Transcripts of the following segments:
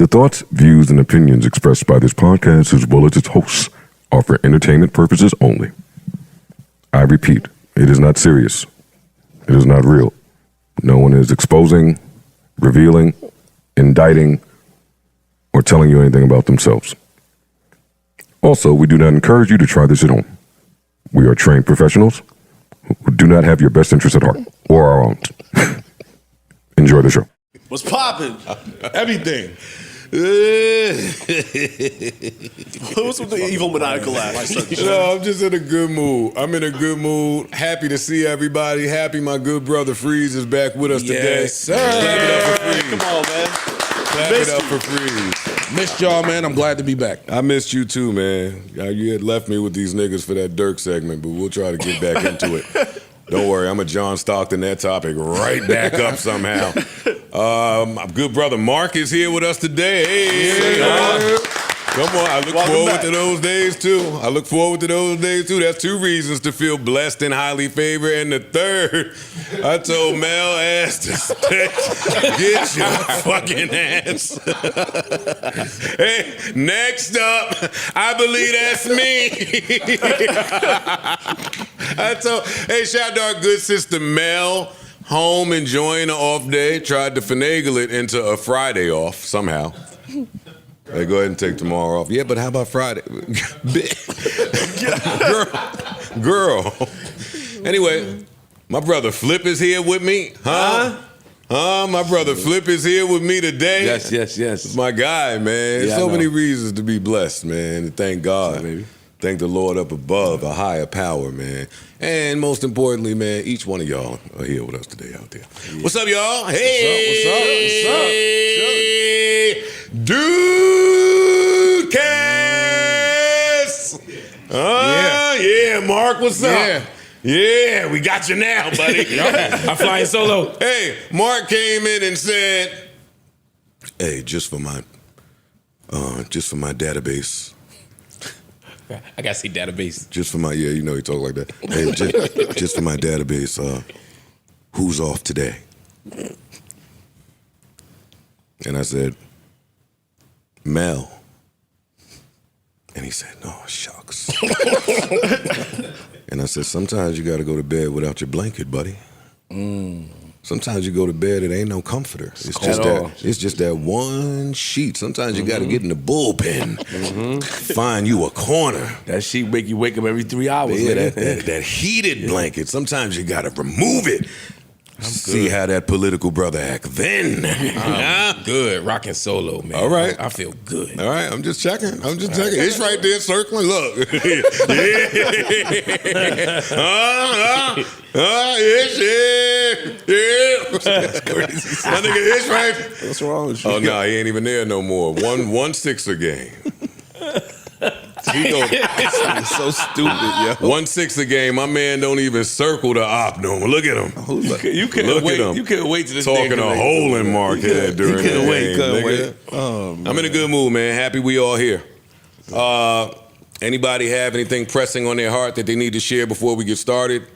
The thoughts, views, and opinions expressed by this podcast, as well as its hosts, are for entertainment purposes only. I repeat, it is not serious. It is not real. No one is exposing, revealing, indicting, or telling you anything about themselves. Also, we do not encourage you to try this at home. We are trained professionals who do not have your best interests at heart, or our own. Enjoy the show. What's poppin'? Everything. What's with the evil maniacal laugh? No, I'm just in a good mood. I'm in a good mood. Happy to see everybody. Happy my good brother Freeze is back with us today. Yes, sir. Clap it up for Freeze. Come on, man. Clap it up for Freeze. Missed y'all, man. I'm glad to be back. I missed you too, man. You had left me with these niggas for that Durk segment, but we'll try to get back into it. Don't worry, I'm a John Stockton that topic right back up somehow. My good brother Marc is here with us today. Hey, come on, I look forward to those days too. That's two reasons to feel blessed and highly favored. And the third, I told Mel ass to get your fucking ass. Hey, next up, I believe that's me. Hey, shout out to our good sister Mel, home enjoying an off day, tried to finagle it into a Friday off somehow. Hey, go ahead and take tomorrow off. Yeah, but how about Friday? Girl. Anyway, my brother Flip is here with me. My brother Flip is here with me today. Yes. It's my guy, man. Yeah, So many reasons to be blessed, man. And thank God. Baby. Thank the Lord up above, a higher power, man. And most importantly, man, each one of y'all are here with us today out there. Yeah. What's up, y'all? Hey! What's up? Dudecast! Yeah, Marc, what's up? Yeah, we got you now, buddy. I'm flying solo. Hey, Marc came in and said, hey, just for my database. I gotta see database. Just for my, he talk like that. Hey, just for my database, who's off today? And I said, Mel. And he said, no, shucks. And I said, sometimes you gotta go to bed without your blanket, buddy. Sometimes you go to bed, it ain't no comforter. It's just that one sheet. Sometimes you gotta get in the bullpen, find you a corner. That sheet make you wake up every 3 hours. Yeah, that heated blanket. Sometimes you gotta remove it. See how that political brother act then. I'm good, rocking solo, man. All right. I feel good. All right, I'm just checking. It's right there circling. Look. Yeah. That's crazy. My nigga, it's right. What's wrong with you? Oh, no, he ain't even there no more. 1-6 a game. So stupid, yo. 1-6 a game. My man don't even circle the op no more. Look at him. You couldn't wait. You couldn't wait to this talking a hole in Marc head during the game. Couldn't wait. Oh, I'm in a good mood, man. Happy we all here. Anybody have anything pressing on their heart that they need to share before we get started?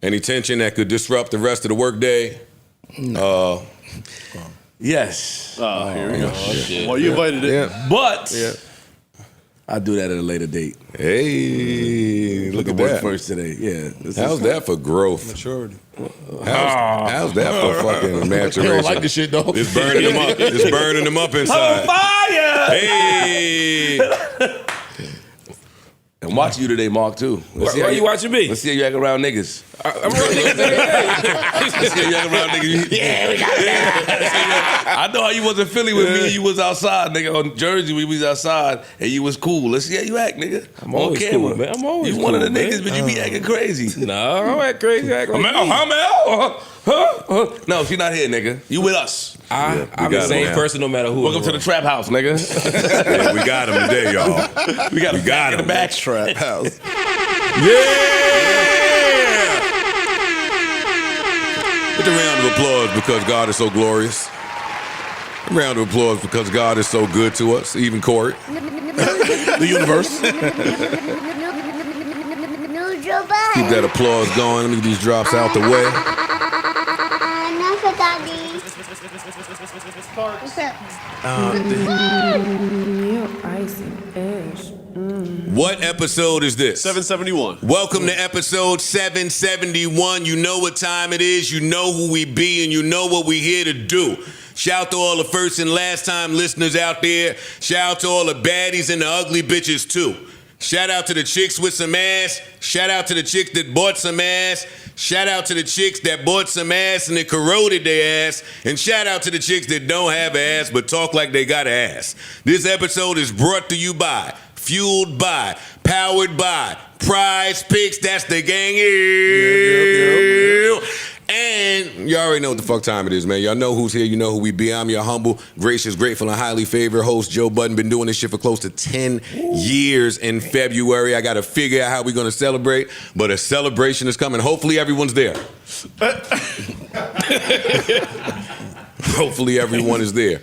Any tension that could disrupt the rest of the workday? No. Yes. Oh, here we go. Shit. Well, you invited it. Yeah. But I'll do that at a later date. Hey, look at that. First today. Yeah. How's that for growth? Maturity. How's that for fucking maturation? You don't like this shit, though? It's burning them up. It's burning them up inside. On fire! Hey! I'm watching you today, Marc, too. Why you watching me? Let's see how you act around niggas. I'm around niggas every day. Let's see how you act around niggas. Yeah, we got it. I know how you was in Philly with me and you was outside, nigga. On Jersey, we was outside and you was cool. Let's see how you act, nigga. I'm always on camera. cool, man. I'm always You one of the cool, man. niggas, but you be acting crazy. No, I don't act crazy. I act like No, she not here, nigga. You with us. I'm the same person no matter who. Welcome to the trap house, nigga. Yeah, we got him today, y'all. We got him in the back. Trap house. With a round of applause because God is so glorious. A round of applause because God is so good to us, even Corey. The universe. Keep that applause going. Let me get these drops out the way. What's happening? What episode is this? 771. Welcome to episode 771. You know what time it is, you know who we be, and you know what we here to do. Shout out to all the first and last time listeners out there. Shout out to all the baddies and the ugly bitches too. Shout out to the chicks with some ass. Shout out to the chicks that bought some ass. Shout out to the chicks that bought some ass and it corroded their ass. And shout out to the chicks that don't have ass but talk like they got ass. This episode is brought to you by, fueled by, powered by PrizePicks. That's the gang. And you already know what the fuck time it is, man. Y'all know who's here. You know who we be. I'm your humble, gracious, grateful, and highly favored host, Joe Budden. Been doing this shit for close to 10 years in February. I got to figure out how we're going to celebrate, but a celebration is coming. Hopefully everyone's there. Hopefully everyone is there.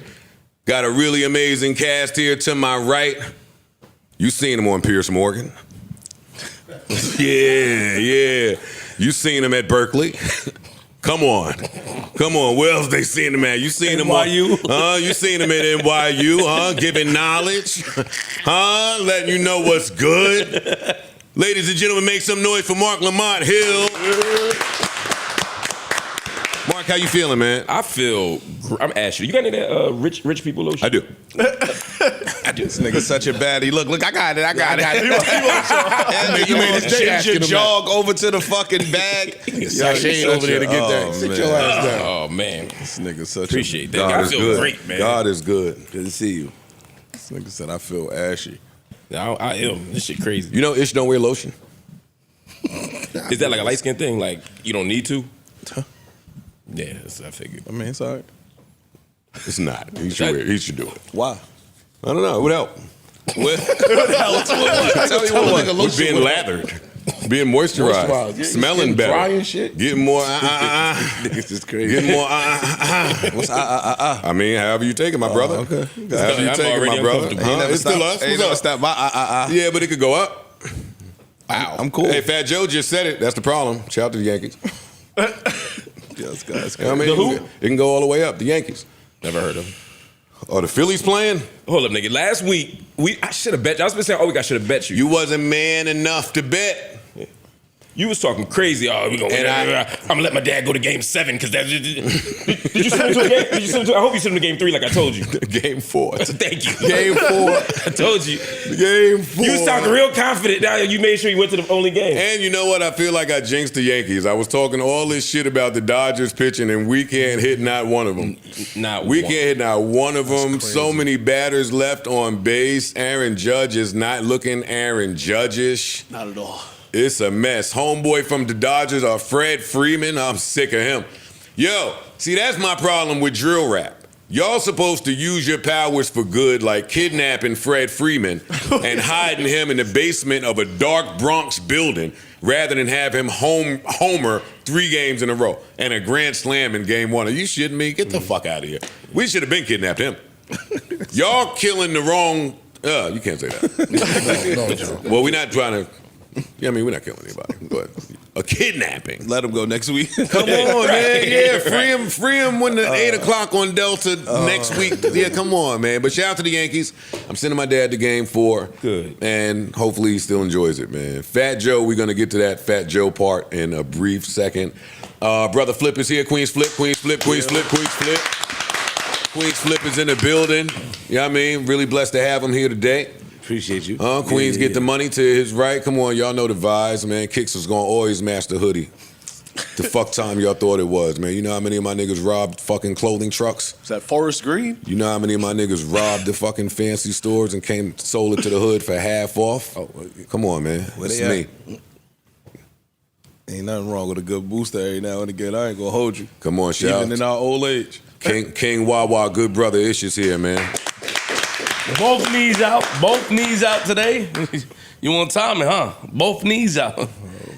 Got a really amazing cast here to my right. You seen him on Piers Morgan. Yeah. You seen him at Berkeley. Come on. Where else they seen him at? You seen him NYU? You seen him at NYU, Giving knowledge, letting you know what's good. Ladies and gentlemen, make some noise for Marc Lamont Hill. Marc, how you feeling, man? I feel. I'm asking. You got any of that rich people lotion? I do. This nigga's such a baddie. Look, I got it. You made this change your jog over to the fucking bag. Shane over there to get that. Sit your ass down. Oh man, This nigga such appreciate a... that. God I is feel good. great, man. God is good. Good to see you. This nigga said I feel ashy. I am. This shit crazy. You know Ish don't wear lotion? Is that like a light skin thing? Like you don't need to? Yeah, I figured. I mean, it's all right. It's not. He should do it. Why? I don't know. It would help. What? Tell you what, We're being lathered. Being moisturized. Smelling better. Dry and shit. Getting more This is crazy. Getting more What's I mean, however you take it, my brother. okay. However you I'm take it, already my brother. uncomfortable. It's still us. Ain't What's never up? stop my Yeah, but it could go up. Wow. I'm cool. Hey, Fat Joe just said it. That's the problem. Shout out to the Yankees. Yes, guys. I mean, The who? it can go all the way up. The Yankees. Never heard of him. Are the Phillies playing? Hold up, nigga. Last week, I should have bet you. I was been saying, I should have bet you. You wasn't man enough to bet. You was talking crazy. Oh, we gonna. And I'm gonna let my dad go to Game 7 because that. Did you send him to a game? I hope you sent him to Game 3 like I told you. Game 4. Thank you. Game 4. I told you. Game 4. You was talking real confident. Now you made sure you went to the only game. And you know what? I feel like I jinxed the Yankees. I was talking all this shit about the Dodgers pitching, and we can't hit not one of them. We can't hit not one of them. So many batters left on base. Aaron Judge is not looking Aaron Judge-ish. Not at all. It's a mess. Homeboy from the Dodgers, Fred Freeman. I'm sick of him. Yo, see, that's my problem with drill rap. Y'all supposed to use your powers for good, like kidnapping Fred Freeman and hiding him in the basement of a dark Bronx building rather than have him homer 3 games in a row and a grand slam in game 1. Are you shitting me? Get the fuck out of here. We should have been kidnapped him. Y'all killing the wrong... you can't say that. Well, we're not trying to... Yeah, I mean, we're not killing anybody, but a kidnapping. Let him go next week. Come on, man. Yeah, free him when the 8 o'clock on Delta next week. Yeah, come on, man. But shout out to the Yankees. I'm sending my dad to Game 4. Good. And hopefully he still enjoys it, man. Fat Joe, we're going to get to that Fat Joe part in a brief second. Brother Flip is here. Queens Flip. Queens Flip is in the building. You know what I mean? Really blessed to have him here today. Appreciate you. Queens get the money to his right. Come on, y'all know the vibes, man. Kicks was gonna always match the hoodie. The fuck time y'all thought it was, man. You know how many of my niggas robbed fucking clothing trucks? Is that Forest Green? You know how many of my niggas robbed the fucking fancy stores and sold it to the hood for half off? Come on, man. It's me. Ain't nothing wrong with a good booster every now and again. I ain't gonna hold you. Come on, shout. Even in our old age. King Wawa, good brother Ish is here, man. Both knees out today. You want Tommy, huh? Both knees out.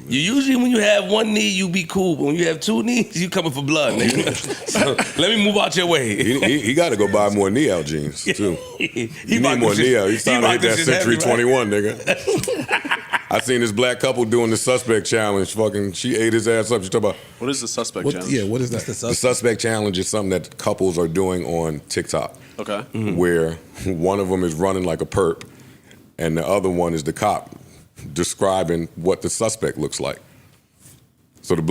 You usually, when you have one knee, you be cool. But when you have 2 knees, you coming for blood, nigga. So let me move out your way. He got to go buy more knee out jeans, too. He need more knee out. He's trying to hit that Century 21, nigga. I seen this black couple doing the suspect challenge. Fucking, she ate his ass up. She talking about What is the suspect challenge? Yeah, what is that? the suspect challenge is something that couples are doing on TikTok. Okay. Where one of them is running like a perp, and the other one is the cop describing what the suspect looks like. So the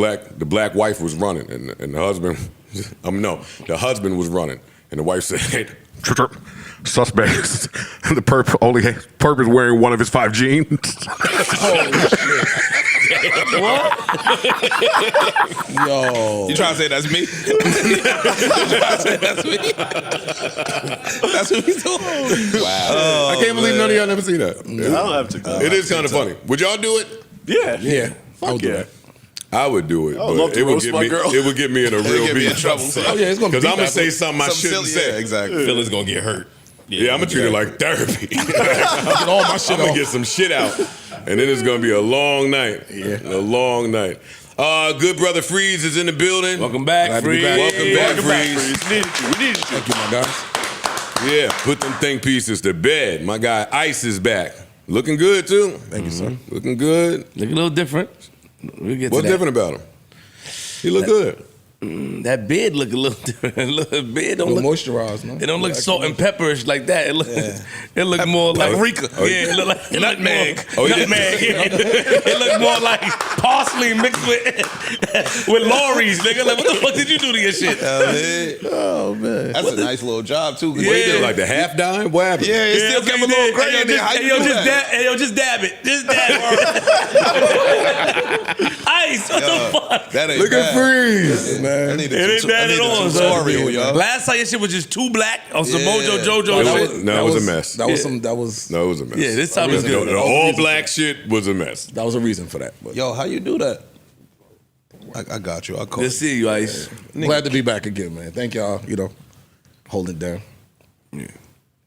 black wife was running, and the husband, the husband was running, and the wife said, "Suspect, the perp is wearing one of his 5 jeans." Yo. You trying to say that's me? You trying to say that's me? That's what he's doing? Wow. I can't believe none of y'all never seen that. I don't have TikTok. It is kind of funny. Would y'all do it? Yeah. Yeah. Fuck yeah. I would do it, I would love but to it would roast get my me. girl. It would get me in a real get me in beef. trouble. Oh, yeah, it's gonna be Because I'm gonna beef say after. something I shouldn't say. Yeah, exactly. Feelings gonna get hurt. Yeah, I'm gonna treat it like therapy. Get all my shit I'm gonna off. get some shit out, and then it's gonna be a long night. Yeah. A long night. Good brother Freeze is in the building. Welcome back, Glad to be Free. back. Welcome back, Freeze. We needed you. Thank you, my guys. Yeah, put them think pieces to bed. My guy Ice is back. Looking good too. Thank you, sir. Looking good. Look a little different. We'll get to What's that. different about him? He look good. That beard look a little different. Look, beard don't A little look. moisturized, no? It don't look salt and pepperish like that. It look. It look more like Paprika. Yeah, it look like nutmeg. Oh, yeah. Nutmeg. Yeah. It look more like parsley mixed with Lorry's, nigga. Like, what the fuck did you do to your shit? Oh, man. That's a nice little job too. What he did, like the half dime? What happened? Yeah, it still that's kept what a he little did. gray in there. How you do that? Just dab it. Just dab it. Ice. What the fuck? That ain't Look bad. at Freeze. I needed It ain't some- bad I at needed all, some son. tutorial, yo. Last time your shit was just too black on some Yeah. Mojo Jojo That shit. was- no, it was a mess. That was some. That was. No, it was a mess. Yeah, this time is good. The all black shit was a mess. That was a reason for that. But Yo, how you do that? I got you. I'll call Good to see you, Ice. glad to be back again, man. Thank y'all. Holding it down.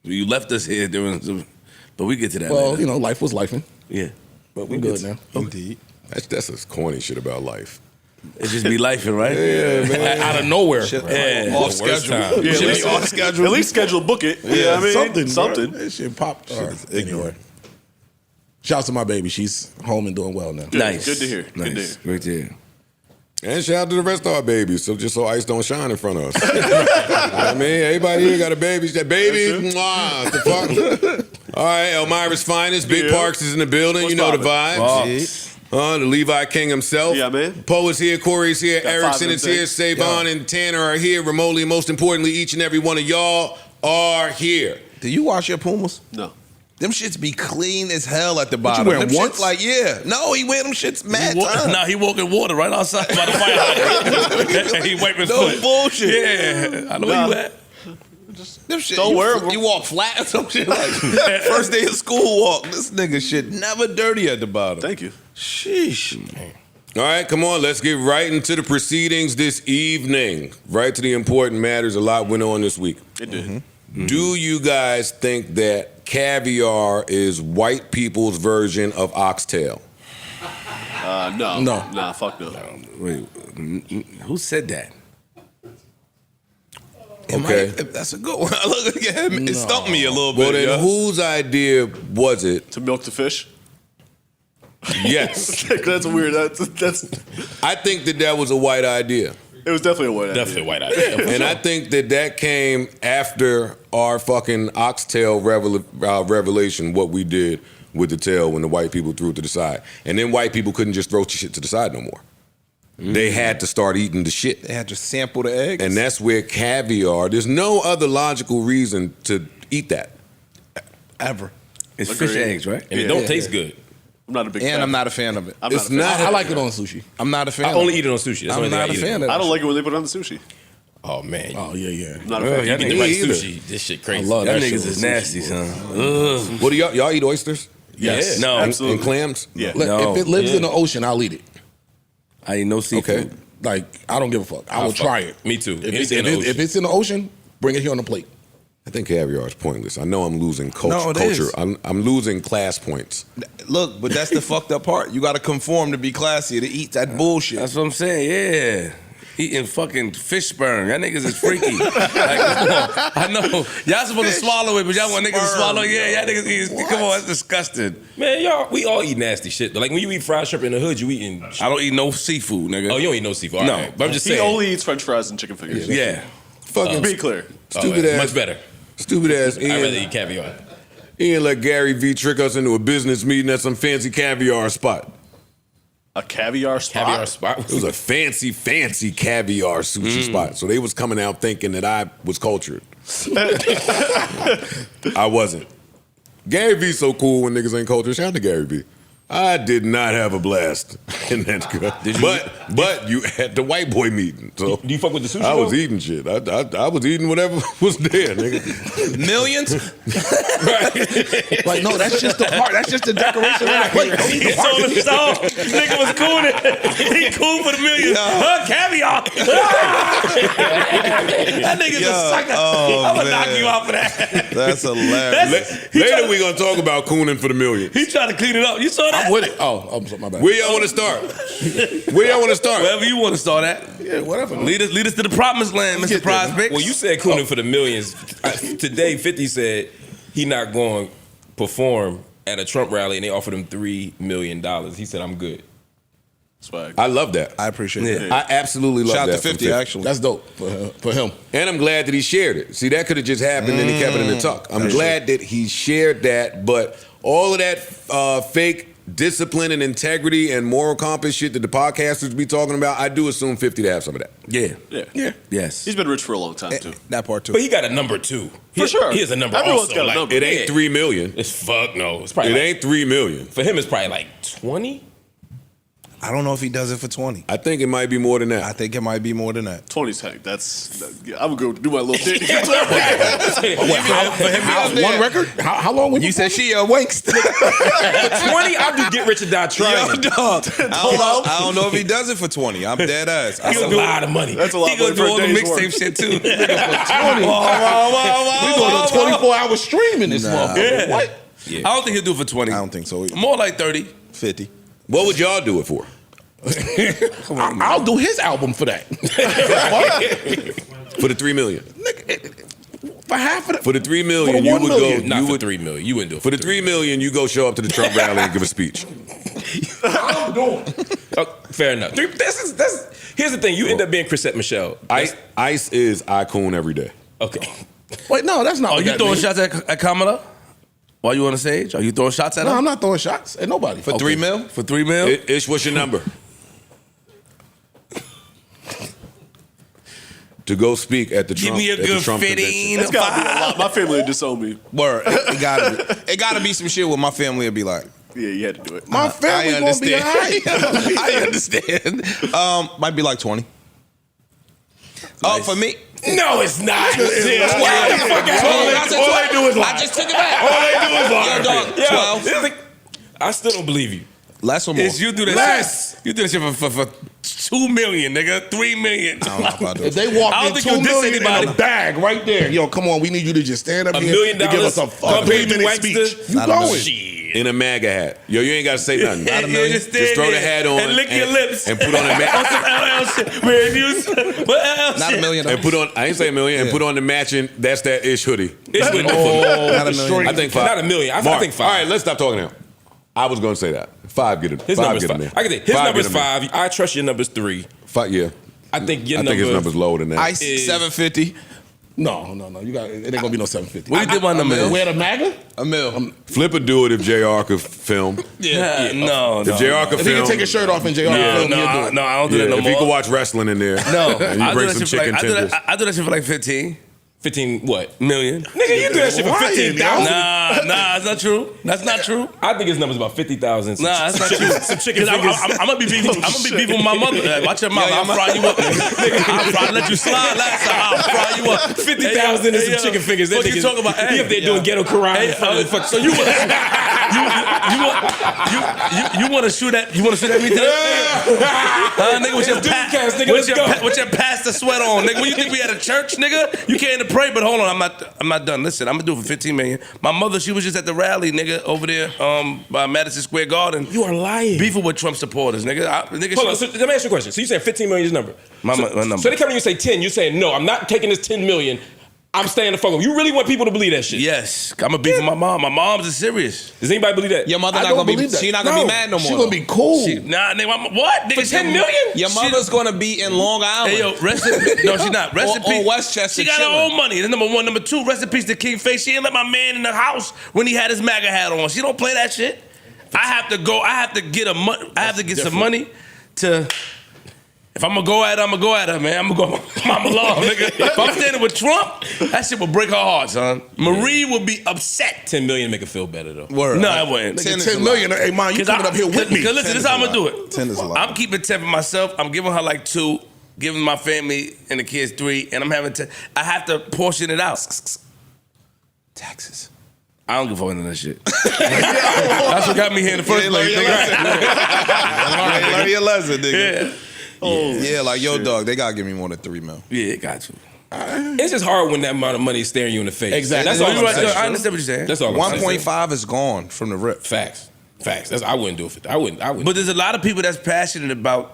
You left us here during some, but we get to that Well, later. life was lifing, Yeah. but we good now. Indeed. That's this corny shit about life. It just be lifing, right? Yeah, man. Out of nowhere. Yeah. Off Worst schedule. time. Yeah, at Shit least, be off schedule. At least schedule book it. Yeah, I mean, something. something. Bro. That shit popped. Anyway. Shouts to my baby. She's home and doing well now. Nice. Good to hear. Good to Nice. hear. Great to hear. And shout out to the rest of our babies, so Ice don't shine in front of us. You know what I mean, everybody here got a baby. That baby, mwah, the fuck. All right, Elmira's finest. Big Yeah. Parks is in the building. What's you know the poppin'? vibes. The Levi King himself. Yeah, man. Poe is here. Corey's here. Got Erickson 5 is here. things. Savon and Tanner are here remotely. Most importantly, each and every one of y'all are here. Do you wash your Pumas? No. Them shits be clean as hell at the bottom. wearing Them once? shits like, yeah. No, he wear them shits mad time. Nah, he walk in water right outside by the fire hydrant. He wiping his No foot. bullshit. Yeah, I know where you at. Them shit, Don't you, wear 'em. you walk flat or some shit like first day of school walk. This nigga shit never dirty at the bottom. Thank you. Sheesh. All right, come on. Let's get right into the proceedings this evening. Right to the important matters. A lot went on this week. It did. Mm-hmm. Do you guys think that Caviar is white people's version of oxtail? No. No. Nah, fuck no. Wait, who said that? Okay. That's a good one. Look at him. It stumped me a little bit. Well, then yo. whose idea was it? To milk the fish? Yes. That's weird. That's. I think that was a white idea. It was definitely a white idea. Definitely white idea. And I think that came after our fucking oxtail revelation, what we did with the tail when the white people threw it to the side. And then white people couldn't just throw shit to the side no more. They had to start eating the shit. They had to sample the eggs. And that's where caviar, there's no other logical reason to eat that. ever. It's Agreed. fish eggs, right? And it don't taste good. I'm not a big And fan. I'm not a fan of it. I'm It's not. not- I like it on sushi. I'm not a fan. I of only it. eat it on sushi. That's the I'm only thing not I a eat it fan on. of it. I don't like it when they put it on the sushi. Oh man. Oh yeah. I'm not a You fan. get the Me right either. sushi. This shit crazy. I love Them that shit niggas with is sushi. nasty, son. Ugh. What do y'all eat oysters? Yes. No, Absolutely. And clams? Yeah. Look, No. if it lives in the ocean, I'll eat it. I eat no seafood. Okay. Like I don't give a fuck. I will try it. Me too. If it's in the ocean, bring it here on the plate. I think caviar is pointless. I know I'm losing No, it culture. is. I'm losing class points. Look, but that's the fucked up part. You got to conform to be classy to eat that bullshit. That's what I'm saying. Yeah. eating fucking fish sperm. Y'all niggas is freaky. Like, come on. I know. Y'all supposed to swallow it, but y'all want niggas to swallow it. Yeah, y'all niggas eat. Come on, that's disgusting. Man, we all eat nasty shit. Like when you eat fried shrimp in the hood, you eating. I don't eat no seafood, nigga. Oh, you don't eat no seafood? All No. right. But I'm just He saying. only eats French fries and chicken fingers. Yeah. Fucking Be clear. stupid ass. Much better. Stupid ass I'd rather Ian. eat caviar. Ian let Gary V trick us into a business meeting at some fancy caviar spot. A caviar spot? Caviar spot. It was a fancy caviar sushi spot. So they was coming out thinking that I was cultured. I wasn't. Gary V's so cool when niggas ain't cultured. Shout out to Gary V. I did not have a blast in that cut. But you at the white boy meeting. So Do you fuck with the sushi? I was though? eating shit. I was eating whatever was there, nigga. Millions? Like, no, that's just the part. That's just the decoration on the plate. Don't eat the It's on the song. Nigga was cool. He cool for the millions. Caviar. That nigga's a sucker. I'm gonna knock you out for that. That's hilarious. Later we gonna talk about cooning for the millions. He trying to clean it up. You saw that? I'm with it. Oh, my bad. Where y'all want to start? Where y'all want to start? Wherever you want to start at. Yeah, whatever. Lead us to the promised land, Mr. PrizePicks. Well, you said cooning for the millions. Today, 50 said he not going to perform at a Trump rally, and they offered him $3 million. He said, I'm good. Swag. I love that. I appreciate it. I absolutely love Shout that. out to from 50, actually. That's dope for him. And I'm glad that he shared it. See, that could have just happened and he kept it in the tuck. I'm glad that he shared that, but all of that fake discipline and integrity and moral compass shit that the podcasters be talking about, I do assume 50 to have some of that. Yeah. Yeah. Yes. He's been rich for a long time, too. That part, too. But he got a number two. For sure. He has a number Everyone's also. got a like, number. It ain't 3 million. It's fuck no. It's probably It ain't 3 million. For him, it's probably like 20. I don't know if he does it for 20. I think it might be more than I that. think it might be more than that. 20's heck. I'm going to go do my little thing. One record? How long would You said she winks. For 20, I'll do Get Rich or Die Trying. Yo, dog. I don't know if he does it for 20. I'm dead ass. That's a lot of money. That's a lot He of gonna money do for all a the day's work. mixtape shit too. we going to 24-hour streaming this motherfucker. What? I don't think he'll do it for 20. I don't think so either. More like 30. 50. What would y'all do it for? I'll do his album for that. For the 3 million. For half of it. For the 3 million, For you 1 would million. go. Not You for would, $3 million. You wouldn't do it for the 3 million, you go show up to the Trump rally and give a speech. I'm doing. Oh, fair enough. Here's the thing. You end up being Chrisette Michelle. Ice is I coon every day. Okay. Wait, no, that's not Oh, what you that throwing means. shots at Kamala? While you on the stage? Are you throwing shots at No, him? I'm not throwing shots at nobody. For 3 mil? For 3 mil? Ish, what's your number? To go speak at the Give Trump, me a at the good Trump 15. convention. It's got to be a lot. My family would disown me. Word. It gotta be some shit where my family would be like, Yeah, you had to do it. My family I gonna be all understand. right. I understand. Might be like 20. Oh, for me? No, it's not. All they do is lie. I just took it back. All they do is lie. Yo, dog, 12. I still don't believe you. Less or more? Is you do that Less. shit. You do that shit for 2 million, nigga. 3 million. I don't know about If this. they walk I don't in think 2 you'll diss million in anybody. a bag right there, yo, come on, we need you to just stand up $1 here million and give us a come fucking here, you 3-minute wankster. speech. You Not a going? million. In a MAGA hat. Yo, you ain't got to say nothing. Not a million. Just Just throw the hat on and lick your lips. and put on a On some LL shit. Where you what LL Not shit? a million. and put on. I ain't say a million. And put on the matching. That's that ish hoodie. It's good enough for me. Not a million. I think 5. Not a million. I Mark, think 5. All right, let's stop talking now. I was gonna say that 5 get it. His 5 number's get him 5. there. I can think his 5 number's get him 5. I trust your number's 3. there. 5, yeah. I think your I think his number's lower than that. Ice, is- 750. No. You got it ain't gonna be no 750. What you did my number? Wear the MAGA? A mil. Flip would do it if JR could film. Yeah, no. If JR could If he film. can take his shirt off and JR No, film, he'll do no, it. no, I don't do Yeah, that no if more. he could watch wrestling in there. No, And you I do bring that some shit for chicken like, tenders. I do that shit for like 15 what? million. Nigga, you do that shit for Why? 15,000. Nah, that's not true. That's not true. I think his number's about 50,000. Nah, that's not true. Some chicken 'Cause fingers. I'm gonna be beefing. I'm gonna be beefing with my mother. Watch your mouth. I'll fry you up. I'll let you slide last time. I'll fry you up. 50,000 and some chicken fingers. What you talking about? He up there doing ghetto karate. So you want to shoot at? You want to shoot at me today? Nigga, with your Dudecast, nigga, let's go. with your pastor sweat on, nigga. When you think we at a church, nigga, you came to pray. But hold on, I'm not done. Listen, I'm gonna do it for 15 million. My mother mother, she was just at the rally, nigga, over there by Madison Square Garden. You are lying. Beefing with Trump supporters, nigga. Hold on, so let me ask you a question. So you said 15 million is your number. My number. So they come to you and say 10. You're saying, no, I'm not taking this 10 million. I'm staying the fuck up. You really want people to believe that shit? Yes. I'm a beef with my mom. My mom's is serious. Does anybody believe that? Your mother I not don't gonna be. believe that. She not gonna be mad no more. She gonna be cool. Nah, nigga, what? Nigga, For 10 million? Your mother's gonna be in Long Island. Hey, yo, rest in peace. No, she's not. Rest in Or peace. Westchester She got her chilling. own money. That's number one. Number two, rest in peace to King Face. She ain't let my man in the house when he had his MAGA hat on. She don't play that shit. I have to go. I have to get some money to. If I'm gonna go at her, I'm gonna go at her, man. I'm gonna go mama law, nigga. If I'm standing with Trump, that shit will break her heart, son. Marie would be upset. 10 million make her feel better, though. Word. No, I wouldn't. 10 million. Hey, man, you coming up here with me. Cause listen, this is how I'm gonna do it. 10 is a lot. I'm keeping 10 for myself. I'm giving her like 2, giving my family and the kids 3, and I'm having 10. I have to portion it out. Taxes. I don't give a fuck about that shit. That's what got me here in the first place. Learn your lesson, nigga. Yeah. Yeah, like yo, dog. They gotta give me more than 3 mil. Yeah, got you. It's just hard when that amount of money is staring you in the face. Exactly. That's all I'm saying. I understand what you're saying. That's all I'm saying. 1.5 is gone from the rip. Facts. I wouldn't do it. I wouldn't. But there's a lot of people that's passionate about,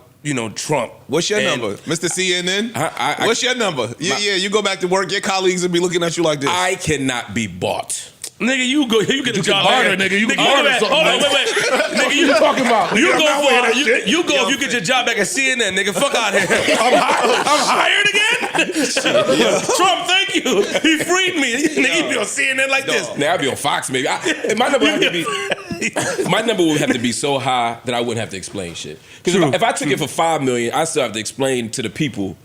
Trump. What's your And number, Mr. CNN? I- What's your number? Yeah, you go back to work. Your colleagues will be looking at you like this. I cannot be bought. Nigga, you get a job. barter, nigga. You can barter back. something, Hold on, nigga. wait. Nigga, you talking about? You Nigga, I'm go not wearing that for shit. you go if you get your job back at CNN, nigga. Fuck out here. I'm hired again. Trump, thank you. He freed me. Nigga, you be on CNN like this. Now I'd be on Fox, maybe. My number would have to be. My number would have to be so high that I wouldn't have to explain shit. Because if I took it for $5 million, I still have to explain to the people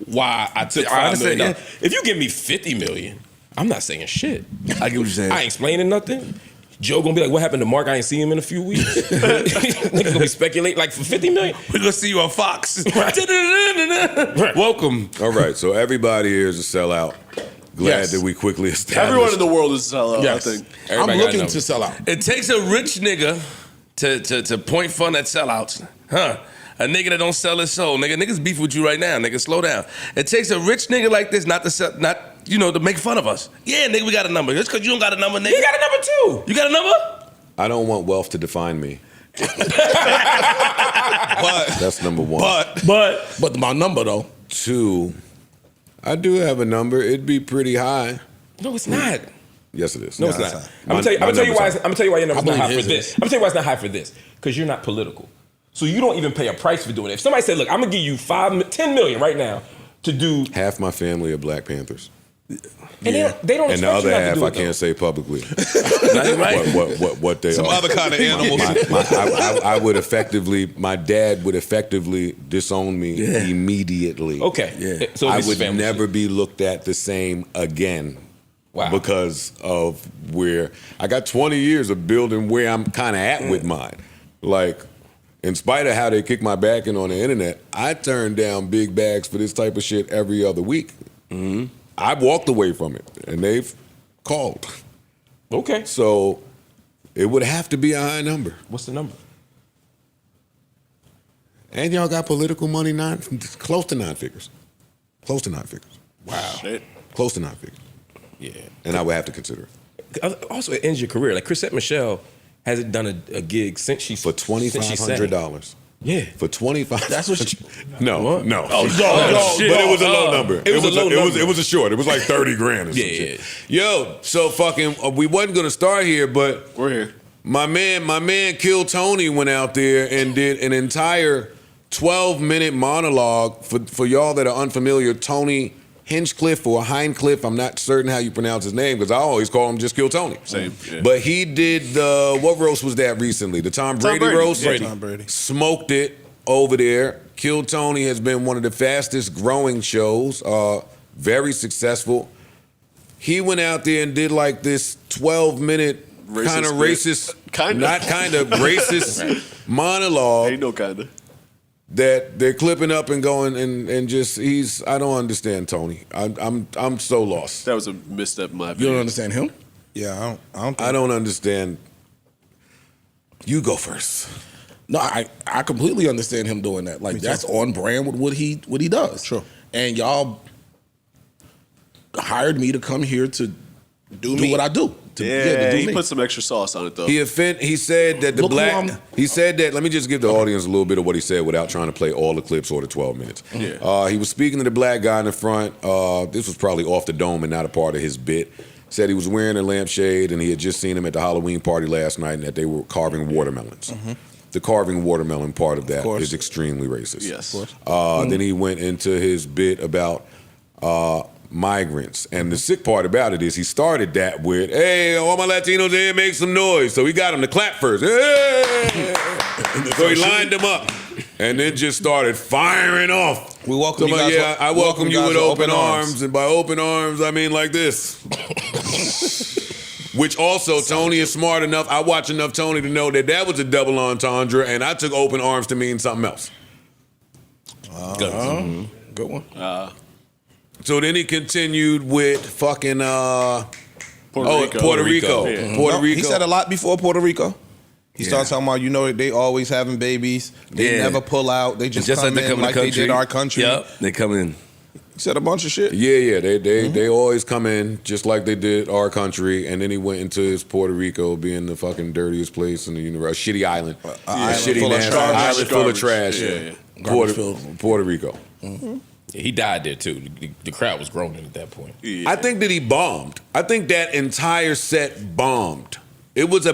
why I took $5 million. yeah. If you give me $50 million, I'm not saying shit. I get what you're saying. I ain't explaining nothing. Joe gonna be like, what happened to Marc? I ain't see him in a few weeks. Niggas gonna be speculating like for $50 million. We're gonna see you on Fox. Welcome. All right, so everybody here is a sellout. Glad Yes. that we quickly established. Everyone in the world is a sellout, Yes. I think. I'm Everybody got looking numbers. to sell out. It takes a rich nigga to point fun at sellouts. Huh? A nigga that don't sell his soul. Niggas beef with you right now. Nigga, slow down. It takes a rich nigga like this not to make fun of us. Yeah, nigga, we got a number. Just because you don't got a number, nigga. You got a number too. You got a number? I don't want wealth to define me. But That's number one. But my number though. 2, I do have a number. It'd be pretty high. No, it's not. Yes, it is. No, it's Nah, not. it's I'm gonna tell you why. number's I'm gonna tell you why your number's I not high believe for his this. I'm gonna tell you why it's not high for this. Because you're not political. So you don't even pay a price for doing it. If somebody said, "Look, I'm gonna give you 10 million right now to do," Half my family are Black Panthers. and they don't And the expect other you not to half do I it, can't say publicly Right. what they some are. other kind of animals. I would effectively, my dad would effectively disown me immediately. Okay. Yeah. So at I least would his family never shit. be looked at the same again. Wow. Because of where I got 20 years of building where I'm kind of at with mine. Like, in spite of how they kick my back in on the internet, I turn down big bags for this type of shit every other week. Mm-hmm. I walked away from it, and they've called. Okay. So it would have to be a high number. What's the number? And y'all got political money, close to 9 figures. Close to 9 figures. Wow. Shit. Close to 9 figures. Yeah. And I would have to consider it. Also, it ends your career. Like Chrisette Michelle hasn't done a gig since she For $2,500. Yeah. For 25. That's what she. No. Oh, But it was a low number. It was a low number. It was a short. It was like 30 grand or some Yeah, shit. Yo, so fucking, we wasn't gonna start here, but We're here. my man Kill Tony went out there and did an entire 12-minute monologue for y'all that are unfamiliar. Tony Hinchcliffe or Hinchcliffe, I'm not certain how you pronounce his name because I always call him just Kill Tony. Same, yeah. But he did what roast was that recently? The Tom Brady roast? Yeah, Tom Brady. Smoked it over there. Kill Tony has been one of the fastest growing shows, very successful. He went out there and did like this 12-minute kind of racist, Kinda. not kind of racist monologue Ain't no kinda. that they're clipping up and going and just I don't understand Tony. I'm so lost. That was a misstep in my You opinion. don't understand him? Yeah, I don't. I don't understand. You go first. No, I completely understand him doing that. Like that's on brand with what he does. Sure. And y'all hired me to come here to do what I do. Yeah, he put some extra sauce on it though. He said that the Look black. who I'm- He said that. Let me just give the audience a little bit of what he said without trying to play all the clips or the 12 minutes. Yeah. He was speaking to the black guy in the front. This was probably off the dome and not a part of his bit. Said he was wearing a lampshade and he had just seen him at the Halloween party last night and that they were carving watermelons. The carving watermelon part of that is extremely racist. Yes. Then he went into his bit about migrants. And the sick part about it is he started that with, hey, all my Latinos here, make some noise. So he got them to clap first. Hey! So he lined them up and then just started firing off. We welcome you guys. Yeah, I welcome you guys with open arms. And by open arms, I mean like this. Which also, Tony is smart enough. I watch enough Tony to know that was a double entendre, and I took open arms to mean something else. Good one. So then he continued with fucking Puerto Rico. Puerto Rico. Yeah. Puerto Rico. He said a lot before Puerto Rico. He started talking about, they always having babies. They Yeah. never pull out. They just come like they in come in like the they country. did our country. Yep, they come in. He said a bunch of shit. Yeah, they always come in just like they did our country, and then he went into his Puerto Rico being the fucking dirtiest place in the universe, a shitty island, a island shitty full of nasty trash. island full of trash. Yeah. Puerto Rico. Yeah, he died there too. The crowd was groaning at that point. I think that he bombed. I think that entire set bombed. It was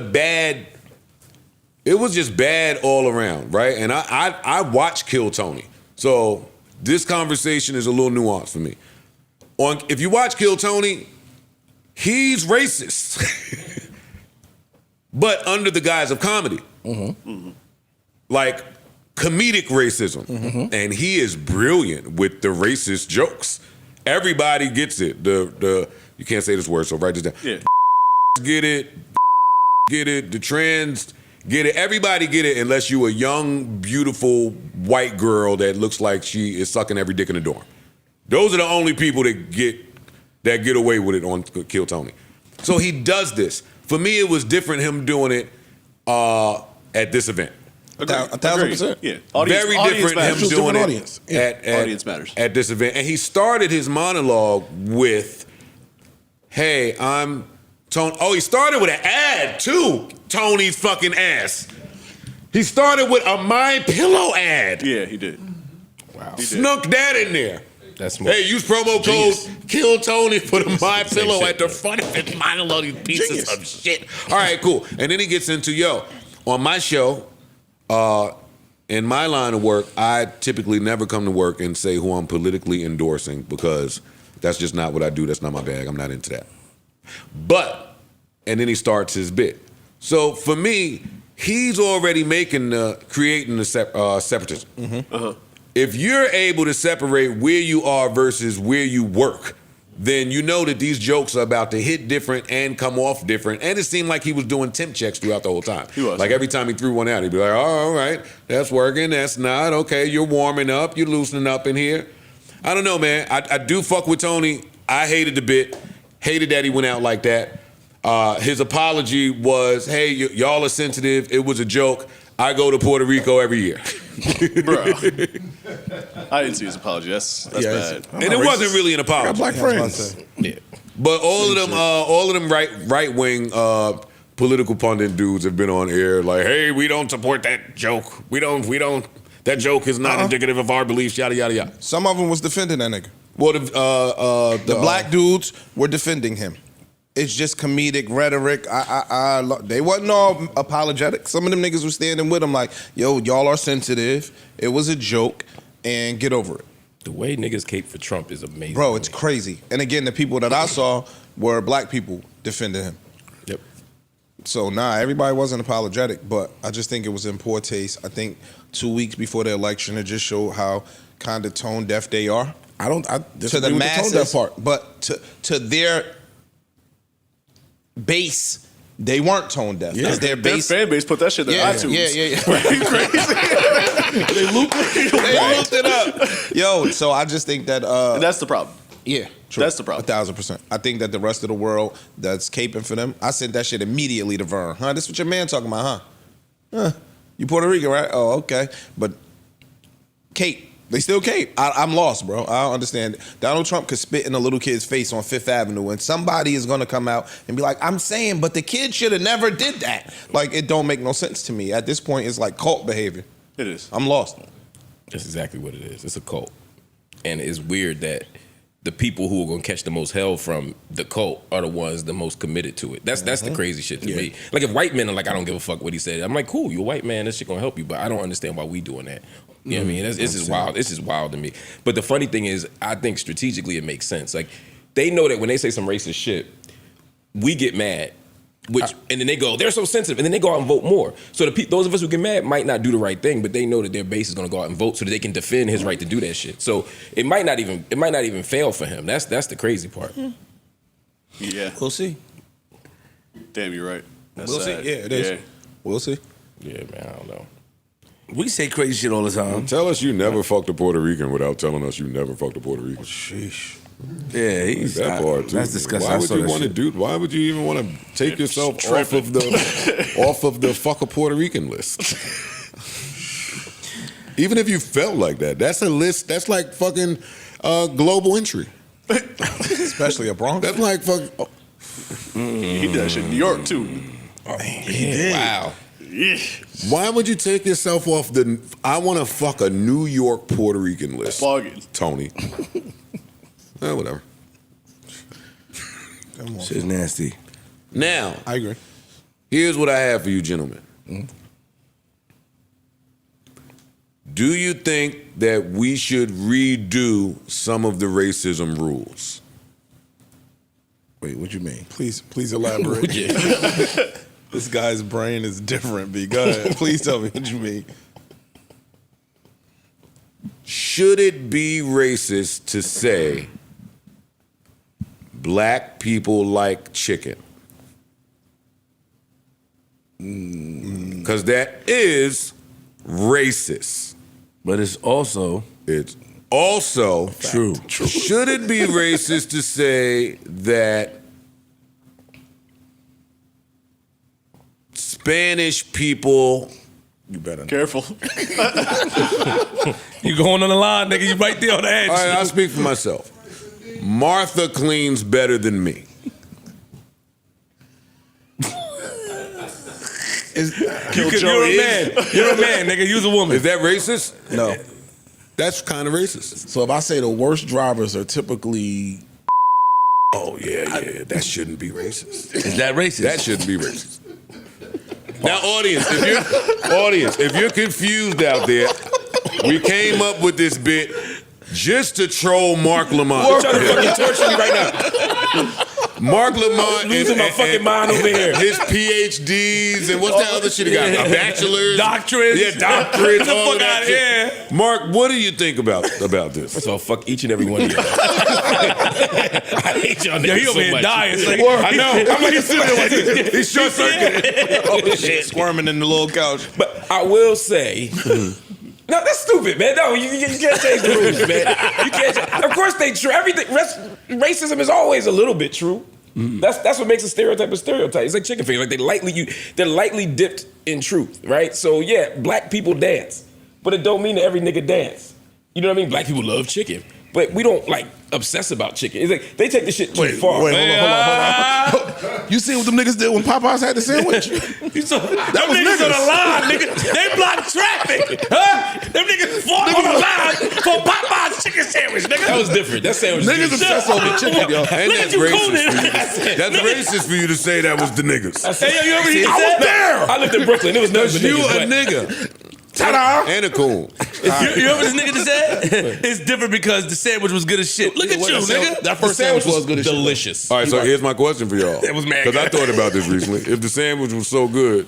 just bad all around, right? And I watched Kill Tony, so this conversation is a little nuanced for me. If you watch Kill Tony, he's racist, but under the guise of comedy, like comedic racism, and he is brilliant with the racist jokes. Everybody gets it. The you can't say this word, so write this down. Yeah. Get it. The trans get it. Everybody get it, unless you a young, beautiful white girl that looks like she is sucking every dick in the dorm. Those are the only people that get away with it on Kill Tony. So he does this. For me, it was different him doing it at this event. 1,000%. Yeah. Very different him matters. doing it audience. Audience matters. at this event. And he started his monologue with, hey, I'm Tony. Oh, he started with an ad too. Tony's fucking ass. He started with a My Pillow ad. Yeah, he did. Wow. Snuck that in there. That's more. Hey, use promo code Kill Tony for the My Pillow shit, at the front of his monologue. These pieces of shit. All right, cool. And then he gets into, on my show, in my line of work, I typically never come to work and say who I'm politically endorsing because that's just not what I do. That's not my bag. I'm not into that. And then he starts his bit. So for me, he's already creating the separatism. If you're able to separate where you are versus where you work, then you know that these jokes are about to hit different and come off different. And it seemed like he was doing temp checks throughout the whole time. He was. Like every time he threw one out, he'd be like, oh, all right, that's working, that's not. Okay, you're warming up, you're loosening up in here. I don't know, man. I do fuck with Tony. I hated the bit. Hated that he went out like that. His apology was, hey, y'all are sensitive. It was a joke. I go to Puerto Rico every year. Bro. I didn't see his apology. That's bad. And it wasn't really an apology. Black friends. Yeah. But all of them right wing political pundit dudes have been on air like, hey, we don't support that joke. We don't. That joke is not indicative of our beliefs. Yada yada yada. Some of them was defending that nigga. Well, The black dudes were defending him. It's just comedic rhetoric. They wasn't all apologetic. Some of them niggas were standing with him like, yo, y'all are sensitive. It was a joke, and get over it. The way niggas cape for Trump is amazing. Bro, it's crazy. And again, the people that I saw were black people defending him. Yep. So, everybody wasn't apologetic, but I just think it was in poor taste. I think 2 weeks before the election, it just showed how kind of tone deaf they are. I To disagree the with masses, the tone deaf part. but to their base, they weren't tone deaf. Yeah. Their Their base, fan base put that shit in iTunes. yeah. They looped it up. Yo, so I just think that And that's the problem. yeah, true. That's the problem. 1,000%. I think that the rest of the world that's caping for them, I sent that shit immediately to Vern. This what your man talking about, huh? You Puerto Rican, right? Oh, okay. But Kate, They still cape. I'm lost, bro. I don't understand. Donald Trump could spit in a little kid's face on Fifth Avenue, and somebody is going to come out and be like, I'm saying, but the kid should have never did that. Like, it don't make no sense to me. At this point, it's like cult behavior. It is. I'm lost. That's exactly what it is. It's a cult. And it's weird that the people who are going to catch the most hell from the cult are the ones the most committed to it. That's the crazy shit to me. Like, if white men are like, I don't give a fuck what he said, I'm like, cool, you're a white man, this shit going to help you, but I don't understand why we doing that. You know what I mean? This is wild. This is wild to me. But the funny thing is, I think strategically it makes sense. Like, they know that when they say some racist shit, we get mad. And then they go, they're so sensitive, and then they go out and vote more. So those of us who get mad might not do the right thing, but they know that their base is going to go out and vote so that they can defend his right to do that shit. So it might not even fail for him. That's the crazy part. Yeah. We'll see. Damn, you're right. That's We'll sad. see. Yeah, it is. Yeah. We'll see. Yeah, man, I don't know. We say crazy shit all the time. Tell us you never fucked a Puerto Rican without telling us you never fucked a Puerto Rican. Sheesh. Yeah, he's That part too. That's disgusting. Why I would saw you that want to shit. do? Why would you even want to take yourself off of the fuck a Puerto Rican list? Even if you felt like that, that's a list. That's like fucking global entry. Especially a Bronx. That's like fucking. He did that shit in New York too. He did. Wow. Why would you take yourself off the I want to fuck a New York Puerto Rican list? Bargain. Tony. Whatever. Shit's nasty. Now, I agree. here's what I have for you, gentlemen. Do you think that we should redo some of the racism rules? Wait, what you mean? Please elaborate. This guy's brain is different, B. Go ahead. Please tell me what you mean. Should it be racist to say black people like chicken? Because that is racist. But it's also It's also true. Should it be racist to say that Spanish people? You better. Careful. You going on the line, nigga. You right there on the edge. All right, I'll speak for myself. Martha cleans better than me. You're a man. You're a man, nigga. You's a woman. Is that racist? No. That's kind of racist. So if I say the worst drivers are typically Oh, yeah. That shouldn't be racist. Is that racist? That shouldn't be racist. Now, audience, if you're confused out there, we came up with this bit just to troll Marc Lamont. We're trying to fucking torture you right now. Marc Lamont Losing my fucking mind over here. His PhDs and what's that other shit he got? A bachelor's? Doctorates. Yeah, doctorates. Get the all of fuck that outta shit. here. Marc, what do you think about this? First of all, fuck each and every one of you. I hate y'all niggas Yo, he over so here much. dying. It's like, I know. I'm like, he's short circuited. oh shit squirming in the little couch. But I will say, no, that's stupid, man. No, you can't change the rules, man. You can't. Of course, they true. Everything. Racism is always a little bit true. That's what makes a stereotype a stereotype. It's like chicken fingers. Like they're lightly dipped in truth, right? So yeah, black people dance, but it don't mean that every nigga dance. You know what I mean? Black people love chicken, but we don't like obsess about chicken. It's like they take the shit too far. Hold on. You see what them niggas did when Popeyes had the sandwich? That was niggas on the line, nigga. They blocked traffic. Huh? Them niggas fought on the line for Popeye's chicken sandwich, nigga. That was different. That sandwich. Niggas obsessed over chicken, yo. And Look that's at you, racist Conan. for you. That's racist for you to say that was the niggas. Hey, yo, you ever eat I that? was there. I lived in Brooklyn. It was nothing Because but you niggas, a but- nigga. Ta-da! And a coon. You know what this nigga just said? It's different because the sandwich was good as shit. Look at you, nigga. That first sandwich was good as shit. delicious. All right, so here's my question for y'all. It was mad Because I good. thought about this recently. If the sandwich was so good,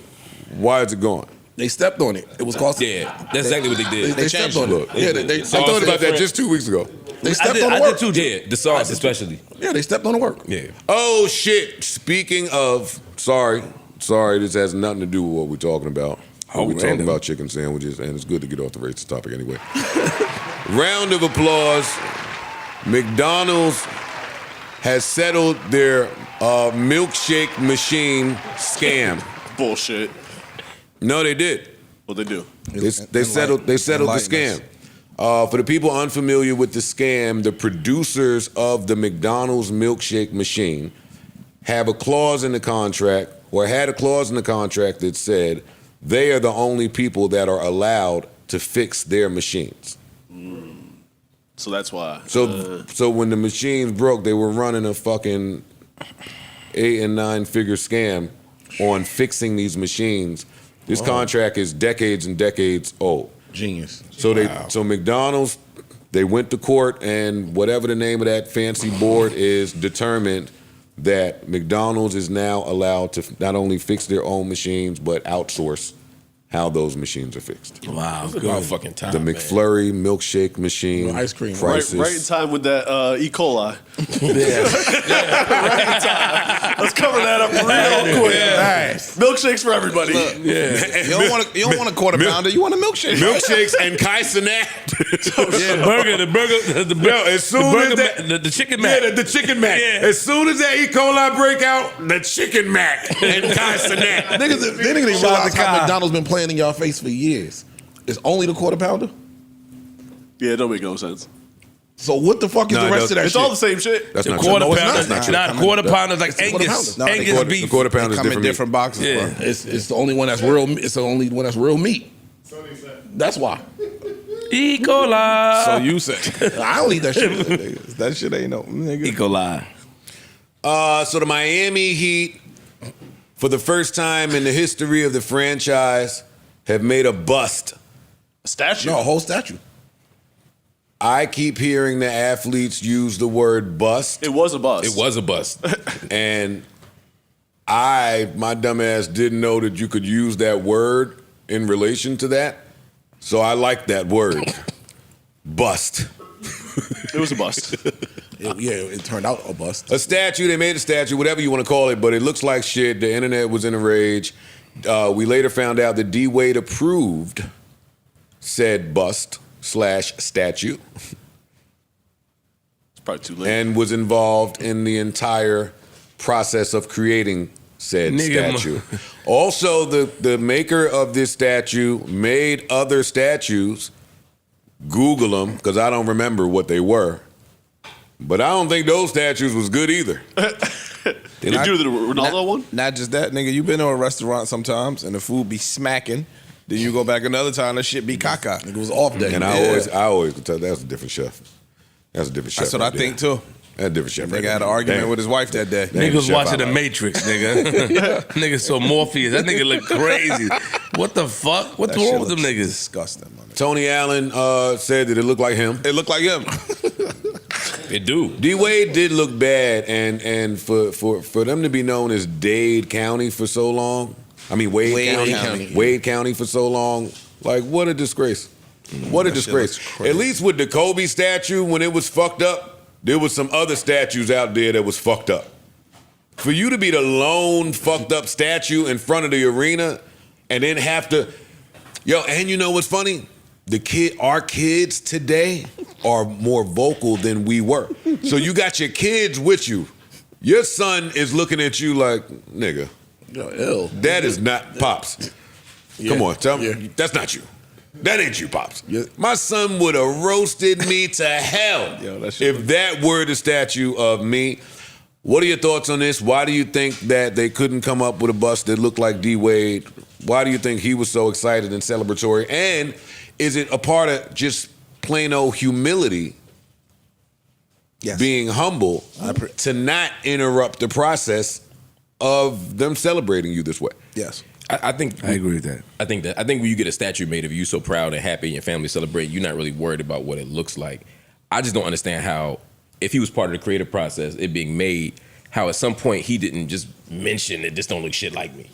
why is it gone? They stepped on it. It was costing. Yeah, that's exactly what they did. They stepped on Look, it. Yeah, they I thought about that just 2 weeks ago. They stepped did- on the I work. did too. Yeah, the sauce especially. Yeah, they stepped on the work. Yeah. Oh, shit. Speaking of, sorry, this has nothing to do with what we're talking about. We're talking random. about chicken sandwiches, and it's good to get off the racist topic anyway. Round of applause. McDonald's has settled their milkshake machine scam. Bullshit. No, they did. What they do? They settled the enlighten scam. For the people unfamiliar with the scam, the producers of the McDonald's milkshake machine have a clause in the contract, or had a clause in the contract that said they are the only people that are allowed to fix their machines. So that's why. So when the machines broke, they were running a fucking 8 and 9 figure scam on fixing these machines. This contract is decades and decades old. Genius. So McDonald's, they went to court, and whatever the name of that fancy board is, determined that McDonald's is now allowed to not only fix their own machines, but outsource how those machines are fixed. Wow, It's about fucking time. The McFlurry milkshake machine. Ice cream. Prices. Right in time with that E. coli. Right in time. Let's cover that up real quick. Nice. Milkshakes for everybody. You don't want a quarter pounder. You want a milkshake. Milkshakes and Kaisenat. the burger, Yo, as soon as that, the chicken mac. Yeah, the chicken mac. Yeah. As soon as that E. coli break out, the chicken mac and Kaisenat. Niggas didn't even realize how McDonald's been playing in y'all face for years. It's only the quarter pounder? Yeah, it don't make no sense. So what the fuck is No, the it rest does. of that It's shit? all the same shit. That's The not quarter true. pounder, it's not. not quarter pounders like It's quarter Angus, pounder. No, Angus The beef. quarter pound is Come in different. different boxes, Yeah. bro. It's the only one that's real. It's the only one that's real meat. That's why. E. coli. So you said I don't eat that shit. That shit ain't no nigga. E. coli. So the Miami Heat, for the first time in the history of the franchise, have made a bust. A statue. No, a whole statue. I keep hearing the athletes use the word bust, It was a bust. It was a bust. and my dumb ass didn't know that you could use that word in relation to that. So I like that word. Bust. It was a bust. It turned out a bust. A statue, they made a statue, whatever you want to call it, but it looks like shit. The internet was in a rage. We later found out that D. Wade approved said bust/statue It's probably too late. and was involved in the entire process of creating said Nigga, statue. Also, the maker of this statue made other statues. Google them, because I don't remember what they were. But I don't think those statues was good either. Did you do the Ronaldo one? Not just that, nigga. You been to a restaurant sometimes and the food be smacking. Then you go back another time, that shit be caca. It was off day. And I always could tell that's a different chef. That's a different chef. That's what I think too. That's a different chef. Nigga had an argument with his wife that day. Damn, Nigga was chef, watching I The like. Matrix, nigga. Nigga saw Morpheus. That nigga look crazy. What the fuck? What's That wrong shit with them looks niggas? Disgusting, man. Tony Allen said that it looked like him. It looked like him. It do. D. Wade did look bad, and for them to be known as Dade County for so long, Wade County for so long, like what a disgrace. What a that shit disgrace. looks crazy. At least with the Kobe statue, when it was fucked up, there was some other statues out there that was fucked up. For you to be the lone fucked up statue in front of the arena and then have to, and you know what's funny? Our kids today are more vocal than we were. So you got your kids with you. Your son is looking at you like, nigga, Yo, ill. that is not Pops. Come on, tell me. That's not you. That ain't you, Pops. Yeah. My son would have roasted me to hell Yo, that shit if that were the statue of me. What are your thoughts on this? Why do you think that they couldn't come up with a bust that looked like D. Wade? Why do you think he was so excited and celebratory? And is it a part of just plain old humility, Yes. being humble, to not interrupt the process of them celebrating you this way? Yes. I think I agree with that. I think when you get a statue made of you so proud and happy and your family celebrate, you're not really worried about what it looks like. I just don't understand how, if he was part of the creative process, it being made, how at some point he didn't just mention that this don't look shit like me.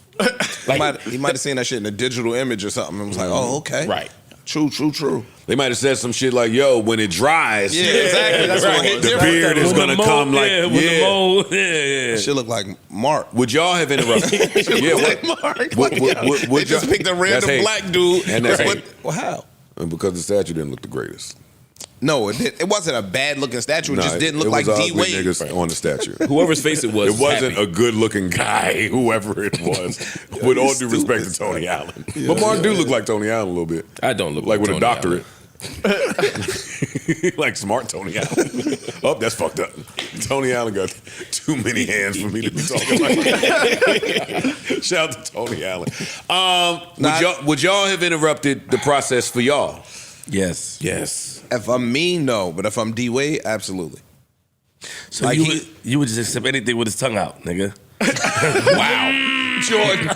He might have seen that shit in a digital image or something and was like, oh, okay. Right. True. They might have said some shit like, yo, when it dries, Yeah, exactly. That's what hit the different. beard is With going to the come mold, like, with the mold. Yeah. Shit look like Marc. Would y'all have interrupted? Yeah, Marc. Would They just y'all- picked a That's random hate. black dude. And that's What- hate. well, how? And because the statue didn't look the greatest. No, it wasn't a bad looking statue. It Nah, just didn't look it like was D. ugly Wade. niggas on the statue. Whoever's face it was It wasn't happy. a good looking guy, whoever it was. With all due respect to Tony Allen. But Mark do look like Tony Allen a little bit. I don't look like with Tony a doctorate. Like smart Tony Allen. Oh, that's fucked up. Tony Allen got too many hands for me to be talking like that. Shout out to Tony Allen. Would y'all have interrupted the process for y'all? Yes. Yes. If I'm me, no. But if I'm D Wade, absolutely. So Like you would just accept anything with his tongue out, nigga. Wow. Jordan.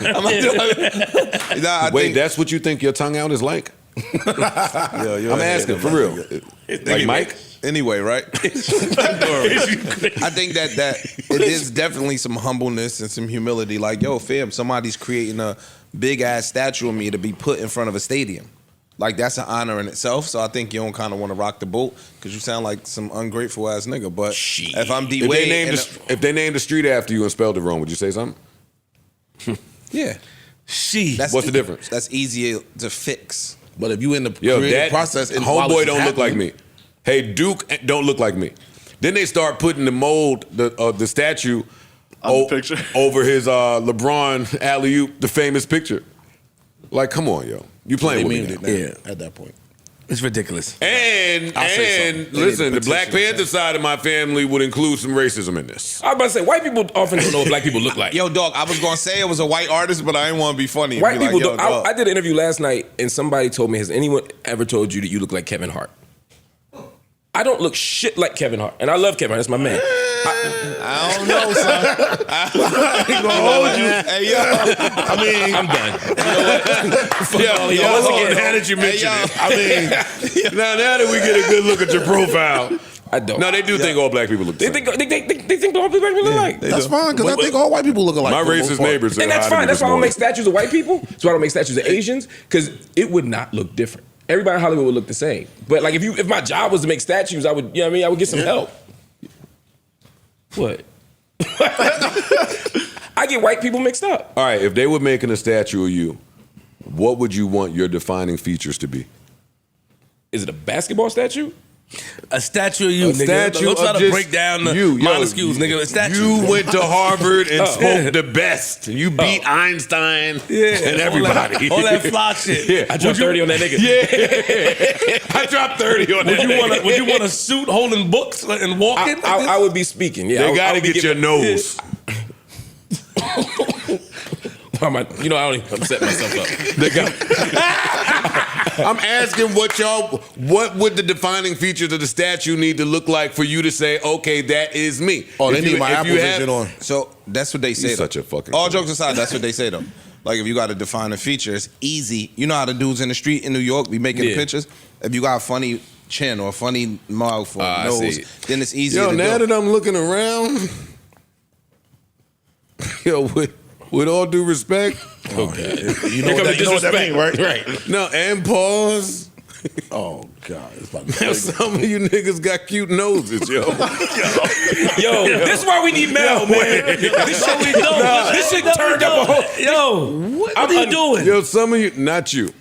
Wait, that's what you think your tongue out is like? I'm asking for real. Like Mike? Anyway, right? I think that it is definitely some humbleness and some humility. Like, yo, fam, somebody's creating a big ass statue of me to be put in front of a stadium. Like, that's an honor in itself. So I think you don't kind of want to rock the boat because you sound like some ungrateful ass nigga. But if I'm D Wade, if they named the street after you and spelled it wrong, would you say something? yeah, what's the difference? That's easier to fix. But if you in the creative process, and homeboy don't look like me. Hey, Duke don't look like me. Then they start putting the mold, the statue, the picture over his LeBron alley-oop, the famous picture. Like, come on, yo, you playing with me? Yeah, at that point. It's ridiculous. And listen, the Black Panther side of my family would include some racism in this. I was about to say, white people often don't know what black people look like. Yo, dog, I was gonna say it was a white artist, but I didn't want to be funny. White people like, don't. I did an interview last night, and somebody told me, has anyone ever told you that you look like Kevin Hart? I don't look shit like Kevin Hart, and I love Kevin Hart. That's my man. I don't know, son. I ain't gonna hold you. Hey, yo. I mean, I'm done. Once again, now that you mention it, I mean, now that we get a good look at your profile, I don't. No, they do think all black people look the same. They think all black people look alike. That's fine, because I think all white people look alike. My racist neighbors said and that's fine. That's why I don't make statues of white people. That's why I don't make statues of Asians, because it would not look different. Everybody in Hollywood would look the same. But like if my job was to make statues, I would, you know what I mean? I would get some help. What? I get white people mixed up. All right, if they were making a statue of you, what would you want your defining features to be? Is it a basketball statue? A statue of you, nigga. Statue Don't try of to break down the molecules, nigga. A statue. You went to Harvard and spoke the best. You beat Einstein and everybody. All that fly shit. Yeah. I dropped 30 on that nigga. Yeah. I dropped 30 on that. Would you want a suit holding books and walking? I would be speaking. Yeah, they gotta get your nose. I don't even upset myself up. I'm asking what would the defining features of the statue need to look like for you to say, okay, that is me? Oh, they need my Apple Vision on. So that's what they say. You're such a fucking. All jokes aside, that's what they say though. Like if you got to define a feature, it's easy. You know how the dudes in the street in New York be making the pictures? If you got a funny chin or a funny mouth or nose, then it's easier to do. Now that I'm looking around, with all due respect. Okay. You know what that means, right? Right. No, and pause. Oh, God. It's about Now, some of you niggas got cute noses, yo. Yo, this is why we need Mel, man. This shit we don't. This shit turned up a whole. Yo, what are you doing? Yo, some of you, not you.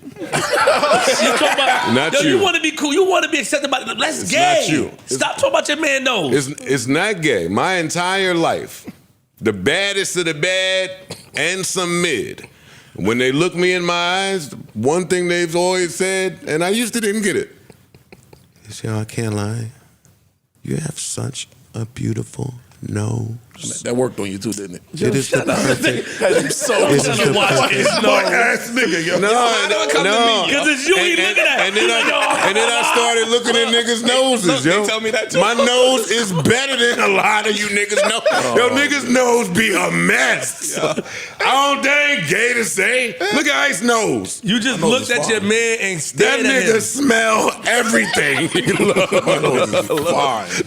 Not yo, you. You want to be cool. You want to be accepted by them. That's gay. Not you. Stop talking about your man nose. It's not gay. My entire life, the baddest of the bad and some mid. When they look me in my eyes, one thing they've always said, and I used to didn't get it. Is, yo, I can't lie. You have such a beautiful nose. That worked on you too, didn't it? It is the perfect. I'm trying to watch his nose. Ass nigga, yo. No. Because it's you he looking at. And then I started looking at niggas' noses, yo. They tell me that too. My nose is better than a lot of you niggas' nose. Yo, niggas' nose be a mess. I ain't gay to say. Look at Ice nose. You just looked at your man and That stared at nigga him. smell everything.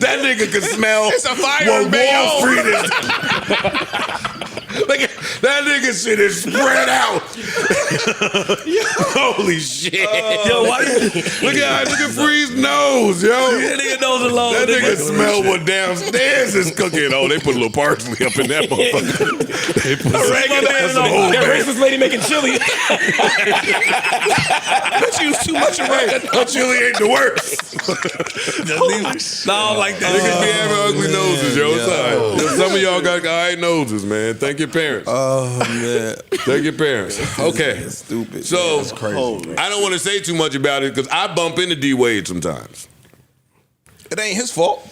That nigga can smell It's a fire what in Bayonne. Wall Street is. Look at that nigga shit is spread out. Holy shit. Yo, why you? Look at Free's nose, yo. That nigga nose alone. That nigga smell what downstairs is cooking. Oh, they put a little parsley up in that motherfucker. They put That racist lady making chili. But you too much oregano. But chili ain't the worst. No, like that. Niggas be having ugly noses, yo. It's all right. Yo, some of y'all got all right noses, man. Thank your parents. Oh man. Thank your parents. Okay. Yeah. Stupid. So That's crazy. I don't want to say too much about it because I bump into D Wade sometimes. It ain't his fault.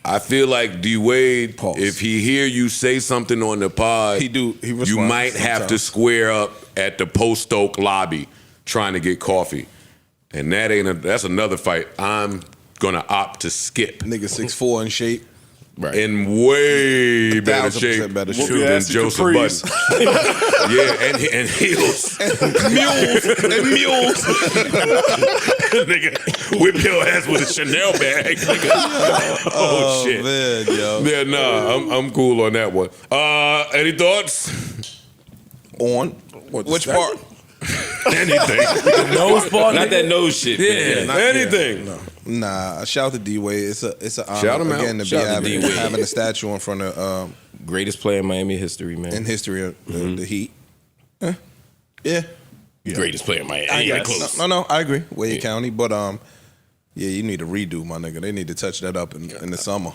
I feel like D Wade, Pause. if he hear you say something on the pod, He responds you might have to sometimes. square up at the Post Oak lobby trying to get coffee, and that's another fight I'm gonna opt to skip. Nigga 6'4" in shape. Right. In way better 1,000% shape better than shape. Whoop-your-ass in Joseph capris. Budden. Yeah, and heels. Mules. Nigga, whip your ass with a Chanel bag. Nigga. Oh, shit. Man, yo. Yeah, nah, I'm cool on that one. Any thoughts? On which part? Anything. Nose part, Not nigga? that nose shit. Yeah. man. Anything. Nah, shout out to D Wade. It's an honor Shout him out. again to Shout out to be D-Wade. having a statue in front of Greatest player in Miami history, man. in history of the Heat. Yeah. Greatest player in Miami. I Yeah, guess. close. No, I agree. Wade County, but yeah, you need to redo, my nigga. They need to touch that up in the summer.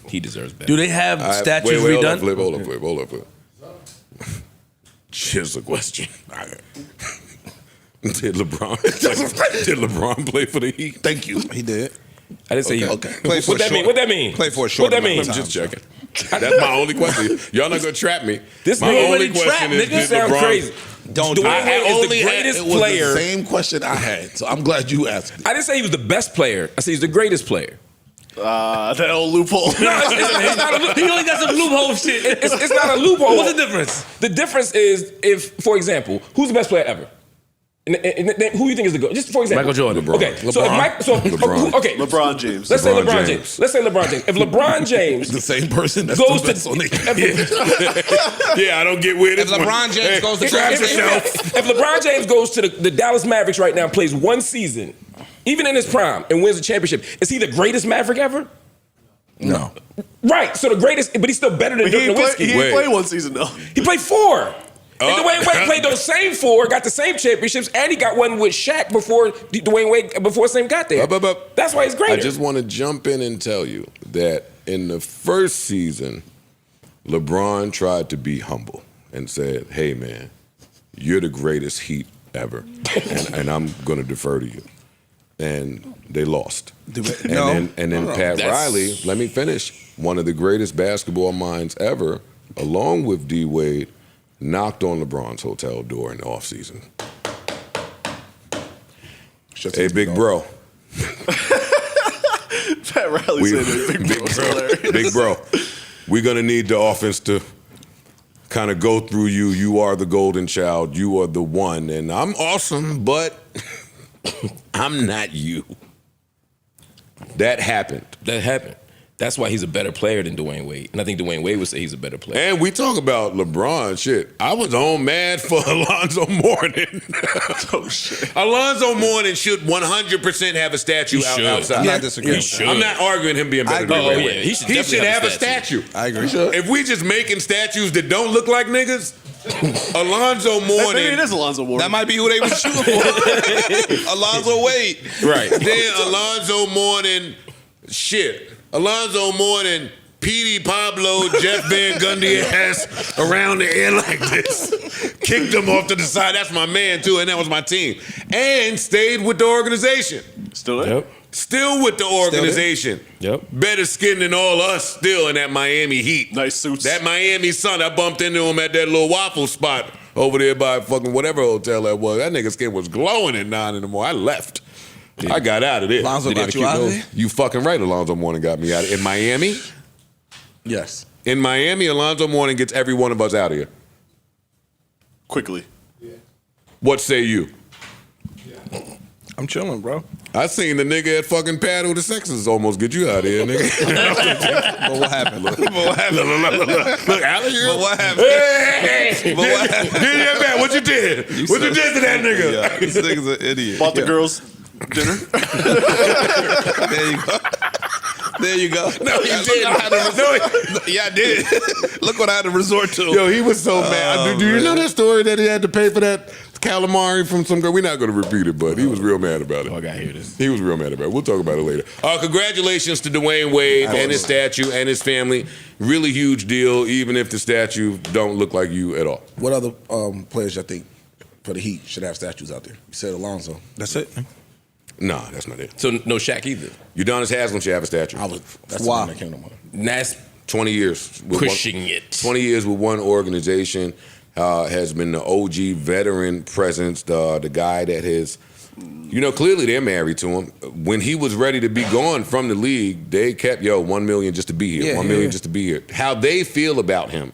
He deserves better. Do they have statues wait, redone? Hold up, flip. Just a question. Did LeBron play for the Heat? Thank you. He did. I didn't say he. Okay. Played for What a that mean? short- What that mean? Played for a short What that amount mean? of I'm time. just checking. That's my only question. Y'all not gonna trap me. This my nigga only already question trapped, is, nigga. did Sound LeBron crazy. Don't Dwyane do Wade it. is the greatest It was player. the same question I had, so I'm glad you asked it. I didn't say he was the best player. I said he's the greatest player. That old loophole. No, it's not a He only got some loophole shit. It's not a loophole. What's the difference? The difference is if, for example, who's the best player ever? And who do you think is the goat? Just for example, Michael Jordan. LeBron. Okay, so if Mike, LeBron. okay, LeBron James. Let's say LeBron LeBron James. James. Let's say LeBron James. If LeBron James The same person that's goes the best to on the Yeah, I don't get where If this one. LeBron James goes to if, Travis if LeBron James goes to the Dallas Mavericks right now, and plays one season, even in his prime, and wins a championship, is he the greatest Maverick ever? No. Right. So the greatest, but he's still better than He Dirk ain't play, Nowitzki. he ain't Wait. played one season though. He played 4. And Dwyane Wade played those same 4, got the same championships, and he got one with Shaq before Dwyane Wade before Sam got there. That's why he's greater. I just want to jump in and tell you that in the first season, LeBron tried to be humble and said, "Hey man, you're the greatest Heat ever, and I'm going to defer to you." And they lost. And then Pat Riley, let me finish, one of the greatest basketball minds ever, along with D Wade, knocked on LeBron's hotel door in the offseason. Hey, big bro. Pat Riley said that. Big bro, we're going to need the offense to kind of go through you. You are the golden child. You are the one. And I'm awesome, but I'm not you. That happened. That happened. That's why he's a better player than Dwyane Wade. And I think Dwyane Wade would say he's a better player. And we talk about LeBron, shit. I was on mad for Alonzo Mourning. Oh shit. Alonzo Mourning should 100% have a statue outside. I'm not disagreeing. He should. I'm not arguing him being better than agree. Dwyane Oh, Wade. yeah. He should He definitely should have have a a statue. I agree. If we just making statues that don't look like niggas, Alonzo Maybe Mourning. it is Alonzo Mourning. That might be who they was shooting for. Alonzo Wade. Right. Then Alonzo Mourning, shit. Alonzo Mourning, Petey Pablo, Jeff Van Gundy ass around the air like this. Kicked him off to the side. That's my man too, and that was my team. And stayed with the organization. Still there? Yep. Still with the organization. Yep. Better skin than all us still in that Miami Heat. Nice suits. That Miami Sun, I bumped into him at that little waffle spot over there by fucking whatever hotel that was. That nigga skin was glowing at 9 in the morning. I left. I got out of there. Alonzo Did he got have a you cute out of nose? there? You fucking right, Alonzo Mourning got me out of in Miami. Yes. In Miami, Alonzo Mourning gets every one of us out of here. Quickly. What say you? I'm chilling, bro. I seen the nigga at fucking Paddle the Sexes almost get you out of here, nigga. But what happened? Look, Alex, you. But what happened? Hey! But what happened? Get that back. What you did? What you did to that nigga? Yeah, this nigga's an idiot. Bought the girls dinner. There you go. There you go. No, you Look didn't. what I had to yeah, I did. Look what I had to resort to. Yo, he was so mad. Do you know that story that he had to pay for that calamari from some girl? We're not going to repeat it, but he was real mad about it. Oh, I got to hear this. He was real mad about it. We'll talk about it later. Congratulations to Dwyane Wade and his statue and his family. Really huge deal, even if the statue don't look like you at all. What other players you think for the Heat should have statues out there? You said Alonzo. That's it. Nah, that's not it. So no Shaq either. Udonis Haslem should have a statue. That's Why? the one that came to mind. That's 20 years. with pushing one, it. 20 years with one organization. Has been the OG veteran presence, the guy that has, clearly they're married to him. When he was ready to be gone from the league, they kept, $1 million just to be here, $1 million just to be here. How they feel about him,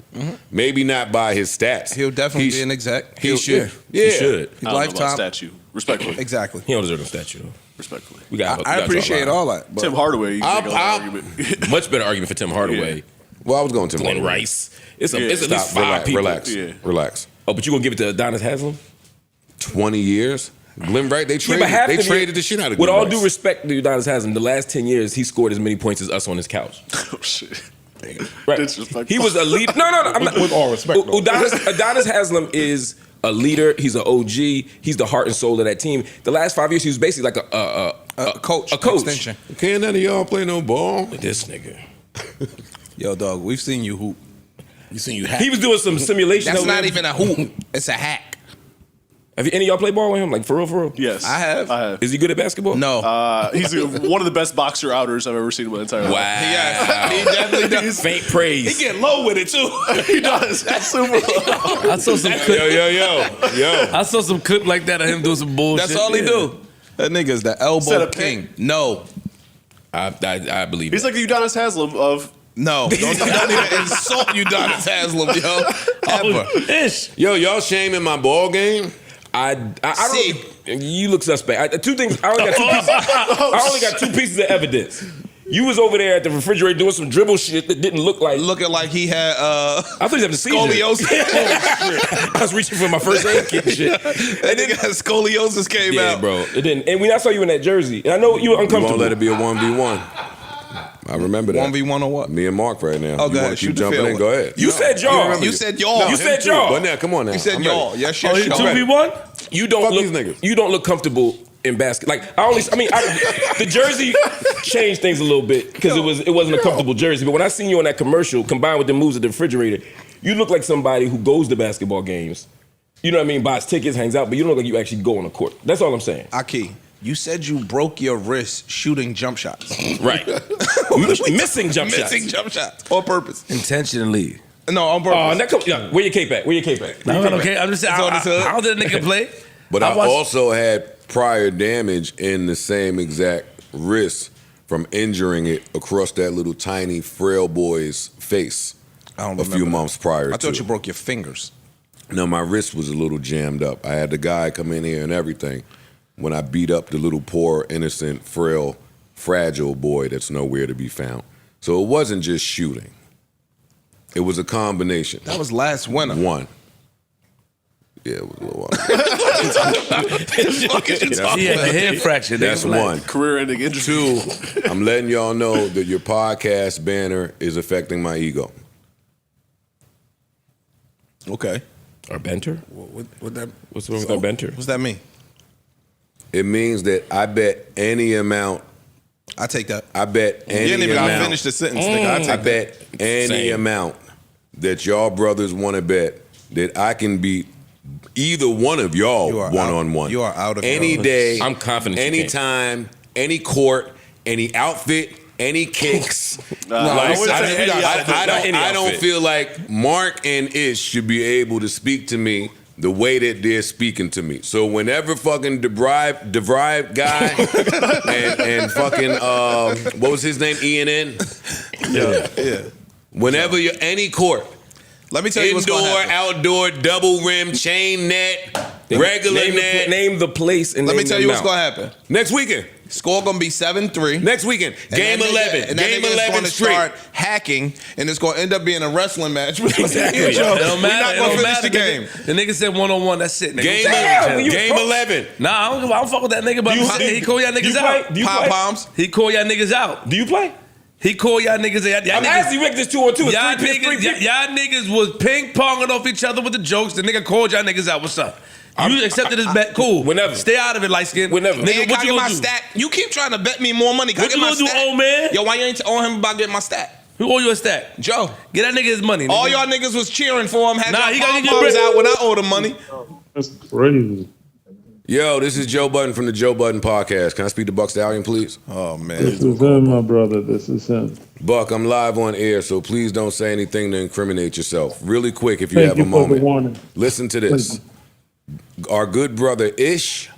maybe not by his stats. He'll definitely be an exec. He should. He should. I don't know Lifetime. about statue. Respectfully. Exactly. He don't deserve no statue. Though. Respectfully. We got. I appreciate all that. But Tim Hardaway, you can make an I'll- argument. Much better argument for Tim Hardaway. Well, I was going to Glenn Rice. It's at least Stop, 5 people. relax. Oh, but you gonna give it to Adonis Haslam? 20 years? Glenn Rice, they traded, half they the traded the shit out of With Glenn all Rice. due respect to Adonis Haslam, the last 10 years he scored as many points as us on his couch. Oh, shit. Right. Disrespectful. He was a leader. No, I'm not. With all respect, though. Adonis Haslam is a leader. He's an OG. He's the heart and soul of that team. The last 5 years, he was basically like a coach. A coach. Extension. Can't none of y'all play no ball? This nigga. Yo, dog, we've seen you hoop. You seen you hack. He was doing some simulation. That's over not there. even a hoop. It's a hack. Have any of y'all played ball with him? Like for real, for real? Yes. I have. Is he good at basketball? No. He's one of the best boxer outers I've ever seen in my entire Wow. life. Yeah, he definitely does. Faint praise. He get low with it too. He does. That's super low. I saw some clip. Yo. I saw some clip like that of him doing some bullshit. That's all he do. That nigga's the Set elbow up king. No. I believe He's it. like the Udonis Haslem of. No. Don't even insult Udonis Haslem, yo. Ever. Ish. Yo, y'all shaming my ball game? I don't. You look suspect. Two things. I only got two pieces of evidence. You was over there at the refrigerator doing some dribble shit that didn't look like. Looking like he had I thought he was having a seizure. scoliosis. I was reaching for my first aid kit and shit. That nigga had scoliosis came Yeah, out. bro. It didn't. And when I saw you in that jersey, and I know you were You uncomfortable. won't let it be a 1v1. I remember that. 1v1 or what? Me and Mark right now. Oh, you go ahead. want to Shoot keep the jumping field. in? Go ahead. You said y'all. You said y'all. You said y'all. But now, come on now. You said I'm y'all. ready. Yes, Oh, yes, you y'all. 2v1? You don't Fuck look. these niggas. You don't look comfortable in basket. Like the jersey changed things a little bit because it wasn't a comfortable jersey. But when I seen you on that commercial, combined with the moves at the refrigerator, you look like somebody who goes to basketball games. You know what I mean? Buys tickets, hangs out, but you don't look like you actually go on the court. That's all I'm saying. Aki, you said you broke your wrist shooting jump shots. Right. Missing jump shots. Missing jump shots. On purpose. Intentionally. No, on Oh, purpose. that comes. Yeah, where your cape at? Where your cape at? No, okay, I'm just saying, It's on his hood. how did the nigga play? But I watched- also had prior damage in the same exact wrist from injuring it across that little tiny frail boy's face I don't a few remember that. months prior I to. thought you broke your fingers. No, my wrist was a little jammed up. I had the guy come in here and everything when I beat up the little poor, innocent, frail, fragile boy that's nowhere to be found. So it wasn't just shooting. It was a combination. That was last winter. One. Yeah, it was a little while. He had the head fracture. That's Nigga, one. Career-ending injury. Two, I'm letting y'all know that your podcast banner is affecting my ego. Okay. Our Benter? What that? What's wrong with our Benter? What's that mean? It means that I bet any amount. I take that. I bet any You didn't even amount. finish the sentence, nigga. I take I that. bet any Same. amount that y'all brothers want to bet that I can beat either one of y'all You are one-on-one. out- you are out of your any element. day. I'm confident you Anytime, any court, any outfit, any kicks. I wouldn't say any outfit. I don't feel like Mark and Ish should be able to speak to me the way that they're speaking to me. So whenever fucking DeVrive guy and fucking what was his name? ENN? Yeah. Whenever you're any court, Let me tell you what's going to indoor, happen. outdoor, double rim, chain net, regular net. Name the place and Let name me tell the you what's amount. going to happen. Next weekend. Score going to be 7-3. Next weekend. And Game that nigga- 11. And that Game nigga is 11 going to straight. start hacking, and it's going to end up being a wrestling match. Exactly. It don't We're matter. not It going don't to finish matter. the game. The nigga said one-on-one. That's it. Nigga. Game, Damn, you- game 11. Nah, I don't fuck with that nigga, but I'm saying he call y'all niggas out. Do you Pop play? bombs. He call y'all niggas out. Do you play? He called y'all niggas. Y'all I'm niggas, asking you, make this 2-on-2. y'all niggas was ping ponging off each other with the jokes. The nigga called y'all niggas out. What's up? You accepted this bet? Cool. Whenever. Stay out of it, light skin. Whenever. Nigga, Man, what can you I get gonna my do? stack? You keep trying to bet me more money. Can What I you get my gonna do, stack? old man? Yo, why you ain't on him about getting my stack? Who owe you a stack? Joe. Get that nigga his money. Nigga. All y'all niggas was cheering for him. Had Nah, y'all he gotta get pom-poms bread. out when I owed him money. That's crazy. Yo, this is Joe Budden from the Joe Budden Podcast. Can I speak to Buck Stallion, please? Oh, man. This is him, my brother. This is him. Buck, I'm live on air, so please don't say anything to incriminate yourself. Really quick, if you Thank have you a for the moment. warning. Listen to this. Our good brother Ish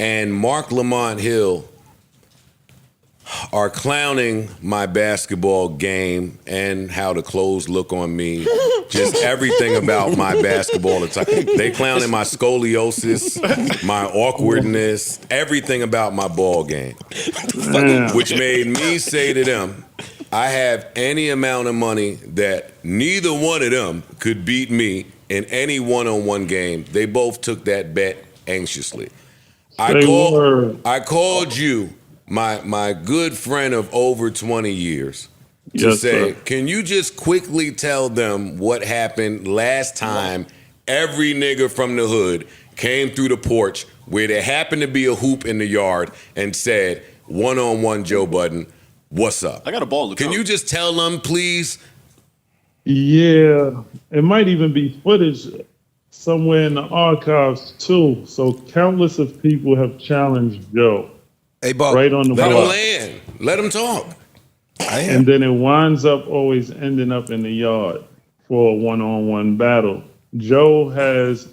and Marc Lamont Hill are clowning my basketball game and how the clothes look on me. Just everything about my basketball attack. They clowning my scoliosis, my awkwardness, everything about my ball game. Damn. Which made me say to them, I have any amount of money that neither one of them could beat me in any one-on-one game. They both took that bet anxiously. I called you, my good friend of over 20 years, to Yes, say, sir. can you just quickly tell them what happened last time every nigga from the hood came through the porch where there happened to be a hoop in the yard and said, one-on-one Joe Budden, what's up? I got a ball in the Can coat. you just tell them, please? Yeah, it might even be footage somewhere in the archives too. So countless of people have challenged Joe Hey, Buck. right on the Let them block, land. Let them talk. and then it winds up always ending up in the yard for a one-on-one battle. Joe has.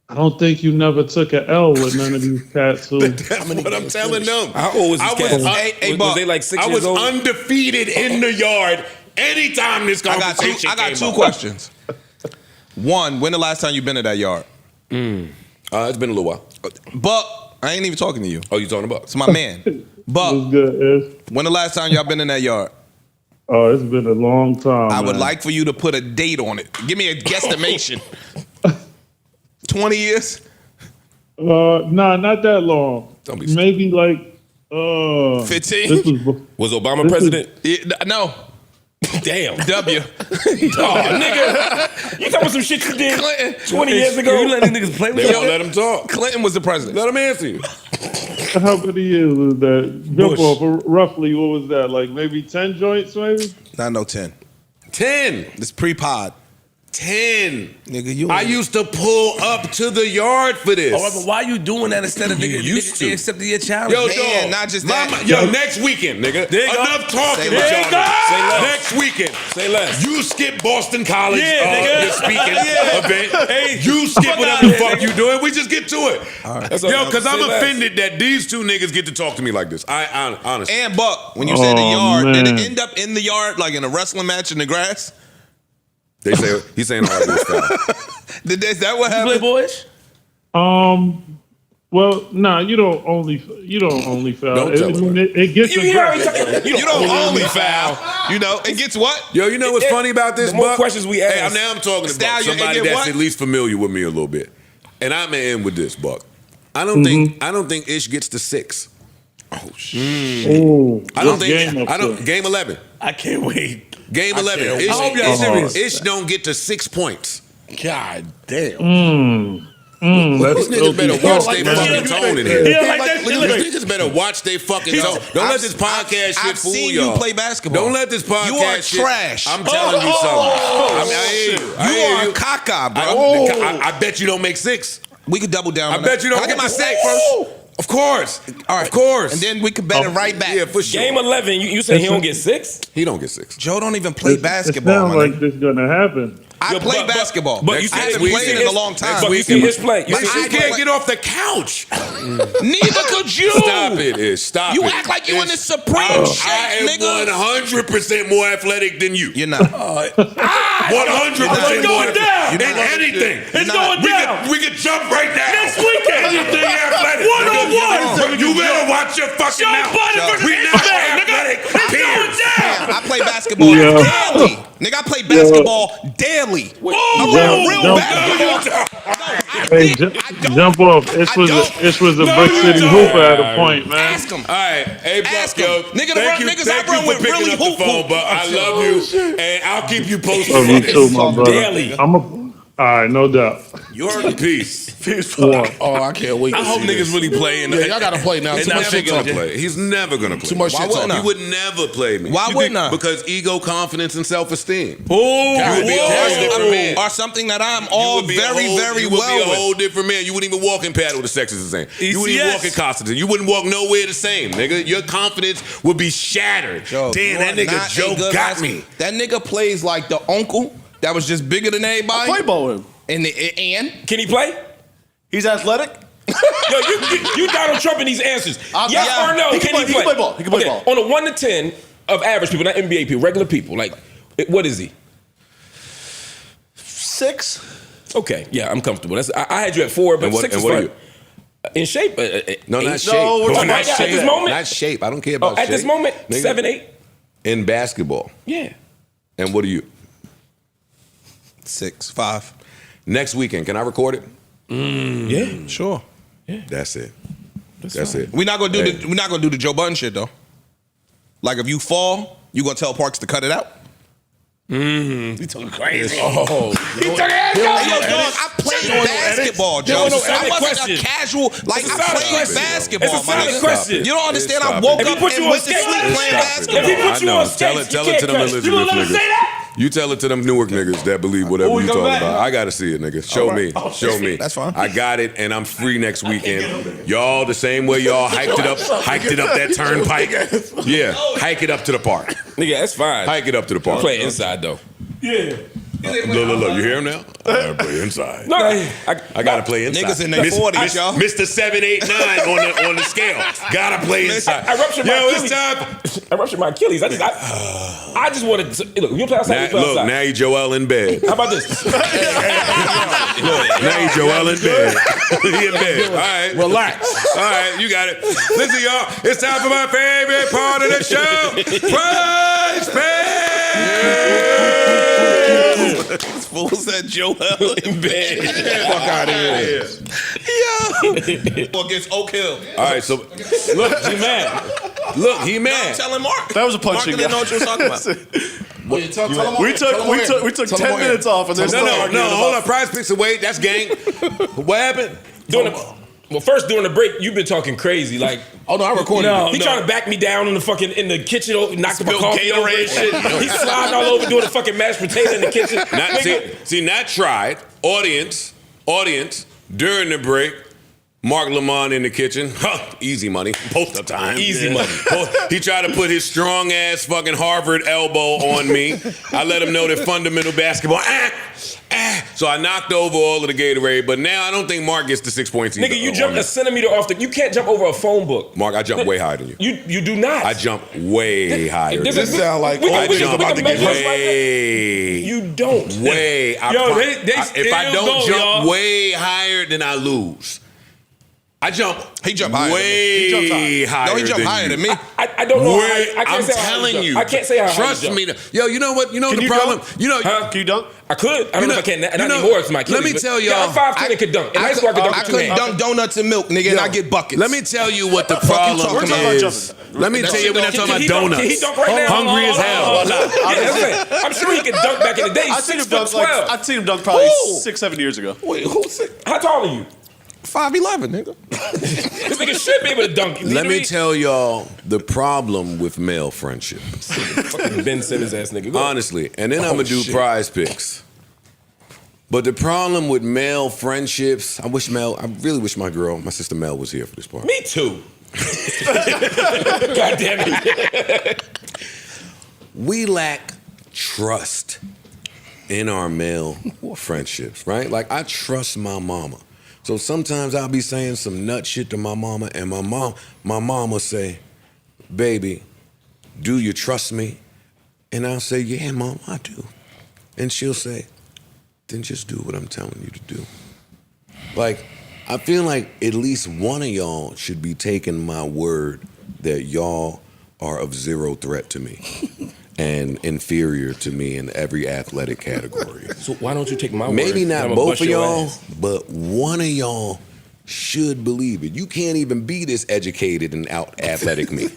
I don't think you never took an L with none of these cats who. That's what I'm telling them. How old was this cat? Hey, was Buck. they like 6 I years was old? undefeated in the yard anytime this I got conversation two, I got came two up. questions. One, when the last time you been to that yard? It's been a little while. Buck, I ain't even talking to you. Oh, you talking about? It's my man. What's Buck, good is? when the last time y'all been in that yard? Oh, it's been a long time. I would man. like for you to put a date on it. Give me a guesstimation. 20 years? Nah, not that long. Don't be Maybe like 15? This was Was Obama president? No. Damn. W. Oh, nigga. You talking about some shit you did Clinton. 20 years ago? You let these niggas play with They you? won't let him talk. Clinton was the president. Let him answer you. how many years was that? Jump Bush. off roughly. What was that? Like maybe 10 joints, maybe. Not no 10. 10. It's pre-pod. 10. Nigga, you. I used to pull up to the yard for this. All right, but why you doing that instead of nigga used to. accepting your challenge? Yo, Man, dog. not just that. Yo, next weekend, nigga. There you go. Enough talking Say with less. y'all. There you go. Say less. Next weekend. Say less. You skip Boston College Yeah, nigga. your speaking Yeah. event. Hey, You skip fuck whatever outta the here, fuck nigga. you doing. We just get to it. That's all Yo, right. because I'm Say less. offended that these two niggas get to talk to me like this. Honestly. And Buck, when you said the Oh, yard, did man. it end up in the yard like in a wrestling match in the grass? They say he's saying all this stuff. Is that what You play happened? boys? Well, nah, you don't only foul. Don't tell him. It gets You hear how he aggressive. talking? You don't only foul. You know, it gets what? Yo, you know what's funny about this, The more Buck? questions we Hey, ask- now I'm talking about Stallion, and somebody get that's what? at least familiar with me a little bit. And I'm gonna end with this, Buck. I don't think Ish gets to 6. Ooh, I don't game think up there. game 11. I can't wait. Game 11. Ish, I hope y'all serious. Ish don't get to 6 points. God damn. These niggas better watch like their that fucking shit. tone in here. Yeah, like that shit. These niggas better watch their fucking tone. Don't let this podcast shit I've fool seen y'all. you play basketball. Don't let this podcast You are shit. trash. I'm telling you something. I mean, I hear you. I You hear are you. a caca, bro. I bet you don't make 6. We could double down. I on bet that. you don't. Can I get my make stack 6 first? Of course. All right. Of course. And then we could bet it right back. Yeah, for sure. Game 11, you say he don't get 6? He don't get 6. Joe don't even play It basketball, sounds my like nigga. this gonna happen. I Yo, play but- basketball. but you I see- haven't you played see in a his- long time. But you see his play. You But see you his can't play. get off the couch. Neither could you. Stop it, Ish. Stop You it. act like you in Ish. the Supreme I shape, am nigga. 100% more athletic than you. You're not. 100% It's more going down. in anything. It's going down. We could jump right now. Next weekend. Anything athletic. One-on-one. You better watch your fucking Joe mouth. Budden versus We Hinchcliffe, not nigga. athletic It's going peers. down. I play basketball Yeah. daily. Nigga, I play basketball daily. Oh, I'm a real don't- basketball. Hey, jump off. This was a Brick City Hooper at a point, man. Ask him. All right, hey, Ask yo, him. Nigga, thank you, niggas thank I run you with for picking really up the hoop. phone, but I love you, and I'll keep you posted. Love you too, my brother. Daily. All right, no doubt. You heard the piece. One. Oh, I can't wait. I hope niggas really play. Yeah, y'all gotta play now. He's Too much never shit gonna talking. play. He's never gonna play. Too much Why shit wouldn't talking. He would never play me. Why You wouldn't think- I? Because ego, confidence, and self-esteem. Oh, You would be a whole different man. Or something that I'm You all would be a very, whole- very you would well be a with. whole different man. You wouldn't even walk in paddle the sex is the same. You wouldn't even Yes. walk in Constantine. You wouldn't walk nowhere the same, nigga. Your confidence would be shattered. Yo, Damn, you that are nigga not Joe a good got basketball- me. That nigga plays like the uncle that was just bigger than everybody. Play ball with him. And can he play? He's athletic. Yo, you Donald Trump in these answers. Yes yeah. or no? He can play- he can play ball. He can play ball. On a 1 to 10 of average people, not NBA people, regular people, like, what is he? 6. Okay, yeah, I'm comfortable. I had you at 4, but And what- 6 and is what are fine. In shape? No, not 8? shape. No, we're talking not about shape. at this moment? Not shape. I don't care about Oh, at shape. this moment, Nigga, 7, 8? in basketball. Yeah. And what are you? 6, 5. Next weekend, can I record it? Yeah, sure. That's it. That's it. We're not gonna do Hey. the Joe Budden shit though. Like if you fall, you gonna tell Parks to cut it out. You talking crazy. Oh, Hey, yo, dog, I played basketball, Joe. no, it's a I wasn't question. a casual. Like It's a I solid played question. basketball. It's a my solid nigga. question. You don't understand? I Stop woke it. up If he put and you went on to sleep skates- playing Stop it. basketball. If he put you I know. on skates, Tell you it to can't them cut. You gonna let him Elizabeth say that? niggas. You tell it to them Newark niggas that believe whatever Oh, we you come talking back? about. I gotta see it, nigga. Show me. Show me. That's fine. I got it, and I'm free next weekend. Y'all the same way y'all hiked it up that turnpike. Yeah, hike it up to the park. Nigga, that's fine. Hike it up to the park. Play inside though. Look, you hear him now? I gotta play inside. No, I gotta play inside. Niggas in their 40s, y'all. Mr. 7, 8, 9 on the scale. Gotta play inside. I ruptured my Yo, Achilles. it's time. I ruptured my Achilles. I just wanted to look. You play outside. You play Look, outside. now you Joel in bed. How about this? Now you Joel in bed. He in bed. All right. Relax. All right, you got it. Listen, y'all, it's time for my favorite part of the show. Prize Picks! This fool said Joel in bed. Fuck out of here. Yo. Against Oak Hill. All right, so Look, he mad. look, he I'm mad. telling Mark. That was a Mark punching. didn't know what you was talking about. We took 10 minutes off, and there's No, hold on. Prize Picks away. That's gang. What happened? First during the break, you've been talking crazy. Like, Oh no, I recorded it. he trying to back me down in the kitchen, knock the Spilled coffee over. Gatorade shit. He's sliding all over doing the fucking mashed potato in the kitchen. Not tried. Audience, during the break, Marc Lamont in the kitchen. Huh, easy money. Post up time. Easy money. He tried to put his strong ass fucking Harvard elbow on me. I let him know that fundamental basketball. So I knocked over all of the Gatorade, but now I don't think Marc gets the 6 points either. Nigga, you jumped a centimeter off you can't jump over a phone book. Marc, I jump way higher than you. You do not. I jump way higher. This sound like we I can jump about to get way. You don't. Way. Yo, If I don't go, jump y'all. way higher, then I lose. I jump. He jumped higher than me. Way higher. No, he jumped higher than me. I don't know. Way, I can't I'm say how high telling jump. you. I can't say how high Trust jump. me. Yo, you know what? You know Can the you problem. dunk? You know. Huh? Can you dunk? I could. I don't know if I can. Not you know- anymore. It's my Achilles. let me but- tell Yeah, y'all- I'm 5'10" and could dunk. In high school, I could dunk I with two couldn't hands. dunk donuts and milk, nigga, and I get buckets. Let me tell you what the fuck you problem talking about? We're talking is. about Let me tell you, we're not talking about donuts. Can he dunk right now? Hungry as hell. I'm sure he could dunk back in the day. I've seen him dunk 6'12". I've seen him dunk probably Who? 6-7 years ago. Wait, who's it? How tall are you? 5'11", nigga. This nigga should be able to dunk. Let me tell y'all the problem with male friendship. Fucking Ben Simmons ass nigga. Go. Honestly. And then I'm going to do prize picks. But the problem with male friendships, I really wish my sister Mel was here for this part. Me too. God damn it. We lack trust in our male friendships, right? Like, I trust my mama. So sometimes I'll be saying some nut shit to my mama, and my mom will say, baby, do you trust me? And I'll say, yeah, mom, I do. And she'll say, then just do what I'm telling you to do. Like, I feel like at least one of y'all should be taking my word that y'all are of zero threat to me. and inferior to me in every athletic category. So why don't you take my Maybe word? not I'ma both bust of your y'all, ass. but one of y'all should believe it. You can't even be this educated and out athletic me.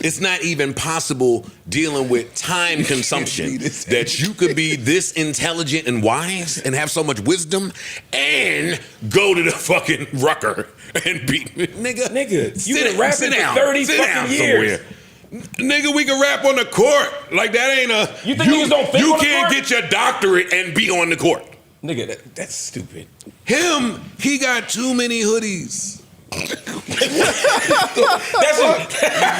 It's not even possible dealing with time consumption that you could be this intelligent and wise and have so much wisdom and go to the fucking rucker and beat me. Nigga, you been rapping for 30 fucking years. Nigga, we can rap on the court. Like that ain't a. You think niggas don't think You on the can't court? get your doctorate and be on the court. Nigga, that's stupid. He got too many hoodies. That's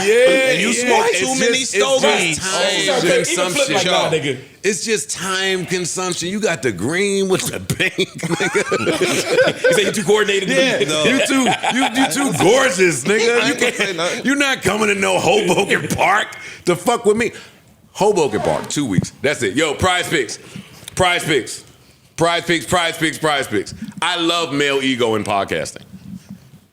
Yeah, you smoke too many stogies. It's just time consumption. You got the green with the pink, nigga. You say you too coordinated? Yeah, you too gorgeous, nigga. You can't, you're not coming to no Hoboken Park to fuck with me. Hoboken Park, 2 weeks. That's it. Yo, PrizePicks. I love male ego in podcasting.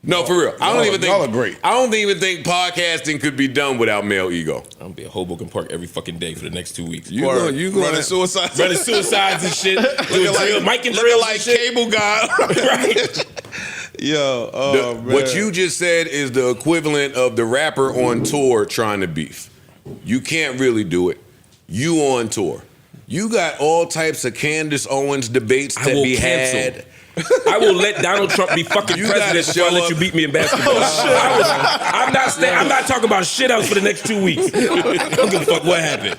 No, for real. I don't even think y'all are great. I don't even think podcasting could be done without male ego. I'm gonna be at Hoboken Park every fucking day for the next 2 weeks. You gonna running suicides. Running suicides and shit. Doing drill, Mike and looking drills like and shit. cable guy. Right. Yo, man. What you just said is the equivalent of the rapper on tour trying to beef. You can't really do it. You on tour. You got all types of Candace Owens debates I that will be cancel. had. I will let Donald Trump be fucking You president gotta before I show let up. you beat me in basketball. I'm not talking about shit else for the next 2 weeks. I don't give a fuck what happened.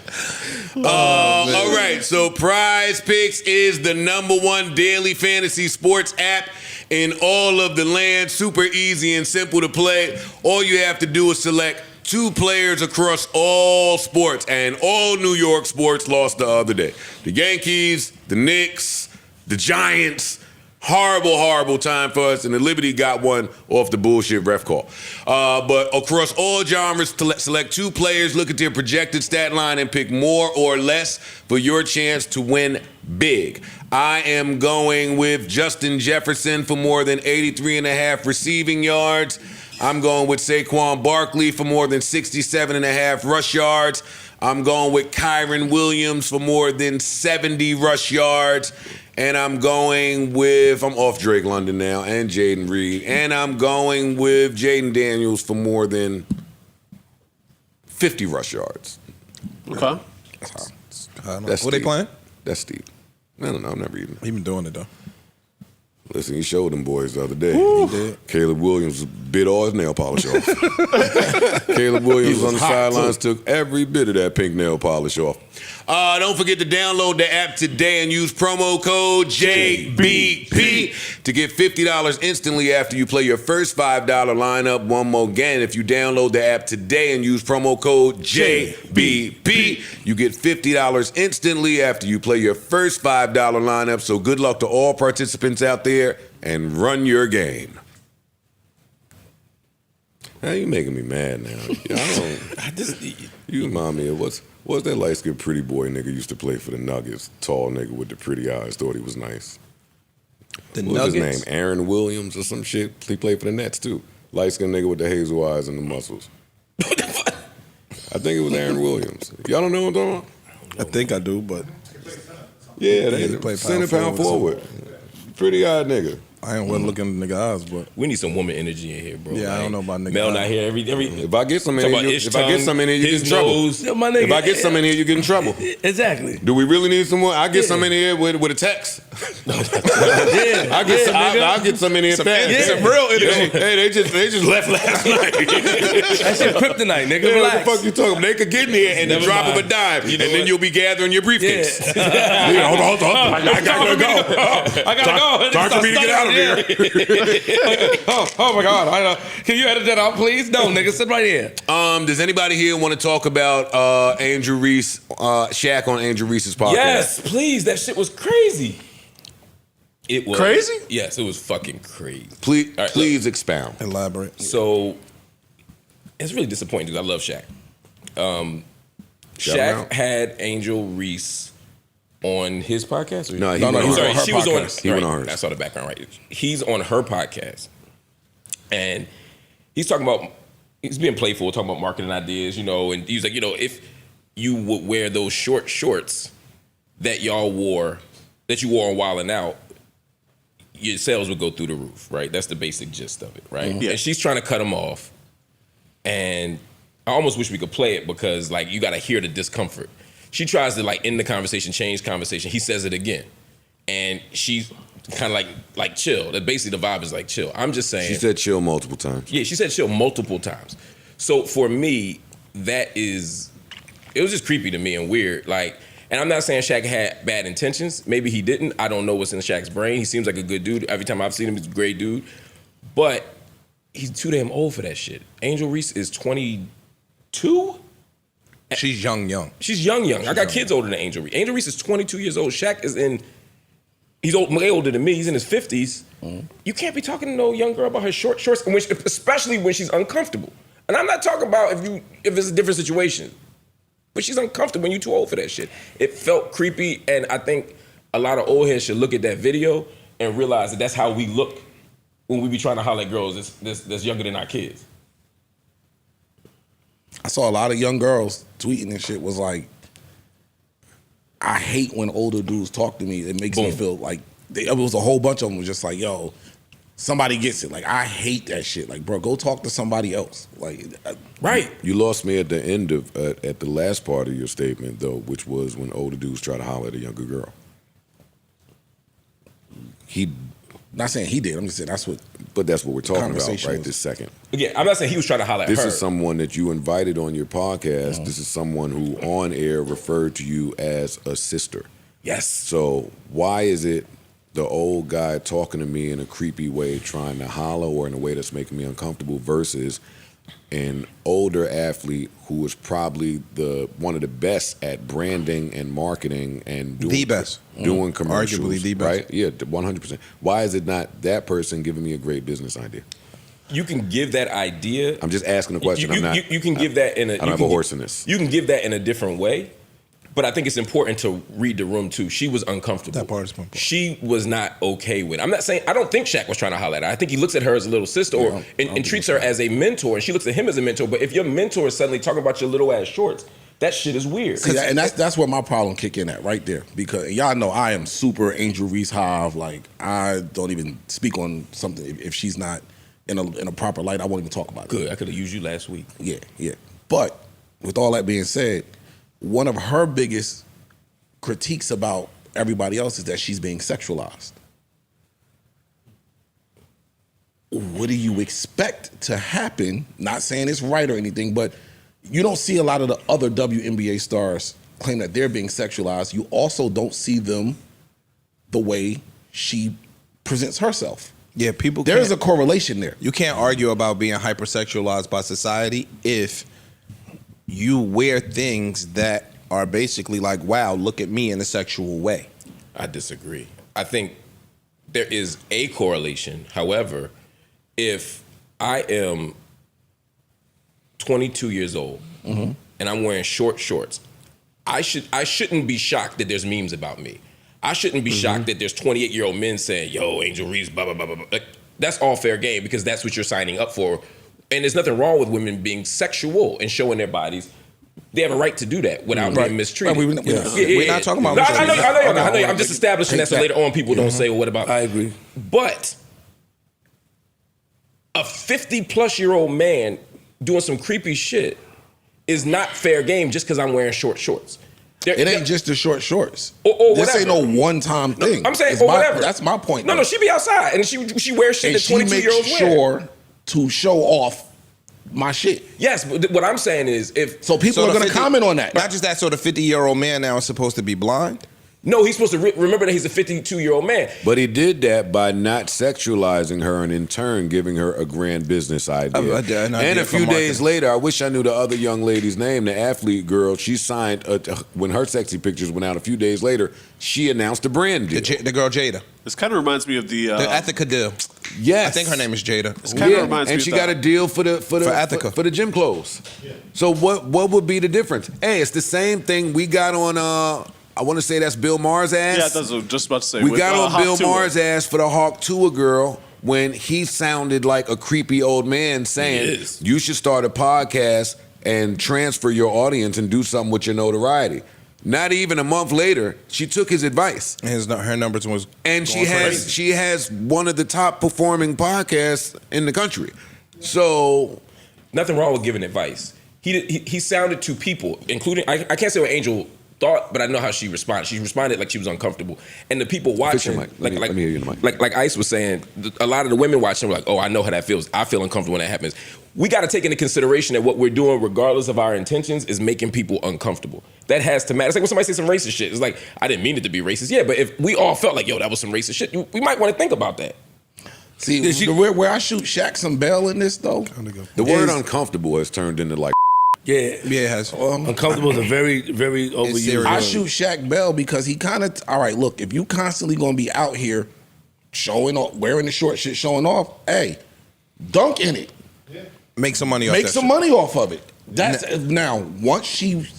All right, so PrizePicks is the #1 daily fantasy sports app in all of the land. Super easy and simple to play. All you have to do is select 2 players across all sports, and all New York sports lost the other day. The Yankees, the Knicks, the Giants. Horrible time for us, and the Liberty got one off the bullshit ref call. But across all genres, select 2 players, look at their projected stat line, and pick more or less for your chance to win big. I am going with Justin Jefferson for more than 83.5 receiving yards. I'm going with Saquon Barkley for more than 67.5 rush yards. I'm going with Kyron Williams for more than 70 rush yards. And I'm going with, I'm off Drake London now, and Jaden Reed. And I'm going with Jaden Daniels for more than 50 rush yards. Okay. That's What they steep. playing? That's steep. I don't know, I'm never eating. He been doing it though. Listen, he showed them boys the other day. He did. Caleb Williams bit all his nail polish off. Caleb Williams on the sidelines took every bit of that pink nail polish off. Don't forget to download the app today and use promo code JBP to get $50 instantly after you play your first $5 lineup. One more again, if you download the app today and use promo code JBP, you get $50 instantly after you play your first $5 lineup. So good luck to all participants out there and run your game. Now you making me mad now. You remind me of what's that light-skinned pretty boy nigga used to play for the Nuggets? Tall nigga with the pretty eyes, thought he was nice. The What was Nuggets. his name? Aaron Williams or some shit? He played for the Nets too. Light-skinned nigga with the hazel eyes and the muscles. I think it was Aaron Williams. Y'all don't know what I'm talking about? I think I do, but Yeah, he they played center power pound forward. forward. Pretty eyed nigga. I ain't well looking in the nigga eyes, but We need some woman energy in here, bro. Yeah, I don't know about nigga. Mel not here every. If I get some in Talk here, about you his get some in here, you get in his trouble. nose. Yo, my nigga. If I get some in here, you get in trouble. Exactly. Do we really need some more? I get some in here with a text. I get some. I'll get some in here fast. some real energy. Hey, they just left last night. That shit kryptonite, nigga. Yeah, what the Relax. fuck you talking about? They could get in here and Never drop mind. of a dime, You know and then what? you'll be gathering your briefcase. Yeah. Yeah, hold on. I gotta go. I gotta go. Time for me to get out of here. Oh my God. Can you edit that out, please? No, nigga. Sit right here. Does anybody here want to talk about Angel Reese, Shaq on Angel Reese's podcast? Yes, please. That shit was crazy. It was Crazy? Yes, it was fucking crazy. Please, All right, please expound. elaborate. So it's really disappointing because I love Shaq. Shout him Shaq out. had Angel Reese on his podcast. No, he No, went on he's her. on her she was on. podcast. He went right, on hers. I saw the background right. He's on her podcast, and he's talking about he's being playful, talking about marketing ideas, and he's like, if you would wear those short shorts that you wore on Wildin' Out, your sales would go through the roof, right? That's the basic gist of it, right? Yeah. And she's trying to cut them off, and I almost wish we could play it because like you got to hear the discomfort. She tries to like end the conversation, change conversation. He says it again, and she's kind of like chill. That basically the vibe is like chill. I'm just saying. She said chill multiple times. Yeah, she said chill multiple times. So for me, it was just creepy to me and weird. Like, and I'm not saying Shaq had bad intentions. Maybe he didn't. I don't know what's in Shaq's brain. He seems like a good dude. Every time I've seen him, he's a great dude. But he's too damn old for that shit. Angel Reese is 22? She's young. She's young. I got kids older than Angel Reese. Angel Reese is 22 years old. Shaq is he's way older than me. He's in his 50s. Mm-hmm. You can't be talking to no young girl about her short shorts, especially when she's uncomfortable. And I'm not talking about if it's a different situation. But she's uncomfortable when you're too old for that shit. It felt creepy, and I think a lot of old heads should look at that video and realize that that's how we look when we be trying to holler at girls that's younger than our kids. I saw a lot of young girls tweeting and shit was like, I hate when older dudes talk to me. It makes me feel like, it was a whole bunch of them was just like, yo, somebody gets it. Like, I hate that shit. Like, bro, go talk to somebody else. Like, right. You lost me at the end of, at the last part of your statement, though, which was when older dudes try to holler at a younger girl. Not saying he did. I'm just saying that's what. But that's what we're talking about right this second. Yeah, I'm not saying he was trying to holler at her. This is someone that you invited on your podcast. Mm-hmm. This is someone who on air referred to you as a sister. Yes. So why is it the old guy talking to me in a creepy way, trying to holler or in a way that's making me uncomfortable versus an older athlete who is probably one of the best at branding and marketing and doing commercials, arguably the best, right? Yeah, 100%. Why is it not that person giving me a great business idea? You can give that idea. I'm just asking a question. You can give that in a. I don't have a horse in this. You can give that in a different way. But I think it's important to read the room too. She was uncomfortable. That part is important. She was not okay with it. I'm not saying, I don't think Shaq was trying to holler at her. I think he looks at her as a little sister and treats her as a mentor, and she looks at him as a mentor. But if your mentor is suddenly talking about your little ass shorts, that shit is weird. See, and that's where my problem kick in at right there. Because y'all know I am super Angel Reese Hive. Like, I don't even speak on something if she's not in a proper light. I won't even talk about it. Good. I could have used you last week. Yeah. But with all that being said, one of her biggest critiques about everybody else is that she's being sexualized. What do you expect to happen? Not saying it's right or anything, but you don't see a lot of the other WNBA stars claim that they're being sexualized. You also don't see them the way she presents herself. Yeah, there's a correlation there. You can't argue about being hypersexualized by society if you wear things that are basically like, wow, look at me in a sexual way. I disagree. I think there is a correlation. However, if I am 22 years old and I'm wearing short shorts, I shouldn't be shocked that there's memes about me. I shouldn't be shocked that there's 28-year-old men saying, yo, Angel Reese, blah, blah, blah, blah, blah. Like, that's all fair game because that's what you're signing up for. And there's nothing wrong with women being sexual and showing their bodies. They have a right to do that without being mistreated. We're not talking about mistreatment. I know. I'm just establishing that so later on people don't say, well, what about... I agree. But a 50-plus-year-old man doing some creepy shit is not fair game just because I'm wearing short shorts. It ain't just the short shorts. Or this whatever. ain't no one-time thing. I'm saying, or whatever. That's my point. No, she be outside, and she wears shit that 22-year-olds wear. And she makes sure to show off my shit. Yes, but what I'm saying is so people are going to comment on that. Not just that, so the 50-year-old man now is supposed to be blind? No, he's supposed to remember that he's a 52-year-old man. But he did that by not sexualizing her and in turn giving her a grand business idea. And a few days later, I wish I knew the other young lady's name, the athlete girl, she signed, when her sexy pictures went out a few days later, she announced a brand deal. The girl Jada. This kind of reminds me of the Ethica deal. Yes. I think her name is Jada. This kind of reminds me and of she that. got a deal for Ethica. for the gym clothes. Yeah. So what would be the difference? Hey, it's the same thing we got on I want to say that's Bill Maher's ass. Yeah, that's what I was just about to say. We got on Hawk Bill Tua. Maher's ass for the Hawk Tua girl when he sounded like a creepy old man saying, you should start a podcast and transfer your audience and do something with your notoriety. Not even a month later, she took his advice. And her numbers was and she has one of the top performing podcasts in the country. So nothing wrong with giving advice. He sounded to people, including I can't say what Angel thought, but I know how she responded. She responded like she was uncomfortable, and the people watching, let me hear you in the mic. Like Ice was saying, a lot of the women watching were like, "Oh, I know how that feels. I feel uncomfortable when that happens." We got to take into consideration that what we're doing, regardless of our intentions, is making people uncomfortable. That has to matter. It's like when somebody says some racist shit. It's like, I didn't mean it to be racist. Yeah, but if we all felt like, yo, that was some racist shit, we might want to think about that. See, where I shoot Shaq some bell in this though, the word uncomfortable has turned into like. Yeah, it has. Uncomfortable is a very, very overused. I shoot Shaq Bell because he kind of, all right, look, if you constantly gonna be out here showing off, wearing the short shit, showing off, hey, dunk in it. Make some money off Make that some shit. money off of it. That's now, once she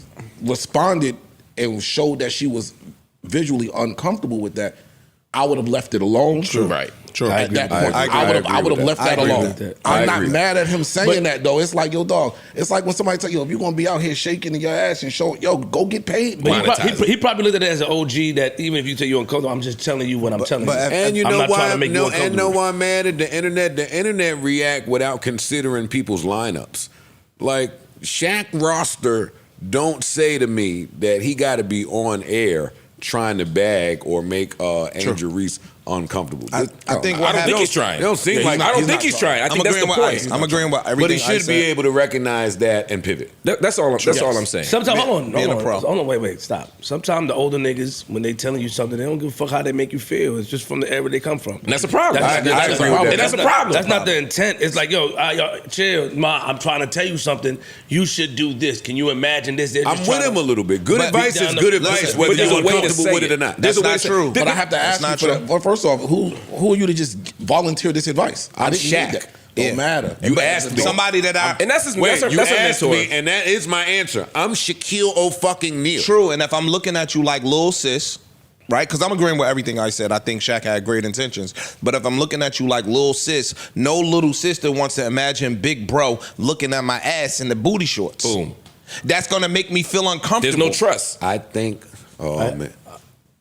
responded and showed that she was visually uncomfortable with that, I would have left it alone. True. Right. True. At that point, I would have left that alone. I'm not mad at him saying that though. It's like, yo, dog. It's like when somebody tell you, if you're gonna be out here shaking in your ass and showing, yo, go get paid. But he probably looked at it as an OG that even if you tell you're uncomfortable, I'm just telling you what I'm telling you. And you I'm know not why? trying to make you And know uncomfortable. why I'm mad at the internet? The internet react without considering people's lineups. Like Shaq roster don't say to me that he got to be on air trying to bag or make Angel Reese uncomfortable. I think I don't think he's trying. It don't seem like I don't think he's trying. I think that's the point. I'm agreeing with everything. But he should be able to recognize that and pivot. That's all I'm saying. Sometimes, hold being a on, pro. wait, stop. Sometimes the older niggas, when they telling you something, they don't give a fuck how they make you feel. It's just from the era they come from. And that's a problem. I agree with that. And that's a problem. That's not the intent. It's like, yo, chill, ma. I'm trying to tell you something. You should do this. Can you imagine this? I'm with him a little bit. Good advice is good advice, whether you're uncomfortable with it or not. There's a way to true. But I have to ask you for that. Well, first off, who are you to just volunteer this advice? I didn't Shaq. need that. Don't matter. You asked me. Somebody that I and that's his you that's a asked mentor. me, and that is my answer. I'm Shaquille O'Neal. True, and if I'm looking at you like Lil Sis, right? Because I'm agreeing with everything I said. I think Shaq had great intentions. But if I'm looking at you like Lil Sis, no little sister wants to imagine Big Bro looking at my ass in the booty shorts. Boom. That's gonna make me feel uncomfortable. There's no trust. I think. Oh man.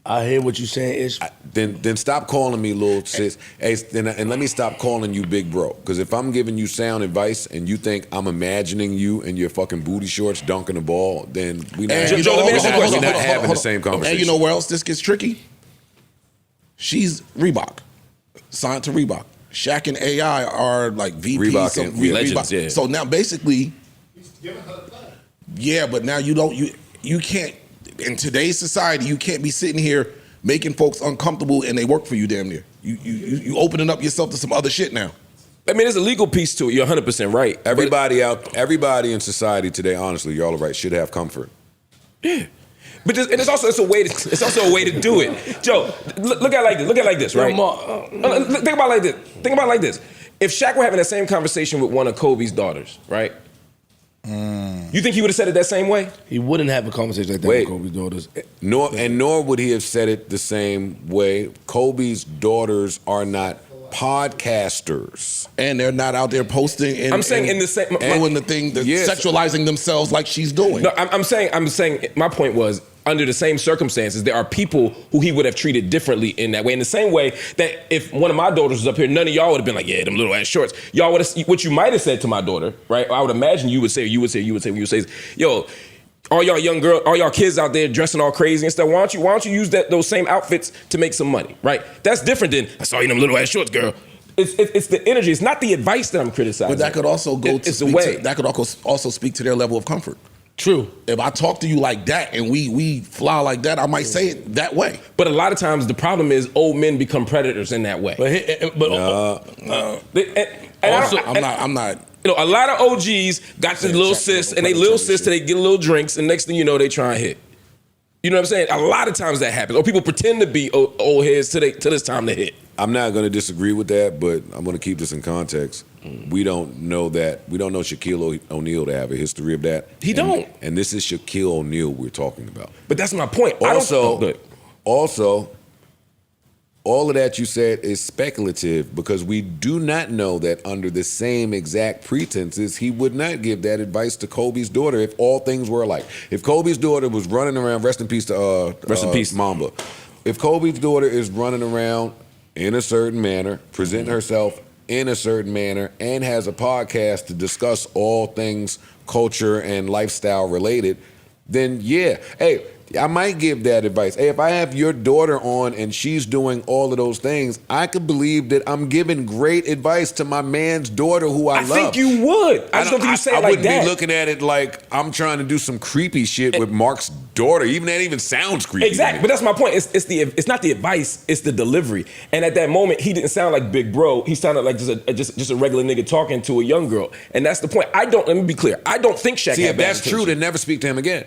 I hear what you're saying. Ish. Then stop calling me little sis. Hey, and let me stop calling you big bro. Because if I'm giving you sound advice and you think I'm imagining you in your fucking booty shorts dunking the ball, then we not And Joe, let me ask you a question. having the same conversation. And you know where else this gets tricky? She's Reebok, signed to Reebok. Shaq and AI are like VPs. Reebok and legends, yeah. So now basically, yeah, but now you can't. In today's society, you can't be sitting here making folks uncomfortable and they work for you damn near. You opening up yourself to some other shit now. I mean, there's a legal piece to it. You're 100% right. Everybody in society today, honestly, y'all are right, should have comfort. Yeah. But it's also a way to do it. Joe, look at it like this, right? Think about it like this. If Shaq were having that same conversation with one of Kobe's daughters, right? You think he would have said it that same way? He wouldn't have a conversation like that with Kobe's daughters. Nor would he have said it the same way. Kobe's daughters are not podcasters, and they're not out there posting. And, I'm saying in the same doing the thing, sexualizing themselves like she's doing. No, I'm saying. My point was, under the same circumstances, there are people who he would have treated differently in that way. In the same way that if one of my daughters was up here, none of y'all would have been like, yeah, them little ass shorts. Y'all would have, what you might have said to my daughter, right? I would imagine you would say, yo, all y'all kids out there dressing all crazy and stuff, why don't you use those same outfits to make some money, right? That's different than, I saw you in them little ass shorts, girl. It's the energy. It's not the advice that I'm criticizing. But that could also that could also speak to their level of comfort. True. If I talk to you like that and we fly like that, I might say it that way. But a lot of times the problem is old men become predators in that way. I'm not. You know, a lot of OGs got the little sis and they little sister, they get a little drinks, and next thing you know, they try and hit. You know what I'm saying? A lot of times that happens. Or people pretend to be old heads till it's time to hit. I'm not going to disagree with that, but I'm going to keep this in context. We don't know that. We don't know Shaquille O'Neal to have a history of that. He don't. And this is Shaquille O'Neal we're talking about. But that's my point. Also, all of that you said is speculative because we do not know that under the same exact pretenses, he would not give that advice to Kobe's daughter if all things were alike. If Kobe's daughter was running around, rest in peace to Rest in peace. Mamba. If Kobe's daughter is running around in a certain manner, presenting herself in a certain manner, and has a podcast to discuss all things culture and lifestyle related, then yeah, hey, I might give that advice. Hey, if I have your daughter on and she's doing all of those things, I could believe that I'm giving great advice to my man's daughter who I love. I think you would. I just don't think you say it like wouldn't that. be looking at it like I'm trying to do some creepy shit with Marc's daughter. Even that even sounds creepy. Exactly, but that's my point. It's not the advice, it's the delivery. And at that moment, he didn't sound like big bro. He sounded like just a regular nigga talking to a young girl. And that's the point. Let me be clear. I don't think Shaq See, had if bad that's intentions. true, then never speak to him again.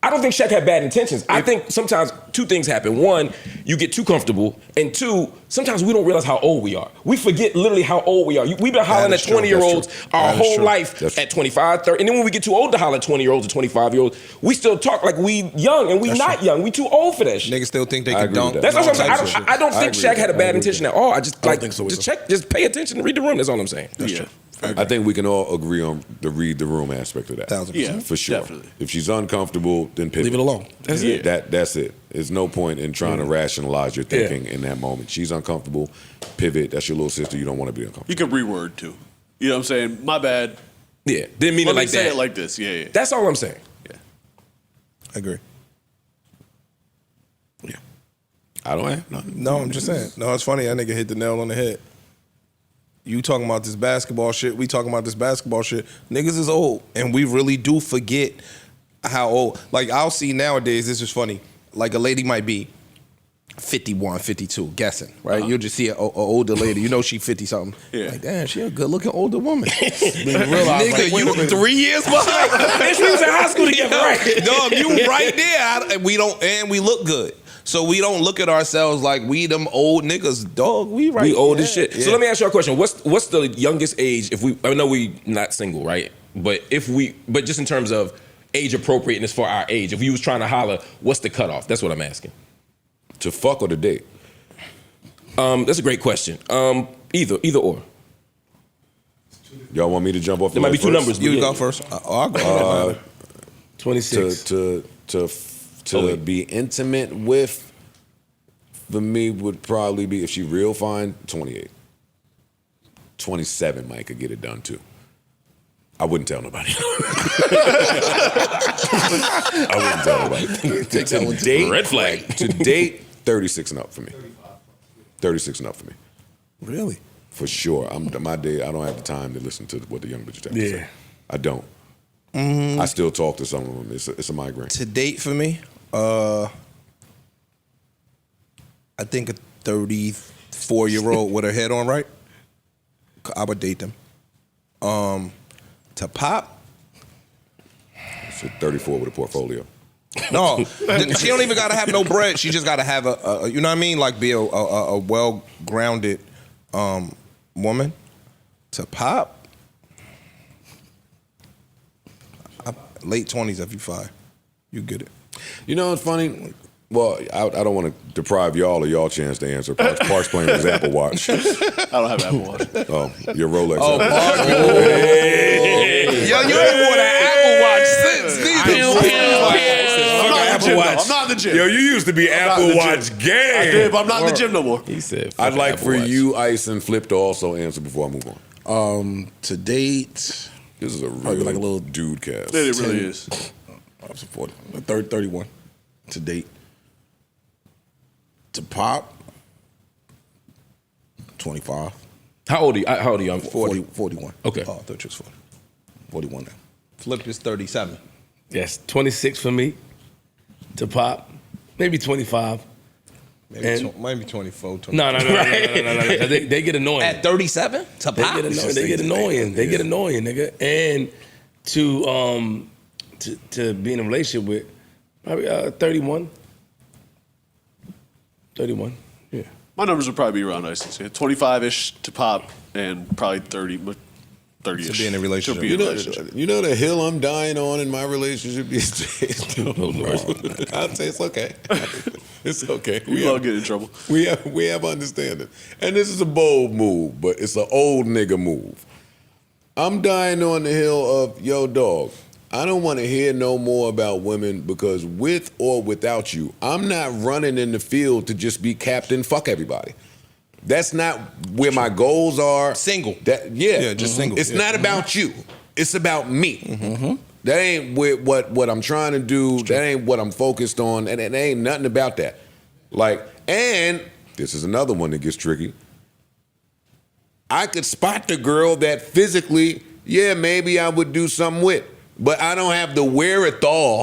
I don't think Shaq had bad intentions. I think sometimes two things happen. One, you get too comfortable. And two, sometimes we don't realize how old we are. We forget literally how old we are. We've been hollering at 20-year-olds our whole life at 25, 30. And then when we get too old to holler at 20-year-olds or 25-year-olds, we still talk like we young and we not young. We too old for that shit. Niggas still think they can dunk. That's what I'm saying. I don't think Shaq had a bad intention at all. I just don't think so either. just pay attention and read the room. That's all I'm saying. That's true. I think we can all agree on the read the room aspect of that. 1000%. Yeah, For sure. definitely. If she's uncomfortable, then pivot. Leave it alone. That's it. That's it. There's no point in trying to rationalize your thinking in that moment. She's uncomfortable, pivot. That's your little sister. You don't want to be uncomfortable. You can reword too. You know what I'm saying? My bad. Yeah, didn't mean Let it me like say that. it like this. Yeah. That's all I'm saying. I agree. Yeah. I don't have nothing. No, I'm just saying. No, it's funny. That nigga hit the nail on the head. You talking about this basketball shit, we talking about this basketball shit. Niggas is old, and we really do forget how old. Like, I'll see nowadays, this is funny, like a lady might be 51, 52, guessing, right? You'll just see an older lady. You know she 50-something. Yeah. Like, damn, she a good-looking older woman. Realize, Nigga, like, you 3 years behind. Bitch, we was in high school together, right? Dog, you right there. And we look good. So we don't look at ourselves like we them old niggas, dog. We right. We old yeah, as shit. yeah. So let me ask you a question. What's the youngest age if we? I know we not single, right? But but just in terms of age appropriateness for our age, if you was trying to holler, what's the cutoff? That's what I'm asking. To fuck or to date? That's a great question. Either or. Y'all want me to jump off? There might be two numbers. You go first. I'll go. 26. To be intimate with, for me, would probably be, if she real fine, 28. 27 might could get it done too. I wouldn't tell nobody. I wouldn't tell nobody. To date, Red flag. To date, 36 and up for me. 36 and up for me. Really? For sure. My day, I don't have the time to listen to what the young bitches have to say. I don't. I still talk to some of them. It's a migraine. To date for me, I think a 34-year-old with her head on right, I would date them. To pop, It's a 34 with a portfolio. no, she don't even gotta have no bread. She just gotta have a you know what I mean, like be a well-grounded woman. To pop, late 20s if you fire, you get it. You know what's funny? Well, I don't want to deprive y'all of y'all chance to answer. Park's playing with his Apple Watch. I don't have Apple Watch. Oh, your Rolex. Oh, Apple Marc. Watch. Yo, you ain't worn an Apple Watch since I'm not in the gym. Yo, you used to be Apple Watch I gang. did, but I'm not in the gym no more. He said, I'd like Apple for Watch. you, Ice, and Flip to also answer before I move on. To date, This is a Probably real like a little dude cast. It really is. I was 40, 31 to date. To pop, 25. How old are you? How old are you? I'm 40, 41. Okay. Oh, I thought you was 40. 41 now. Flip is 37. Yes, 26 for me. To pop, maybe 25. Maybe 24. 25. No. They get annoying. At 37? To They pop? get annoying. They get annoying. They get annoying, nigga. And to be in a relationship with probably 31. 31. Yeah. My numbers would probably be around nice. 25-ish to pop and probably 30-ish. To be in a relationship. To be in a relationship. You know the hill I'm dying on in my relationship these days? I'd say it's okay. It's okay. We all get in trouble. We have understanding. And this is a bold move, but it's an old nigga move. I'm dying on the hill of, yo, dog, I don't want to hear no more about women because with or without you, I'm not running in the field to just be captain, fuck everybody. That's not where my goals are. Single. Yeah, just single. It's not about you. It's about me. That ain't what I'm trying to do. That ain't what I'm focused on. And it ain't nothing about that. Like, and this is another one that gets tricky. I could spot the girl that physically, yeah, maybe I would do something with, but I don't have the wherewithal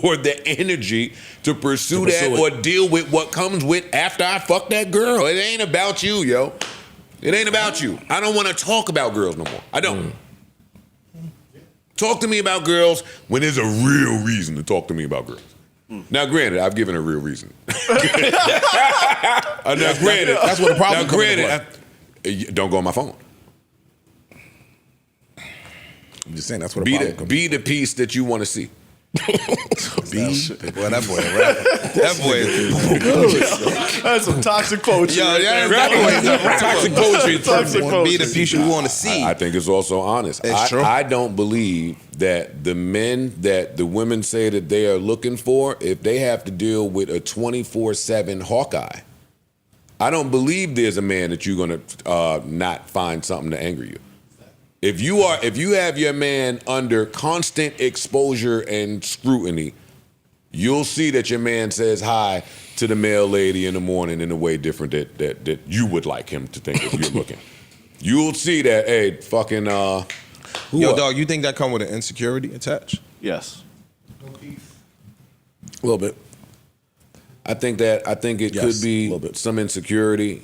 or the energy to pursue that or deal with what comes with after I fuck that girl. It ain't about you, yo. It ain't about you. I don't want to talk about girls no more. I don't. Talk to me about girls when there's a real reason to talk to me about girls. Now, granted, I've given a real reason. Now, granted, That's what the problem comes into play. Don't go on my phone. I'm just saying that's what the problem comes. Be the piece that you want to see. Boy, that boy a rapper. That boy is That's some toxic poetry. toxic poetry. Toxic Be the poetry. piece you want to see. I think it's also honest. It's true. I don't believe that the men that the women say that they are looking for, if they have to deal with a 24/7 Hawkeye, I don't believe there's a man that you're gonna not find something to anger you. If you have your man under constant exposure and scrutiny, you'll see that your man says hi to the mail lady in the morning in a way different that you would like him to think if you're looking. You'll see that, hey, fucking Yo, dog, you think that come with an insecurity attached? Yes. A little bit. I think it Yes, could a be little bit. some insecurity.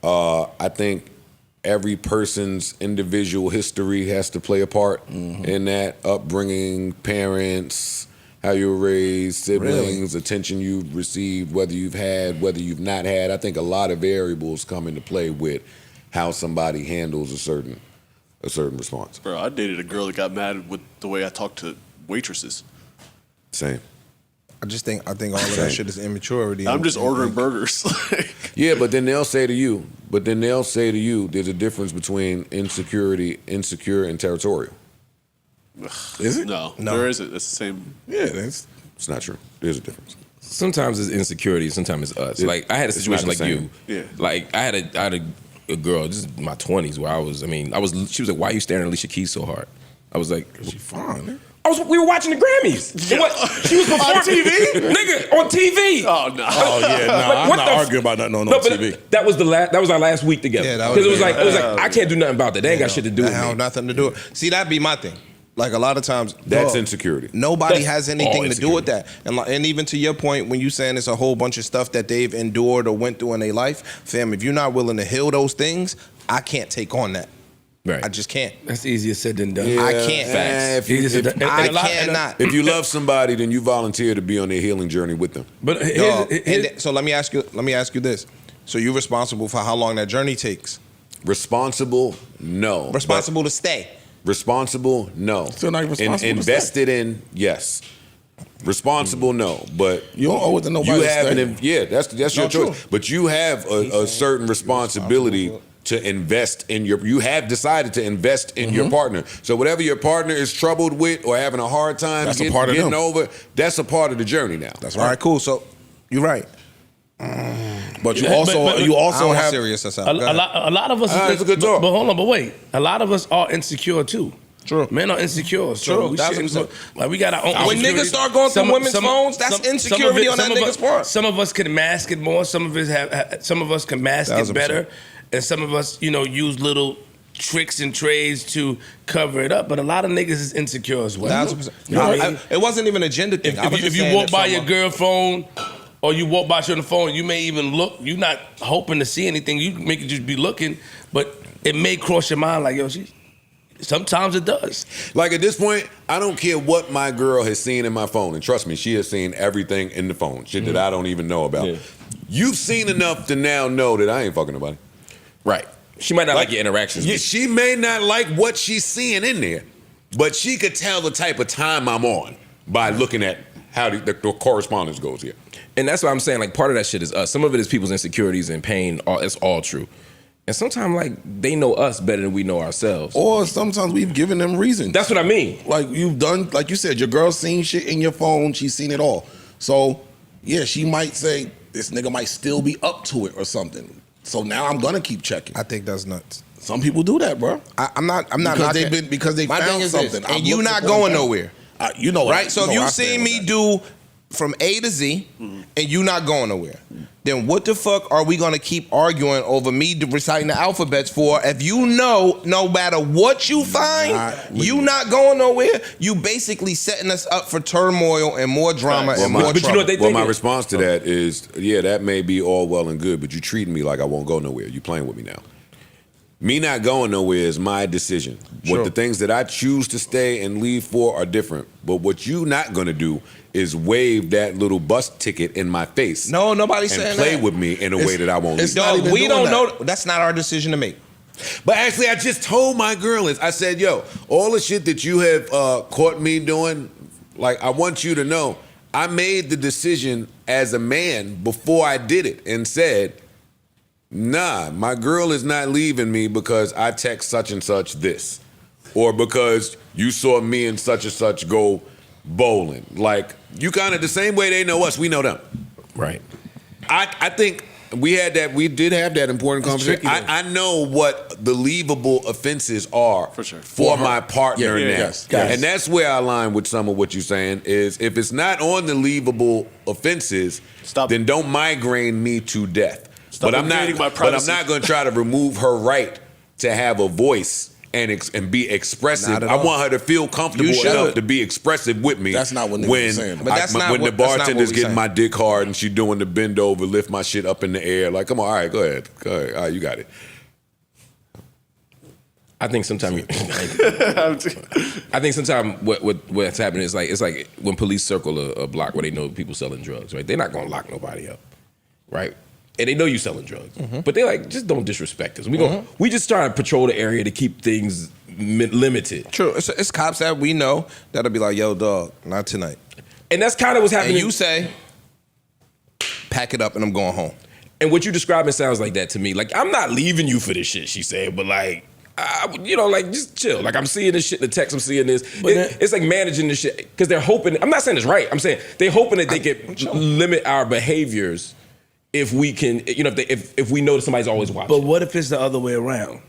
I think every person's individual history has to play a part in that. Upbringing, parents, how you were raised, siblings, attention you've received, whether you've had, whether you've not had. I think a lot of variables come into play with how somebody handles a certain response. Bro, I dated a girl that got mad with the way I talked to waitresses. Same. I think all of that shit is immaturity. I'm just ordering burgers. Yeah, but then they'll say to you, there's a difference between insecure, and territorial. Is it? No, there isn't. It's the same. Yeah, that's It's not true. There's a difference. Sometimes it's insecurity, sometimes it's us. It- Like I had a it's situation not like the you. Yeah. Like I had a girl, this is my 20s, where she was like, why are you staring at Alicia Keys so hard? I was like, she fine. Man. we were watching the Grammys. She was performing. On TV? Nigga, on TV. Oh, no. Oh yeah, no, I'm what not the f- arguing about nothing on No, but TV. that was our last week together. Yeah, that Because was it was like I can't do nothing about that. They ain't got shit to do with That have me. nothing to do with. See, that'd be my thing. Like a lot of times, That's dog, insecurity. Nobody That's has all anything to do with insecurity. that. And even to your point, when you saying it's a whole bunch of stuff that they've endured or went through in their life, fam, if you're not willing to heal those things, I can't take on that. Right. I just can't. That's easier said than done. I can't. Facts. Easier said done. I And a lot- cannot. If you love somebody, then you volunteer to be on their healing journey with them. But Dog, here's, so let me ask you this. So you're responsible for how long that journey takes? Responsible? No. Responsible to stay. Responsible? No. Still not responsible to Invested in? Yes. Responsible? No. But You don't owe it to nobody. you to have stay. that's your true. choice. But you have a certain responsibility to invest in you have decided to invest in your partner. So whatever your partner is troubled with or having a hard time That's a part of getting them. over, that's a part of the journey now. That's All right, cool. So you're right. But you But- also but- you I also don't want have serious as a, hell. Go ahead. a lot of us. It's a good talk. But hold on, but wait. A lot of us are insecure too. True. Men are insecure. So True. we 1000%. shouldn't- like we got our own. When insecurity. niggas start going through women's phones, that's insecurity on that some of nigga's us- part. Some of us can mask it more. Some of us can mask it 1000%. better, and some of us, use little tricks and trades to cover it up. But a lot of niggas is insecure as well. 1000%. You know what I mean? It wasn't even a gender thing. I was If just you saying walk if by your someone- girl phone, or you walk by her on the phone, you may even look. You're not hoping to see anything. You make it just be looking, but it may cross your mind like, yo, sometimes it does. Like at this point, I don't care what my girl has seen in my phone. And trust me, she has seen everything in the phone. Shit that I don't even know about. Yeah. You've seen enough to now know that I ain't fucking nobody. Right. She might not like your interactions. Yeah, she may not like what she's seeing in there, but she could tell the type of time I'm on by looking at how the correspondence goes here. And that's what I'm saying. Like, part of that shit is us. Some of it is people's insecurities and pain. It's all true. And sometimes, like, they know us better than we know ourselves. Or sometimes we've given them reasons. That's what I mean. Like, you've done, like you said, your girl's seen shit in your phone. She's seen it all. So, yeah, she might say, this nigga might still be up to it or something. So now I'm gonna keep checking. I think that's nuts. Some people do that, bro. I'm not Because they My found thing is something. this, and you not going nowhere. You know, right? So if you I see stand me with do from A to Z, and you not going nowhere, then what the fuck are we gonna keep arguing over me reciting the alphabets for? If you know, no matter what you find, you not going nowhere. You basically setting us up for turmoil and more drama and more trouble. You know what they think my response to that is, yeah, that may be all well and good, but you treating me like I won't go nowhere. You playing with me now. Me not going nowhere is my decision. Sure. What the things that I choose to stay and leave for are different. But what you not gonna do is wave that little bus ticket in my face. No, nobody's and saying play that. with me in a way that I won't. it's leave. not even We doing don't that. know. That's not our decision to make. But actually, I just told my girl I said, yo, all the shit that you have caught me doing, like, I want you to know, I made the decision as a man before I did it and said, nah, my girl is not leaving me because I text such and such this, or because you saw me and such go bowling. Like, you kind of the same way they know us, we know them. Right. I think we did have that important conversation. I know what the leavable offenses are For sure. for my partner now. Yes. And that's where I align with some of what you're saying is if it's not on the leavable offenses, then don't migraine me to death. Stop But I'm invading my not privacy. going to try to remove her right to have a voice and be expressive. Not at I all. want her to feel comfortable You should. enough to be expressive with me. That's not what niggas when are saying. But that's not when what- the that's not what bartender's we getting saying. my dick hard and she doing the bend over, lift my shit up in the air. Like, come on, all right, go ahead. All right, you got it. I think sometimes what's happening is like, it's like when police circle a block where they know people selling drugs, right? They're not gonna lock nobody up, right? And they know you selling drugs, but they like, just don't disrespect us. We just try to patrol the area to keep things limited. True. It's cops that we know that'll be like, yo, dog, not tonight. And that's kind of what's And happening. you say, pack it up and I'm going home. And what you describing sounds like that to me. Like, I'm not leaving you for this shit, she said, but like, like, just chill. Like, I'm seeing this shit in the text, I'm seeing this. It's like managing this shit. Because they're hoping, I'm not saying it's right, I'm saying they're hoping that they can limit our behaviors if we can, if we know that somebody's always watching. But what if it's the other way around?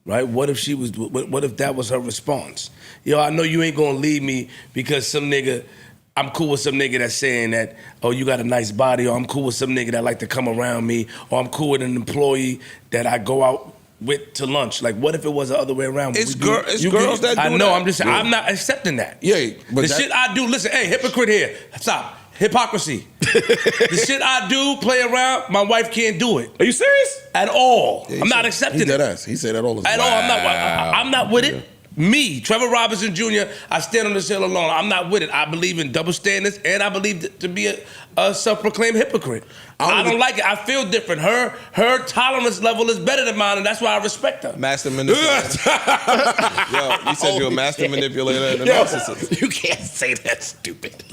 Right? What if what if that was her response? Yo, I know you ain't gonna leave me because I'm cool with some nigga that's saying that, oh, you got a nice body, or I'm cool with some nigga that like to come around me, or I'm cool with an employee that I go out with to lunch. Like, what if it was the other way around? It's girls that do I know, that. I'm just saying, I'm not accepting that. Yeah, but the shit I do, listen, hey, hypocrite here. Stop. Hypocrisy. The shit I do, play around, my wife can't do it. Are you serious? At all. I'm not accepting He it. dead ass. He said that all the time. At all. I'm not with it. Me, Trevor Robinson Jr., I stand on this hill alone. I'm not with it. I believe in double standards, and I believe to be a self-proclaimed hypocrite. I don't like it. I feel different. Her tolerance level is better than mine, and that's why I respect her. Master manipulator. Yo, you said you're a master manipulator and a narcissist. You can't say that, stupid.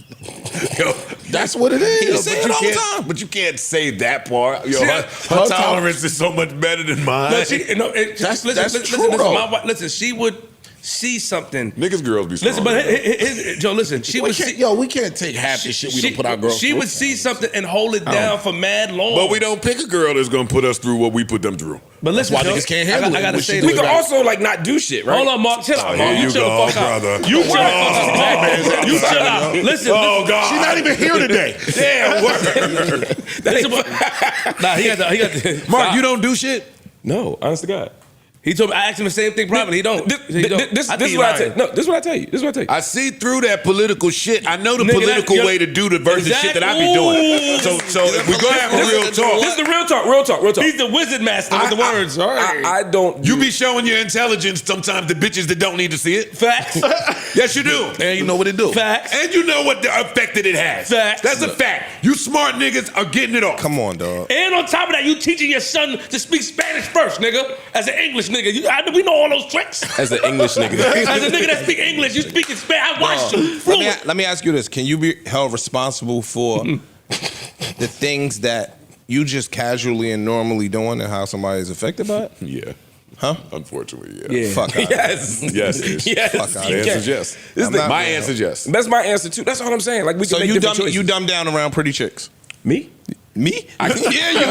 Yo, That's what it is. He say it all the time. But you can't say that part. Yo, See, her tolerance is so much better than mine. No, listen, true, though. my wife, listen, she would see something. Niggas girls be strong. Listen, but Joe, listen, she would see. We can't take half the shit we don't put our girls She through. would see something and hold it down for mad long. But we don't pick a girl that's gonna put us through what we put them through. But listen, why Joe, niggas can't handle I it. gotta What say she this. We can also like not do shit, right? Hold on, Mark. Chill out, Mark. Here You you chill go, the fuck out. brother. You chill Oh, out. You chill out. Listen. Oh God. She's not even here today. Damn word. He got the Mark, you don't do shit? No, honest to God. He told me, I asked him the same thing privately. He don't. He don't. This I think is he what I lying. tell you. No, this is what I tell you. This is what I tell you. I see through that political shit. I know the Nigga, political that- way to do the versus shit that I be doing. So if we're gonna have a real talk, This is the real talk. Real talk. Real talk. He's the wizard master with the words. I don't. you be showing your intelligence sometimes to bitches that don't need to see it. Facts. Yes, you do. And you know what it do. Facts. And you know what the effect that it has. Facts. That's a fact. You smart niggas are getting it off. Come on, dog. And on top of that, you teaching your son to speak Spanish first, nigga. As an English nigga, we know all those tricks. As an English nigga. As a nigga that speak English, you speak in Spanish. I watched you. Let me ask you this: can you be held responsible for the things that you just casually and normally doing, and how somebody is affected by it? Yeah. Huh? Unfortunately, yeah. Fuck out. Yes. Yes. Ish. Yes. Fuck out. The answer's yes. My answer's yes. That's my answer too. That's all I'm saying. Like we can So make you different dumb, choices. you dumb down around pretty chicks? Me? Me? Yeah, you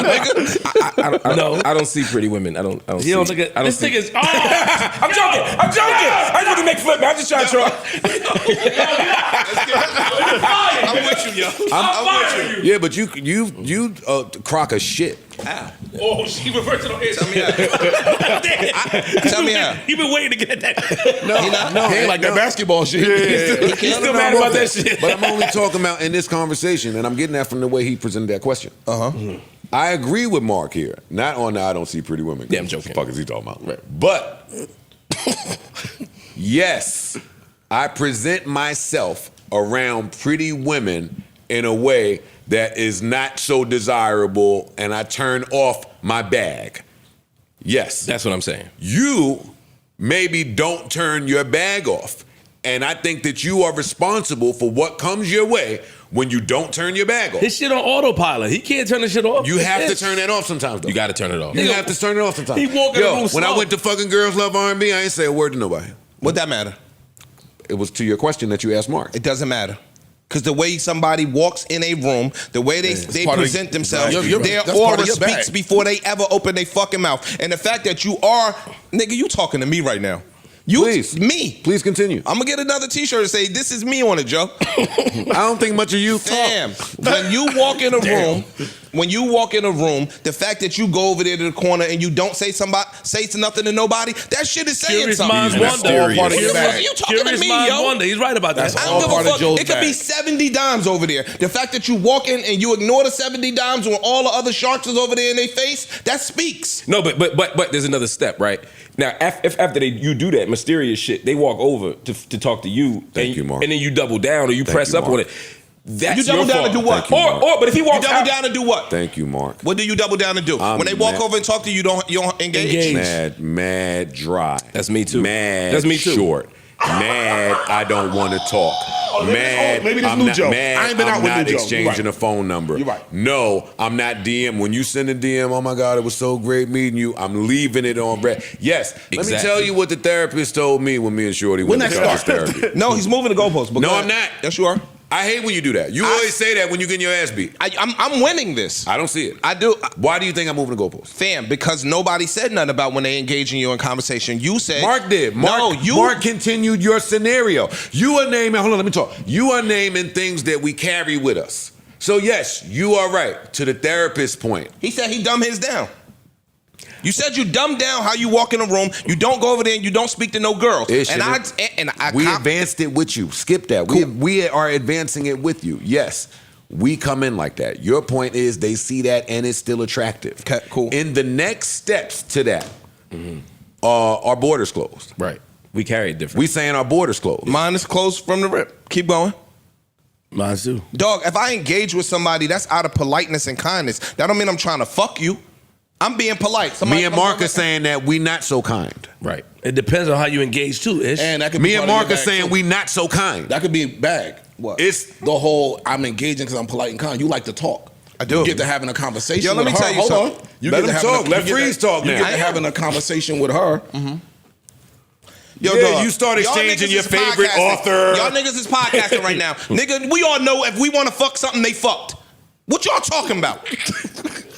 nigga. I don't see pretty women. I don't see. You don't look at this see. nigga's. I'm joking. I just want to make flip, man. I'm just trying to try. I'm with you, yo. I'm with you. Yeah, but you crock of shit. Oh, she reversed it on his. Tell me how. He been waiting to get that. No, he ain't like that basketball shit. He's still mad about that shit. But I'm only talking about in this conversation, and I'm getting that from the way he presented that question. I agree with Mark here. Not on the I don't see pretty women. Yeah, I'm joking. What the fuck is he talking about? Right. But yes, I present myself around pretty women in a way that is not so desirable, and I turn off my bag. Yes. That's what I'm saying. You maybe don't turn your bag off. And I think that you are responsible for what comes your way when you don't turn your bag off. His shit on autopilot. He can't turn the shit off. You have to turn that off sometimes, though. You got to turn it off. You have to turn it off sometimes. He walk in the room when slow. I went to fucking Girls Love R&B, I ain't say a word to nobody. What that matter? It was to your question that you asked Mark. It doesn't matter. Because the way somebody walks in a room, the way they present themselves, their aura speaks before they ever open their fucking mouth. And the fact that you are, nigga, you talking to me right now. You, Please. Me. Please continue. I'm going to get another t-shirt and say, this is me on it, Joe. I don't think much of you talk. Damn. When you walk in a room, the fact that you go over there to the corner and you don't say nothing to nobody, that shit is saying Curious something. minds That's wonder. all part of your bag. You talking to Curious me, minds yo? wonder. He's right about that. I all don't part give a of fuck. Joe's It could be bag. 70 dimes over there. The fact that you walk in and you ignore the 70 dimes when all the other sharks is over there in their face, that speaks. No, but there's another step, right? Now, if after you do that mysterious shit, they walk over to talk to you. Thank you, Mark. And then you double down or you press you, up Mark. on it. That's You double your down fault. to do what? Thank you, Mark. But if he You walks double out, down to do what? Thank you, Mark. What do you double down to do? When they walk over and talk to you, you don't engage? Mad dry. That's me too. Mad That's me too. short. Mad I don't want to talk. Mad maybe this I'm new not Joe. mad I ain't been out I'm with not new Joe. You exchanging right. a phone number. You right. No, I'm not DM. When you send a DM, oh my God, it was so great meeting you. I'm leaving it on bread. Yes. Let me Exactly. tell you what the therapist told me when me and Shorty went to that couples start? therapy. No, he's moving the goalposts. but No, go I'm ahead. not. Yes, you are. I hate when you do that. You always say that when you're getting your ass beat. I'm winning this. I don't see it. I do. Why do you think I'm moving the goalposts? Fam, because nobody said nothing about when they engaging you in conversation. You said Mark did. Mark continued your scenario. You are naming, hold on, let me talk. You are naming things that we carry with us. So yes, you are right. To the therapist point. He said he dumb his down. You said you dumb down how you walk in a room. You don't go over there and you don't speak to no girls. Ish, and and we advanced it with you. Skip that. Cool. We are advancing it with you. Yes, we come in like that. Your point is they see that and it's still attractive. Okay, cool. In the next steps to that, our borders closed. right? We carry it different. We saying our borders closed. Mine is closed from the rip. Keep going. Mine too. Dog, if I engage with somebody, that's out of politeness and kindness. That don't mean I'm trying to fuck you. I'm being polite. Somebody Me and comes Mark over- are saying that we not so kind. right. It depends on how you engage too, Ish. And that could be Me and part of Mark your are bag, saying too. we not so kind. That could be bag. What? It's The whole I'm engaging because I'm polite and kind. You like to talk. I do. You get to having a conversation Yo, let with me her. tell you Hold something. on. You Let get to him having talk. a- Let you get Freeze to- talk You now. get to having a conversation with her. Yo, Yeah, dog, you start y'all exchanging niggas your is favorite podcasting. author. Y'all niggas is podcasting right now. Nigga, we all know if we want to fuck something, they fucked. What y'all talking about?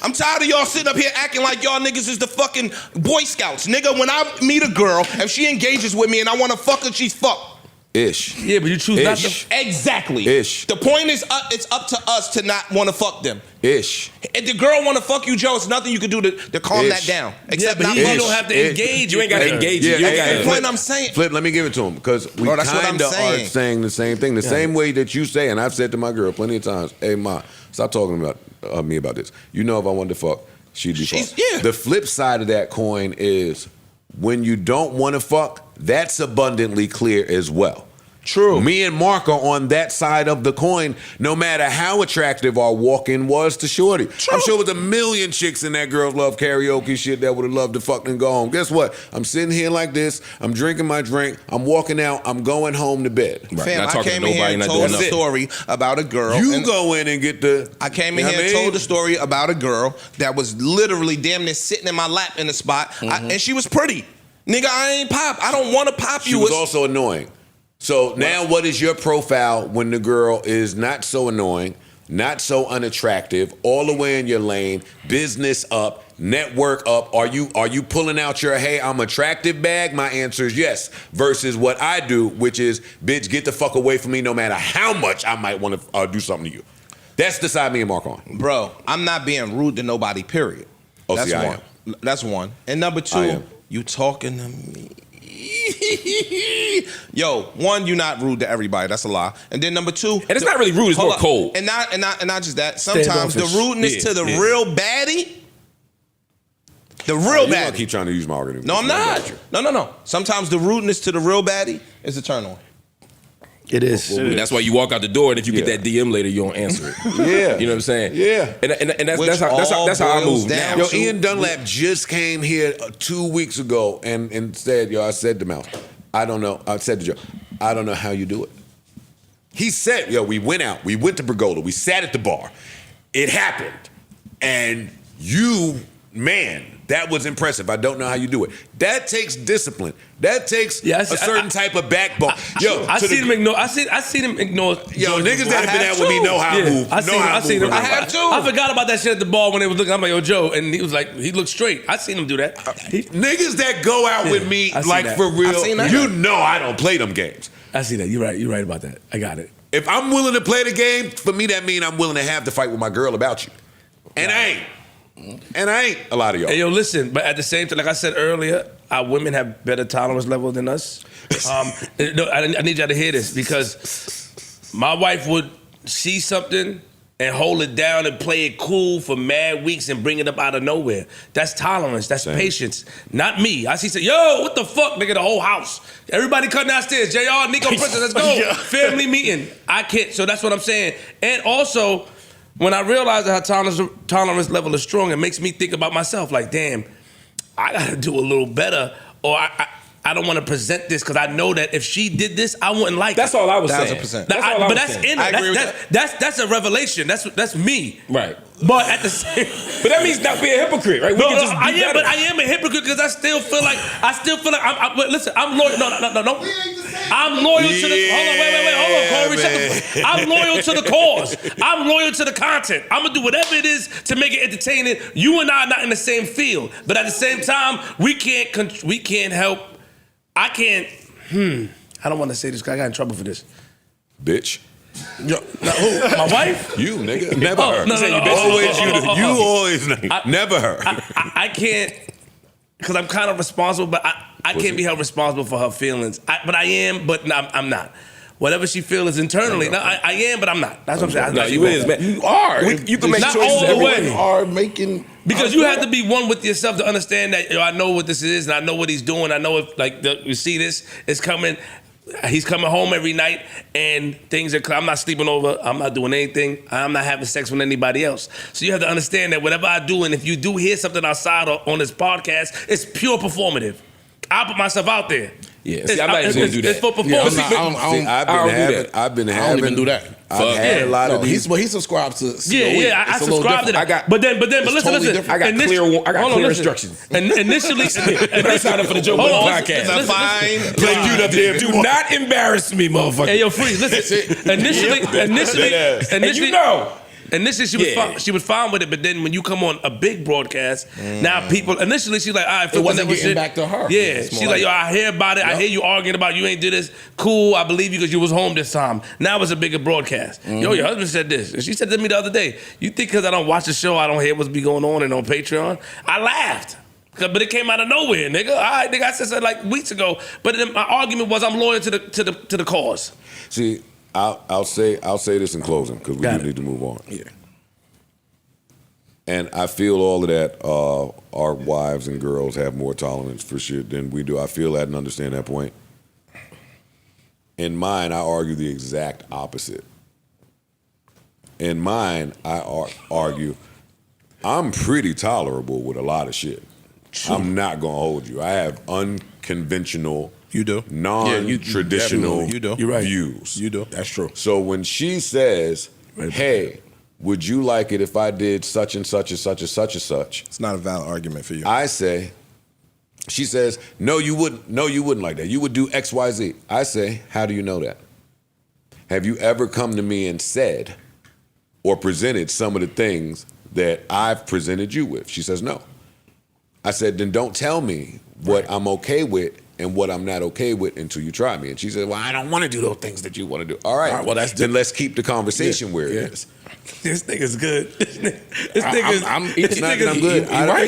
I'm tired of y'all sitting up here acting like y'all niggas is the fucking Boy Scouts. Nigga, when I meet a girl, if she engages with me and I want to fuck her, she's fucked. Ish. yeah, but you choose not Ish. to. Exactly. Ish. The point is, it's up to us to not want to fuck them. Ish. If the girl want to fuck you, Joe, it's nothing you can do to calm Ish. that down. Yeah, Except but not you fuck. don't have to Ish. engage. You ain't got to with her. engage. Yeah, You ain't yeah, gotta- The point I'm saying. Flip, let me give it to him because we Bro, that's what I'm kind of are saying. saying the same thing. The same way that you say, and I've said to my girl plenty of times, hey, Ma, stop talking about me about this. You know if I wanted to fuck, she'd be fucked. Yeah. The flip side of that coin is when you don't want to fuck, that's abundantly clear as well. True. Me and Marc are on that side of the coin, no matter how attractive our walk-in was to Shorty. I'm sure with a million chicks in that Girls Love Karaoke shit that would have loved to fucking go home. Guess what? I'm sitting here like this, I'm drinking my drink, I'm walking out, I'm going home to bed. Right. Fam, Not I talking came to in here nobody, and not told doing a nothing. story about a girl. You go in and get the... I came in You know here what and I mean? told a story about a girl that was literally damn near sitting in my lap in the spot, and she was pretty. Nigga, I ain't pop. I don't want to pop She you. was also annoying. So now what is your profile when the girl is not so annoying, not so unattractive, all the way in your lane, business up, network up? Are you pulling out your, hey, I'm attractive bag? My answer is yes. Versus what I do, which is, bitch, get the fuck away from me no matter how much I might want to do something to you. That's the side me and Marc on. Bro, I'm not being rude to nobody, period. Oh, That's see, I one. That's one. And number I two, am. you talking to me. Yo, one, you not rude to everybody. That's a lie. And then number two, And it's not really rude, it's hold more up. cold. And not just that. Sometimes the Standoffish. rudeness to the Yeah. real baddie, the real You're gonna baddie. keep trying to use my argument. No, I'm I not. got you. No. Sometimes the rudeness to the real baddie is a turn on. It is. And that's why you walk out the door, and if you get Yeah. that DM later, you don't answer it. Yeah. You know what I'm saying? Yeah. And Which that's how I all move boils now. down Yo, to- Ian Dunlap just came here 2 weeks ago and said, yo, I said to Mouse, I don't know. I said to Joe, I don't know how you do it. He said, yo, we went out. We went to Pergola. We sat at the bar. It happened. And you, man, that was impressive. I don't know how you do it. That takes discipline. That takes a certain type of backbone. I seen him ignore. I seen him ignore. Yo, George niggas before. that have been out with me know how I move. I seen him. I seen him. I have too. I forgot about that shit at the bar when they was looking. I'm like, yo, Joe, and he was like, he looked straight. I seen him do that. Niggas that go out with me, I see like that. for real, I seen that. you know I don't play them games. I see that. You're right. You're right about that. I got it. If I'm willing to play the game, for me that means I'm willing to have the fight with my girl about you. And I ain't. And I ain't a lot of y'all. Hey, yo, listen, but at the same time, like I said earlier, our women have better tolerance level than us. No, I need y'all to hear this because my wife would see something and hold it down and play it cool for mad weeks and bring it up out of nowhere. That's tolerance. That's patience. Not me. I see, say, yo, what the fuck, nigga, the whole house. Everybody come downstairs. JR, Nico, Princess, let's go. Family meeting. I can't. So that's what I'm saying. And also, when I realize that her tolerance level is strong, it makes me think about myself. Like, damn, I gotta do a little better, or I don't want to present this because I know that if she did this, I wouldn't like That's it. all I was 1,000%. saying. But all I was that's saying. in I it. agree with That's a revelation. That's me. Right. But at the same, But that means not being a hypocrite, right? no, can just be I am. better. But I am a hypocrite because I still feel like but listen, I'm loyal. No. I'm loyal to the. Hold on, wait. Hold on, Corey. Shut the. I'm loyal to the cause. I'm loyal to the content. I'm gonna do whatever it is to make it entertaining. You and I are not in the same field, but at the same time, we can't help. I can't. I don't want to say this because I got in trouble for this. Bitch. Yo, now, who? My wife? You, nigga. Never her. No. Always you. You always never her. I can't, because I'm kind of responsible, but I can't be held responsible for her feelings. But I am, but I'm not. Whatever she feels internally, I am, but I'm not. That's what I'm saying. No, you is, man. You are. You can make Not choices all the every way. way. You are making. Because you have to be one with yourself to understand that, yo, I know what this is and I know what he's doing. I know if, like, you see this is coming. He's coming home every night and things are, I'm not sleeping over. I'm not doing anything. I'm not having sex with anybody else. So you have to understand that whatever I do, and if you do hear something outside or on this podcast, it's pure performative. I put myself out there. Yeah, see, I'm not even gonna do that. It's for performance. I've been I having. don't even do that. I've had a lot of these. He subscribes to. I subscribe to that. But It's listen. totally different. I got clear instructions. And initially, I signed up for the Joe Budden podcast. It's a fine. Like you up there, do not embarrass me, motherfucker. hey, yo, Freeze, listen. Initially, And you know. Initially, she was fine with it, but then when you come on a big broadcast, now people, initially she's like, all right, It wasn't that getting shit. back to her. Yeah, It's more she's like, yo, I hear about it. I hear you arguing about you ain't do this. Cool, I believe you because you was home this time. Now it's a bigger broadcast. Yo, your husband said this. And she said to me the other day, you think because I don't watch the show, I don't hear what's be going on and on Patreon? I laughed. But it came out of nowhere, nigga. All right, nigga, I said something like weeks ago. But then my argument was I'm loyal to the cause. See, I'll say this in closing because we Got do it. need to move on. Yeah. And I feel all of that. Our wives and girls have more tolerance for shit than we do. I feel that and understand that point. In mine, I argue the exact opposite. In mine, I argue I'm pretty tolerable with a lot of shit. I'm not gonna hold you. I have unconventional, non-traditional views. You do. That's true. So when she says, "Hey, would you like it if I did such and such and such and such and such?" It's not a valid argument for you. I say, she says, "No, you wouldn't. No, you wouldn't like that. You would do X, Y, Z." I say, "How do you know that? Have you ever come to me and said or presented some of the things that I've presented you with?" She says, "No." I said, "Then don't tell me what I'm okay with and what I'm not okay with until you try me." And she said, "Well, I don't want to do those things that you want to do." All right, well, then let's keep the conversation where it is. This nigga's good. This nigga's. I'm good.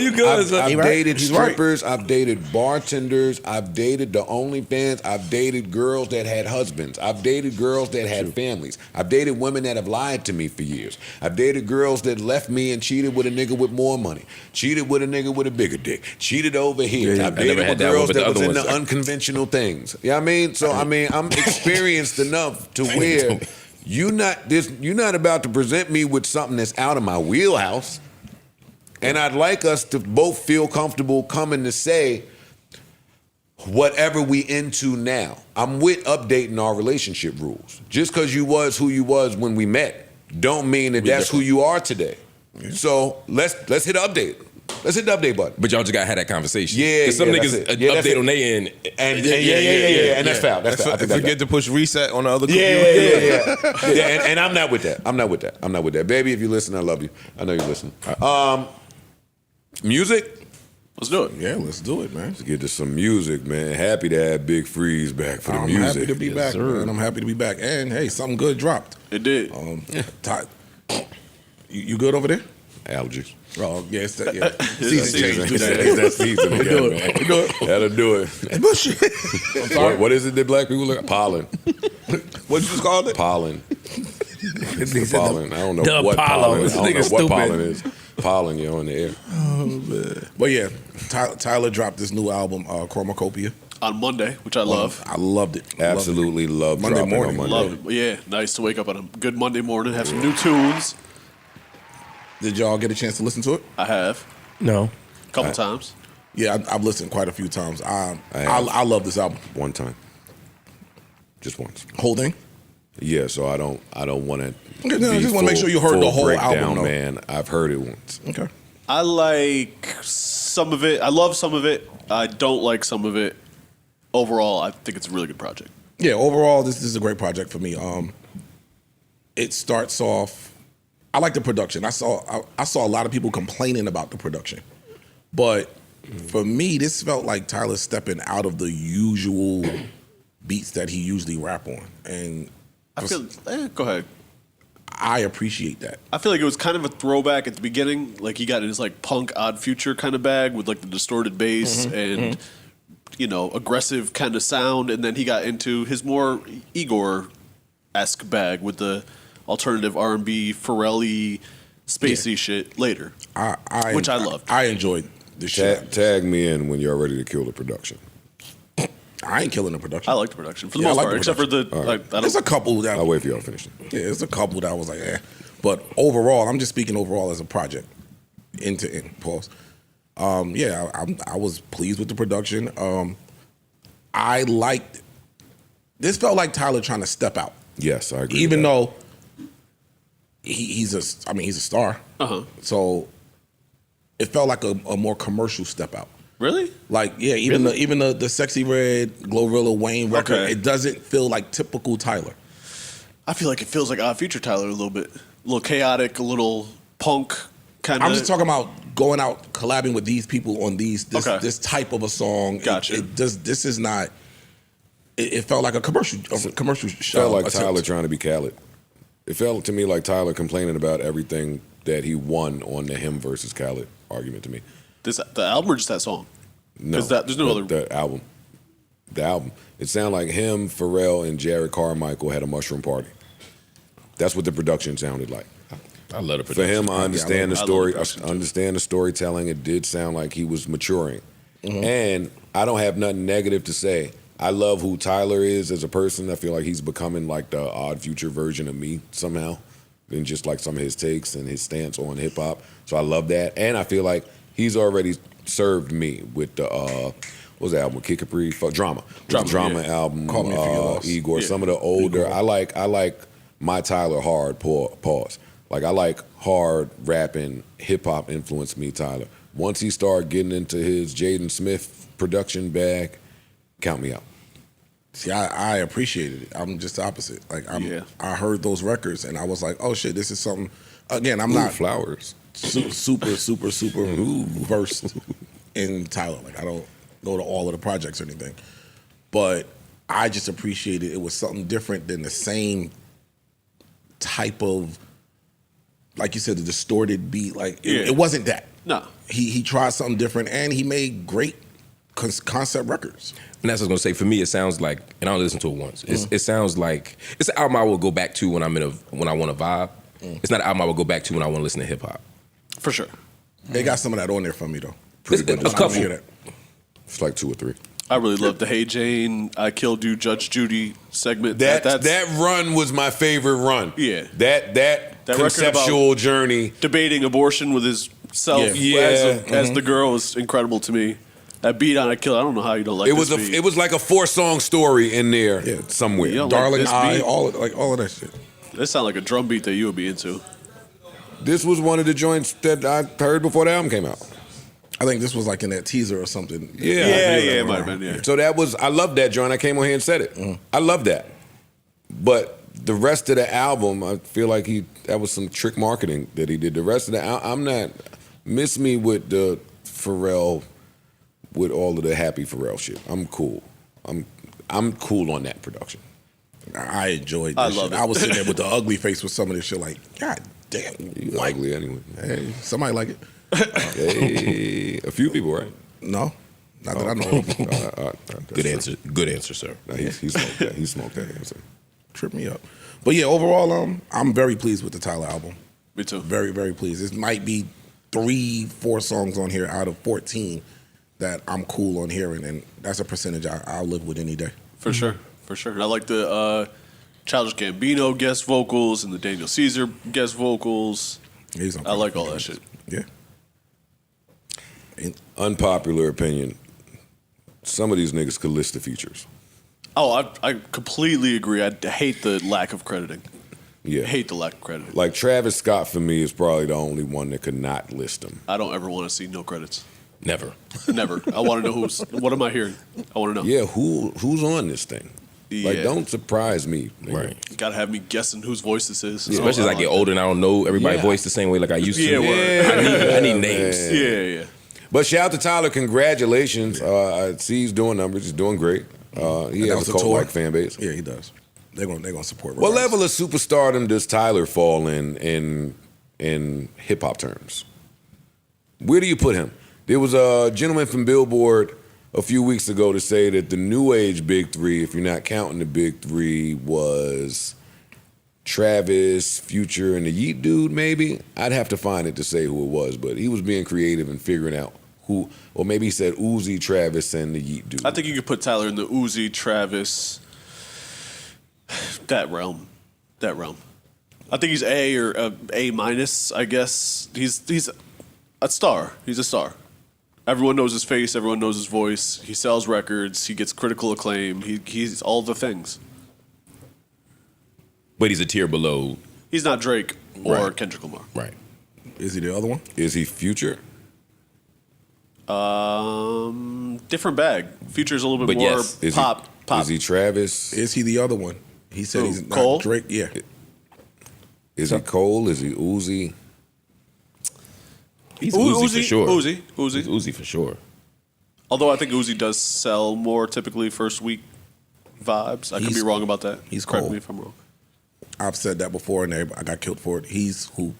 You good? I've dated strippers. I've dated bartenders. I've dated the OnlyFans. I've dated girls that had husbands. I've dated girls that had families. I've dated women that have lied to me for years. I've dated girls that left me and cheated with a nigga with more money. Cheated with a nigga with a bigger dick. Cheated over here. I've dated with girls that was into unconventional things. You know what I mean? So I'm experienced enough to where you're not about to present me with something that's out of my wheelhouse. And I'd like us to both feel comfortable coming to say whatever we into now. I'm with updating our relationship rules. Just because you was who you was when we met don't mean that that's who you are today. So let's hit update. Let's hit the update button. But y'all just gotta have that conversation. Yeah, some niggas update on their end. And and that's foul. That's foul. I think that's forget to push reset on the other computer. Yeah. And I'm not with that. I'm not with that. Baby, if you listen, I love you. I know you listen. Music? Let's do it. Yeah, let's do it, man. Let's get to some music, man. Happy to have Big Freeze back for the music. I'm happy to be back, man. I'm happy to be back. And hey, something good dropped. It did. You good over there? Allergies. Oh, yeah, it's that, yeah. Season change. That's season again, man. That'll do it. Bullshit. I'm sorry. What is it that black people look? Pollen. What you just called it? Pollen. Pollen. I don't know the what pollen is. I don't know what stupid. pollen is. Pollen, you're in the air. Oh, man. But yeah, Tyler dropped this new album, Chromakopia. On Monday, which I love. I loved it. Absolutely loved Monday dropping morning. on Monday. Love it. Yeah, nice to wake up on a good Monday morning, have some new tunes. Did y'all get a chance to listen to it? I have. No. A couple times. Yeah, I've listened quite a few times. I love this album. One time. Just once. Whole thing? Yeah, so I don't want to. Okay, no, I just want to make sure you heard the whole album, though. Man. I've heard it once. Okay. I like some of it. I love some of it. I don't like some of it. Overall, I think it's a really good project. Yeah, overall, this is a great project for me. It starts off. I like the production. I saw a lot of people complaining about the production, but for me, this felt like Tyler stepping out of the usual beats that he usually rap on, and I feel. Go ahead. I appreciate that. I feel like it was kind of a throwback at the beginning. Like he got in his like punk Odd Future kind of bag with like the distorted bass and you know aggressive kind of sound, and then he got into his more Igor-esque bag with the alternative R&B, Pharrell-y, spacey shit later, which I loved. I enjoyed the shit. Tag me in when you're ready to kill the production. I ain't killing the production. I like the production for the most part, except for the. Right. Like, there's a couple that I'll wait for y'all to finish. Yeah, there's a couple that I was like, eh. But overall, I'm just speaking overall as a project, end to end. Pause. Yeah, I was pleased with the production. I liked. This felt like Tyler trying to step out. Yes, I agree. Even though he's a star. So it felt like a more commercial step out. Really? Like, yeah, even the Sexy Red, Glorilla, Wayne record, it doesn't feel like typical Tyler. I feel like it feels like Odd Future Tyler a little bit. A little chaotic, a little punk kind of. I'm just talking about going out, collabing with these people on this type of a song. Gotcha. This is not. It felt like a commercial. It felt like Tyler trying to be Khaled. It felt to me like Tyler complaining about everything that he won on the him versus Khaled argument to me. The album or just that song? No, there's no other. The album. The album. It sounded like him, Pharrell, and Jared Carmichael had a mushroom party. That's what the production sounded like. I love it. For him, I understand the story. I understand the storytelling. It did sound like he was maturing. And I don't have nothing negative to say I love who Tyler is as a person. I feel like he's becoming like the Odd Future version of me somehow, and just like some of his takes and his stance on hip hop. So I love that, and I feel like he's already served me with the what was the album? Kid Capri, Drama album. Call Me If You Get Lost. Igor. Yeah. Some of the older. Igor. I like my Tyler hard. Pause. Like I like hard rapping. Hip hop influenced me, Tyler. Once he started getting into his Jaden Smith production bag, count me out. See, I appreciated it. I'm just the opposite. Like I heard those records and I was like, oh shit, this is something. Again, I'm not flowers. super versed in Tyler. Like I don't go to all of the projects or anything, but I just appreciated it was something different than the same type of, like you said, the distorted beat. Like it wasn't that. No, he tried something different and he made great concept records. And that's what I was gonna say. For me, it sounds like, and I only listened to it once. It sounds like it's an album I will go back to when I want to vibe. It's not an album I will go back to when I want to listen to hip hop. for sure. They got some of that on there for me though. Pretty It's- good. a couple. Hear that. It's like 2 or 3. I really love the Hey Jane, I Killed You, Judge Judy segment. That run was my favorite run. Yeah. That record conceptual about- journey. debating abortion with his self Yeah. as the girl was incredible to me. That beat on I Killed. I don't know how you don't like It was this beat. it was like a 4-song story in there somewhere. You don't Darling like this Eye, beat? all of that shit. This sound like a drum beat that you would be into. This was one of the joints that I heard before the album came out. I think this was like in that teaser or something. Yeah. It might have been, yeah. So I love that joint. I came on here and said it. I love that. But the rest of the album, I feel like that was some trick marketing that he did. The rest of the album, I'm not, miss me with the Pharrell, with all of the happy Pharrell shit. I'm cool. I'm cool on that production. I enjoyed this I shit. love it. I was sitting there with the ugly face with some of this shit like, God damn. You Like, ugly anyway. hey, somebody like it. Hey, a few people, right? No, not that I know of. Good answer. Good answer, sir. Nah, he smoked that. He smoked that answer. Trip me up. But yeah, overall, I'm very pleased with the Tyler album. Me too. Very, very pleased. This might be 3-4 songs on here out of 14 that I'm cool on hearing, and that's a percentage I'll live with any day. For sure. And I like the Childish Gambino guest vocals and the Daniel Caesar guest vocals. I like all that shit. Yeah. Unpopular opinion. Some of these niggas could list the features. Oh, I completely agree. I hate the lack of crediting. Yeah. Hate the lack of crediting. Like Travis Scott for me is probably the only one that could not list them. I don't ever want to see no credits. Never. Never. I want to know what am I hearing? I want to know. Yeah, who's on this thing? Like, Yeah. don't surprise me. Nigga. Right. You gotta have me guessing whose voice this is. Especially as I get older and I don't know everybody's voice the same way like I used to. Yeah, word. I need names. Yeah. But shout out to Tyler. Congratulations. I see he's doing numbers. He's doing great. He has was a a tour. cult-like fan base. Yeah, he does. They're gonna support. What regardless. level of superstardom does Tyler fall in hip hop terms? Where do you put him? There was a gentleman from Billboard a few weeks ago to say that the new age big three, if you're not counting the big three, was Travis, Future, and the Yeet Dude, maybe? I'd have to find it to say who it was, but he was being creative and figuring out who, or maybe he said Uzi, Travis, and the Yeet Dude. I think you could put Tyler in the Uzi, Travis, that realm. I think he's A or A minus. I guess he's a star. He's a star. Everyone knows his face. Everyone knows his voice. He sells records. He gets critical acclaim. He's all the things. But he's a tier below. He's not Drake or Right. Kendrick Lamar. Right. Is he the other one? Is he Future? Different bag. Future's a little bit But more yes, pop. Is he Travis? Is he the other one? He said Who, he's not Cole? Drake. Yeah. Is he Cole? Is he Uzi? He's Uzi for sure. Uzi. He's Uzi for sure. Although I think Uzi does sell more typically first week vibes. I could be He's- wrong about that. he's Correct cold. me if I'm wrong. I've said that before, and I got killed for it. He's who.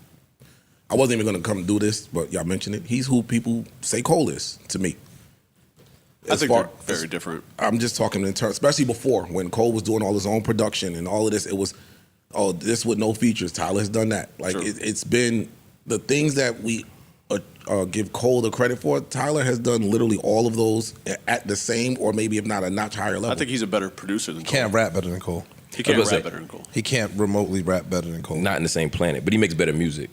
I wasn't even gonna come do this, but y'all mentioned it. He's who people say Cole is to me. I think they're very different. I'm just talking in terms, especially before when Cole was doing all his own production and all of this. It was, this with no features. Tyler has done that. Like True. it's been the things that we give Cole the credit for. Tyler has done literally all of those at the same, or maybe if not a notch higher level. I think he's a better producer than Cole. Can't rap better than Cole. He can't rap better than Cole. He can't remotely rap better than Cole. Not in the same planet, but he makes better music.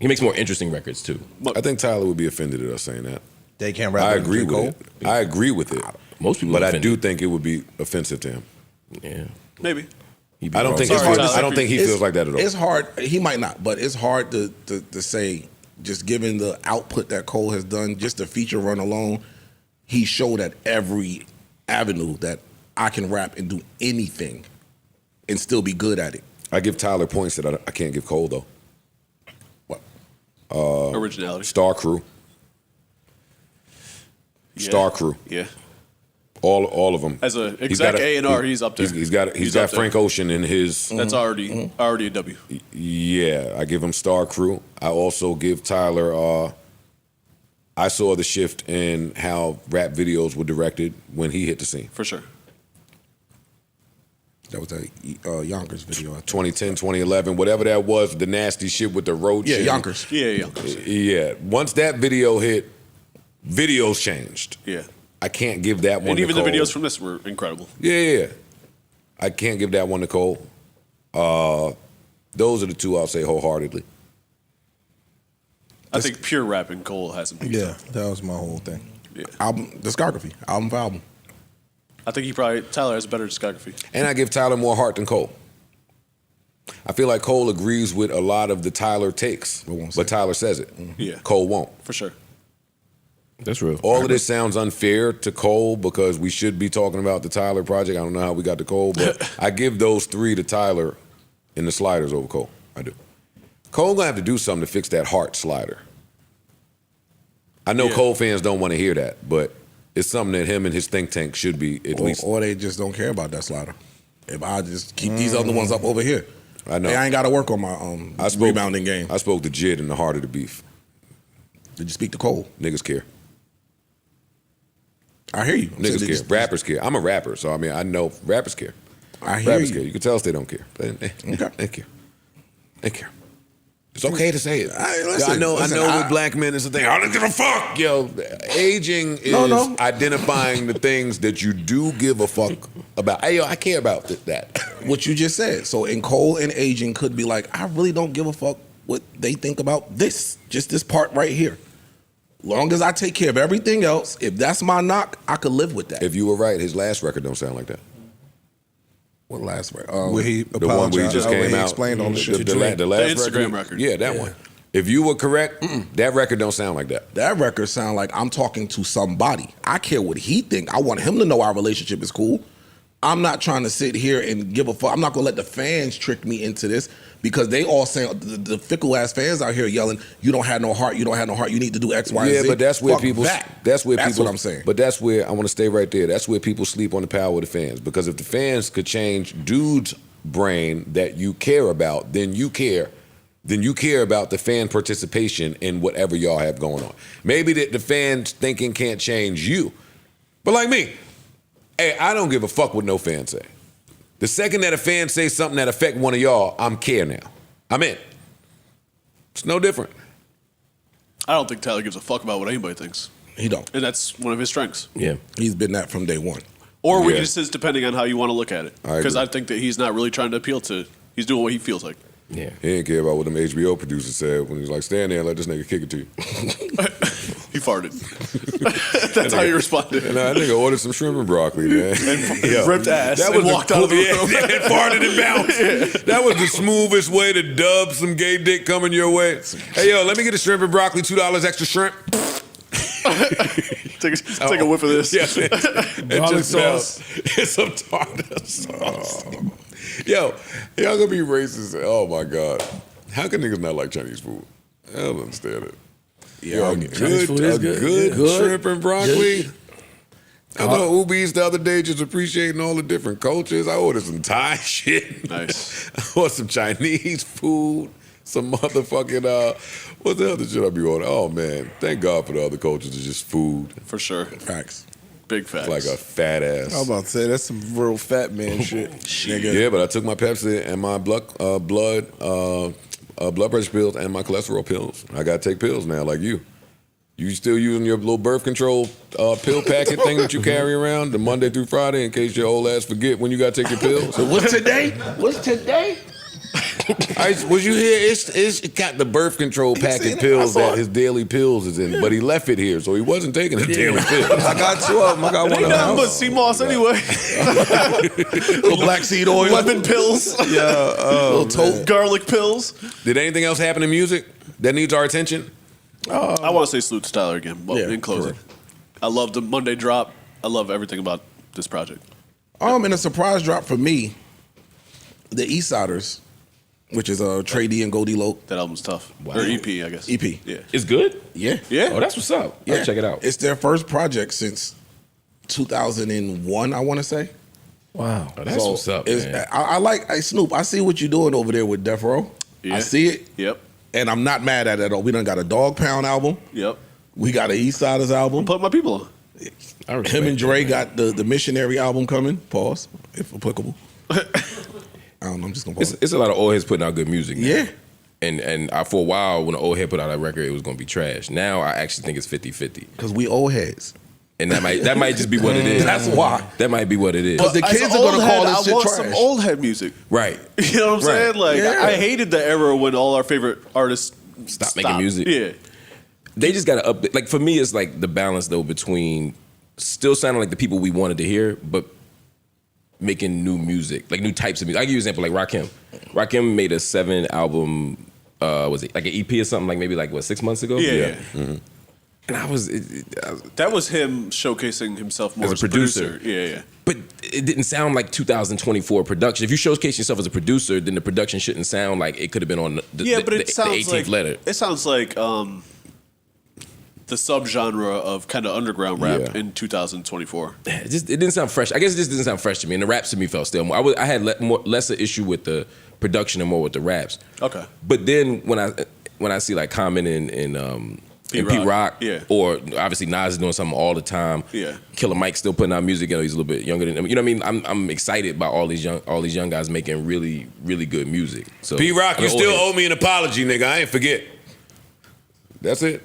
He makes more interesting records too. I think Tyler would be offended at us saying that. They can't rap I better agree than with Cole. it. I agree with it. Most people, But are I offended. do think it would be offensive to him. Yeah, Maybe. He'd be I don't wrong. think Sorry, he Tyler. feels, I don't think he feels like that at all. It's hard. He might not, but it's hard to say. Just given the output that Cole has done, just the feature run alone, he showed at every avenue that I can rap and do anything and still be good at it. I give Tyler points that I can't give Cole though. What? Originality. Star Crew. Yeah. Star Crew. Yeah. All of them. As a He's got exec A&R, he's up there. He's got up Frank there. Ocean in his. That's already a W. Yeah, I give him Star Crew. I also give Tyler. I saw the shift in how rap videos were directed when he hit the scene. For sure. That was a Yonkers video. 2010, 2011, whatever that was, the nasty shit with the roach. Yeah, and- Yonkers. Yeah. Yeah. Once that video hit, videos changed. Yeah. I can't give that one And to even the Cole. videos from this were incredible. Yeah. I can't give that one to Cole. Those are the two I'll say wholeheartedly. I think pure rapping, Cole hasn't beat. Yeah, that was my whole thing. Yeah. Album discography, album for album. I think Tyler has a better discography. And I give Tyler more heart than Cole. I feel like Cole agrees with a lot of the Tyler takes, but Tyler says it. Yeah. Cole won't. For sure. That's real. All of this sounds unfair to Cole because we should be talking about the Tyler project. I don't know how we got to Cole, but I give those three to Tyler in the sliders over Cole. I do. Cole gonna have to do something to fix that heart slider. I know Cole fans don't want to hear that, but it's something that him and his think tank should be at least. Or they just don't care about that slider. If I just keep these other ones up over here, I know. Hey, I ain't got to work on my rebounding game. I spoke to Jid in the heart of the beef. Did you speak to Cole? Niggas care. I hear you. Niggas care. Rappers care. I'm a rapper, so I mean I know rappers care. I hear Rappers you. care. You can tell us they don't care. They care. They care. It's okay to say it. Listen, I know I- with black men it's a thing. I don't give a fuck. Yo, aging is No. identifying the things that you do give a fuck about. Hey, yo, I care about that. What you just said. So in Cole and aging could be like, I really don't give a fuck what they think about this. Just this part right here. Long as I take care of everything else, if that's my knock, I could live with that. If you were right, his last record don't sound like that. What last record? Where he The one where he just where came he out. explained all the shit. The last Instagram record. Yeah, that one. If you were correct, that record don't sound like that. That record sound like I'm talking to somebody. I care what he think. I want him to know our relationship is cool. I'm not trying to sit here and give a fuck. I'm not gonna let the fans trick me into this because they all saying the fickle ass fans out here yelling, "You don't have no heart. You don't have no heart. You need to do X, Y, Yeah, Z." but that's where Fuck people. that. That's what what I'm saying. But that's where I want to stay right there. That's where people sleep on the power of the fans. Because if the fans could change dude's brain that you care about, then you care. Then you care about the fan participation in whatever y'all have going on. Maybe the fans thinking can't change you, but like me, hey, I don't give a fuck what no fan say. The second that a fan says something that affect one of y'all, I'm care now. I'm in. It's no different. I don't think Tyler gives a fuck about what anybody thinks. He don't. And that's one of his strengths. Yeah. He's been that from day one. Or Yeah. weaknesses, depending on how you want to look at it. I Because agree. I think that he's not really trying to appeal to, he's doing what he feels like. Yeah. He didn't care about what them HBO producers said when he was like, stand there and let this nigga kick it to you. He farted. That's how he responded. And that nigga ordered some shrimp and broccoli, man. And ripped ass and walked out of the room. Yeah, farted and bounced. That was the smoothest way to dub some gay dick coming your way. Hey, yo, let me get a shrimp and broccoli, $2 extra shrimp. Take a whiff of this. Yeah, and Garlic just sauce. and some tartar sauce. Yo, y'all gonna be racist. Oh, my God. How can niggas not like Chinese food? I don't understand it. Yeah, Yo, Chinese food is good. good Good. shrimp and broccoli. I know Uber Eats the other day just appreciating all the different cultures. I ordered some Thai shit. Nice. I ordered some Chinese food. Some motherfucking, what the other shit I be ordering? Oh, man. Thank God for the other cultures. It's just food. For sure. Facts. Big facts. Like a fat ass. I was about to say that's some real fat man shit. Nigga. Yeah, but I took my Pepsi and my blood blood pressure pills and my cholesterol pills. I got to take pills now, like you. You still using your little birth control pill packet thing that you carry around the Monday through Friday in case your old ass forget when you got to take your pills? So what's today? What's today? Was you here? It's got the birth control packet pills that his daily pills is in, but he left it here, so he wasn't taking his daily pills. I got two of them. I got one Ain't of nothing but them. sea moss anyway. Little black seed oil. Lemon pills. Little tote. Garlic pills. Did anything else happen in music that needs our attention? I want to say salute to Tyler again. But Yeah, in closing, correct. I love the Monday drop. I love everything about this project. And a surprise drop for me, the Eastsiders, which is Trey D and Goldie Loc. That album's tough. Or EP, I guess. EP. Yeah. It's good? Yeah. Yeah. Oh, that's what's up. Yeah. I'll check it out. It's their first project since 2001, I want to say. Wow. Oh, that's what's up, man. I like, hey, Snoop, I see what you're doing over there with Death Row. Yeah. I see it. Yep. And I'm not mad at it at all. We done got a Dog Pound album. Yep. We got an Eastsiders album. Put my people on. I respect Him and that, Dre man. got the Missionary album coming. Pause, if applicable. I don't know. I'm just gonna pause. It's a lot of old heads putting out good music now. Yeah. And for a while, when an old head put out that record, it was going to be trash. Now I actually think it's 50-50. Because we old heads. And that might just be what it is. That's why. That might be what it is. But the As kids an are gonna old call head, this I shit want trash. some old head music. Right. You know what I'm saying? Like, Yeah. I hated the era when all our favorite artists Stop making music. Yeah. They just got to up. Like for me, it's like the balance though between still sounding like the people we wanted to hear, but making new music, like new types of music. I'll give you an example, like Rakim. Rakim made a 7-album, was it like an EP or something, like maybe like, what, 6 months ago? Yeah. Mm-hmm. And I was, That was him showcasing himself more As a as, producer. Yeah. but it didn't sound like 2024 production. If you showcase yourself as a producer, then the production shouldn't sound like it could have been on the, Yeah, but the it sounds 18th like letter. It sounds like the subgenre of kind of underground rap Yeah. in 2024. It didn't sound fresh. I guess it just didn't sound fresh to me. And the raps to me felt still more. I had less an issue with the production and more with the raps. Okay. But then when I see like Common and Pete Rock, Yeah. or obviously Nas is doing something all the time. Yeah. Killer Mike still putting out music. You know, he's a little bit younger than him. You know what I mean? I'm excited about all these young guys making really, really good music. So P Rock, you I mean, still old owe heads. me an apology, nigga. I ain't forget. That's it.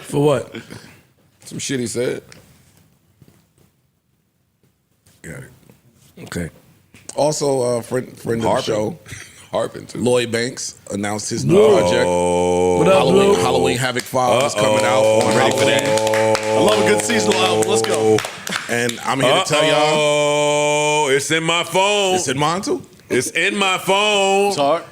For what? Some shit he said. Got it. Okay. Also, friend of the show, Harping too. Lloyd Banks announced his new project. What up, Lou? Halloween Havoc 5 is coming out on Ready for that? I love a good seasonal album. Let's go. And I'm here to tell y'all, Oh, it's in my phone. it's in mine too. It's in my phone. Talk.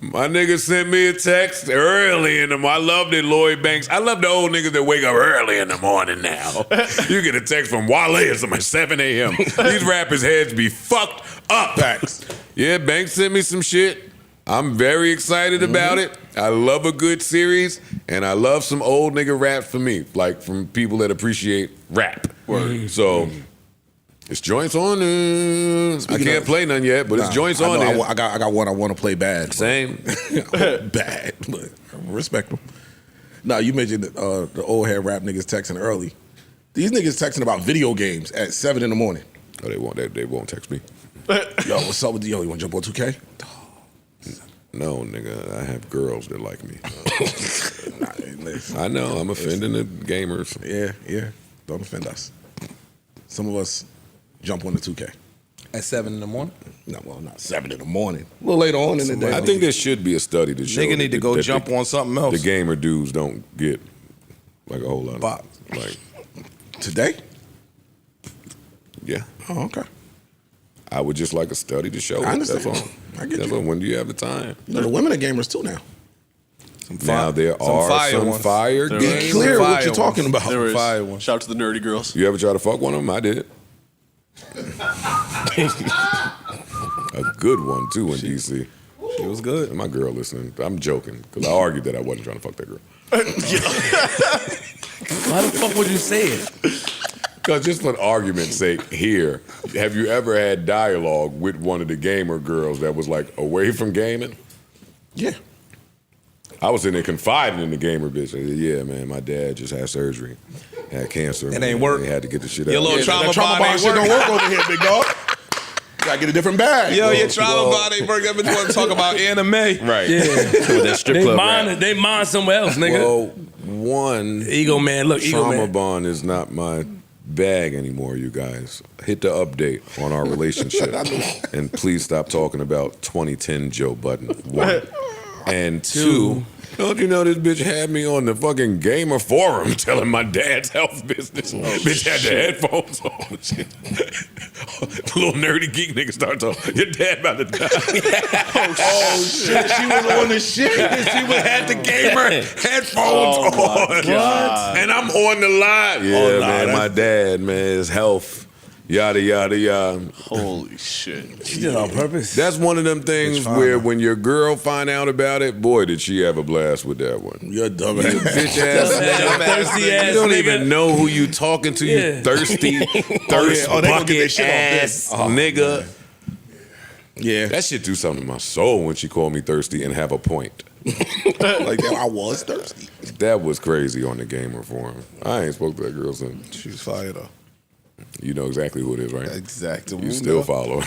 My nigga sent me a text early in the morning. I love that Lloyd Banks. I love the old niggas that wake up early in the morning now. You get a text from Wale at somebody 7 a.m. These rappers' heads be fucked up. Facts. Yeah, Banks sent me some shit. I'm very excited about it. I love a good series, and I love some old nigga rap for me, like from people that appreciate rap. So it's joints on. I can't play none yet, but it's joints on there. I got one I want to play bad. Same. Bad, but I respect them. Now, you mentioned the old head rap niggas texting early. These niggas texting about video games at 7 in the morning. Oh, they won't text me. Yo, what's up with you? Yo, you want to jump on 2K? No, nigga, I have girls that like me. Nah, hey, listen. I know, I'm offending the gamers. Yeah. Don't offend us. Some of us jump on the 2K. At 7 in the morning? No, well, not 7 in the morning. A little later on in the day. I think there should be a study to show Nigga need to go jump on something else. The gamer dudes don't get like a whole lot Pop. of like. Today? Yeah, Oh, okay. I would just like a study to show I it. understand. That's all. I get That's you. all. When do you have the time? You know, the women are gamers too now. Now there some are fire some ones. fire There games. Be clear what fire you're talking ones. about. There is. Fire one. Shout out to the nerdy girls. You ever try to fuck one of them? I did. A good one too in DC. It was good. And my girl listening. I'm joking because I argued that I wasn't trying to fuck that girl. Why the fuck would you say it? Because just for argument's sake, here, have you ever had dialogue with one of the gamer girls that was like away from gaming? Yeah. I was in there confiding in the gamer bitch. I said, yeah, man, my dad just had surgery, had cancer. It man. ain't work. They had to get the shit Your out. little That trauma trauma bond bond ain't shit don't work. work over here, big dog. I get a different bag. Yo, your trauma body, bro. That bitch want to talk about anime. Right. Yeah. With that strip club rap. They mine somewhere else, nigga. Well, one, Ego man, look, ego trauma man. bond is not my bag anymore, you guys. Hit the update on our relationship. And please stop talking about 2010 Joe Budden. One. And two, don't you know this bitch had me on the fucking gamer forum telling my dad's health business. Bitch had the headphones on. Shit. The little nerdy geek nigga start talking. Your dad about to die. Oh shit, she was on the shit. She had the gamer headphones on. What? And I'm on the live. Yeah, man, my dad, man, his health. Yada, yada, yada. Holy shit. She did it on purpose. That's one of them things where when your girl find out about it, boy, did she have a blast with that one. You're dumb ass. Bitch ass. Thirsty ass You don't nigga. even know who you talking to, Yeah. you thirsty, Oh, thirst they gonna get their bucket shit off ass this. Oh, nigga. Yeah. That shit do something to my soul when she called me thirsty and have a point. Like that, I was thirsty. That was crazy on the gamer forum. I ain't spoke to that girl since. She was fire though. You know exactly who it is, right? Exactly. You still follow.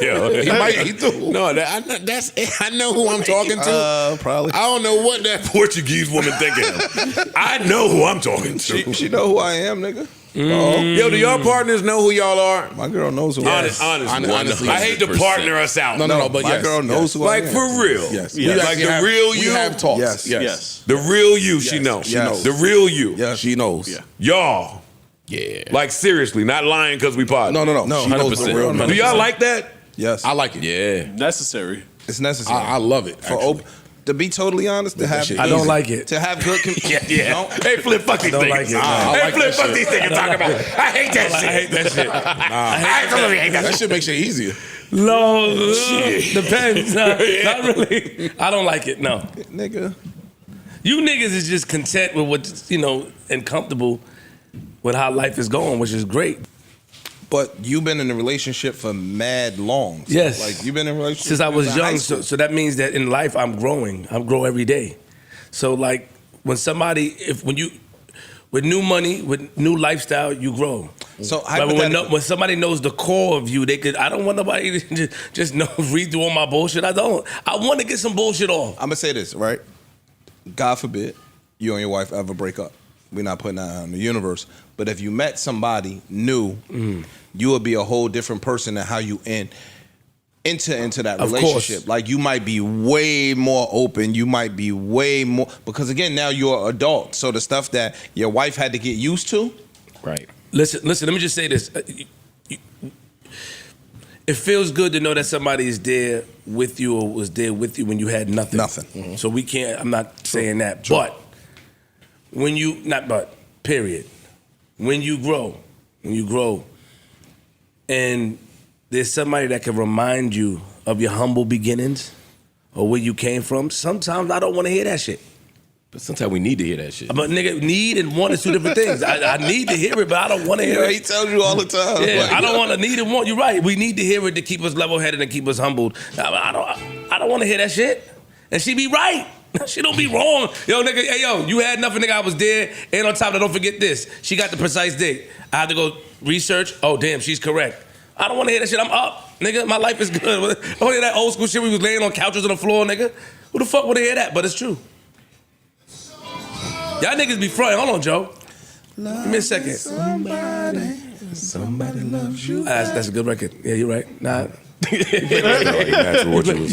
Yeah. He do. No, I know who I'm talking to. Probably. I don't know what that Portuguese woman thinking of. I know who I'm talking to. She know who I am, nigga. Yo, do y'all partners know who y'all are? My girl knows who I am. Honestly, I hate to partner us out. No, but my girl knows who I am. Like for real. Yes. Like the real you. We have talks. Yes. Yes. The real you, she knows. She knows. The real you. Yeah, she knows. Yeah. Y'all. Yeah. Like seriously, not lying because we partner. No. She knows the 100%. real. Do y'all like that? Yes. I like it. Yeah. Necessary. It's necessary. I love it. To be totally honest, to have I don't like it. to have good. Yeah. No? Hey, Flip, fuck these don't niggas. like it. Hey, Flip, fuck these niggas talking about. I hate that shit. I hate that shit. I absolutely hate that That shit. shit makes shit easier. No, depends. Not really. I don't like it. No, Nigga. you niggas is just content with what and comfortable with how life is going, which is great. But you've been in a relationship for mad long. So, Yes. Like you've been in a relationship Since I was since high young, school. so that means that in life I'm growing. I grow every day. So like when you with new money, with new lifestyle, you grow. So Like hypothetically, when somebody knows the core of you, they could. I don't want nobody to just read through all my bullshit. I don't. I want to get some bullshit off. I'm gonna say this, right? God forbid you and your wife ever break up. We're not putting that out in the universe. But if you met somebody new, you would be a whole different person than how you into that Of relationship. course. Like you might be way more open. You might be way more because again, now you're an adult. So the stuff that your wife had to get used to. Right. Listen. Let me just say this. It feels good to know that somebody is there with you or was there with you when you had nothing. Nothing. So we can't. I'm not saying that. True. But period. When you grow, and there's somebody that can remind you of your humble beginnings or where you came from. Sometimes I don't want to hear that shit. But sometimes we need to hear that shit. But nigga, need and want is two different things. I need to hear it, but I don't want to hear Yeah, it. he tells you all the time. Yeah, Like, I don't want to need and want. You're right. We need to hear it to keep us level-headed and keep us humbled. I don't want to hear that shit. And she be right. She don't be wrong. Yo, nigga, hey, yo, you had nothing, nigga. I was there. And on top of that, don't forget this. She got the precise date. I had to go research. Oh, damn, she's correct. I don't want to hear that shit. I'm up, nigga. My life is good. I don't hear that old school shit. We was laying on couches on the floor, nigga. Who the fuck would hear that? But it's true. Y'all niggas be fronting. Hold on, Joe. Give me a second. Somebody loves you. That's a good record. Yeah, you're right. Nah. You You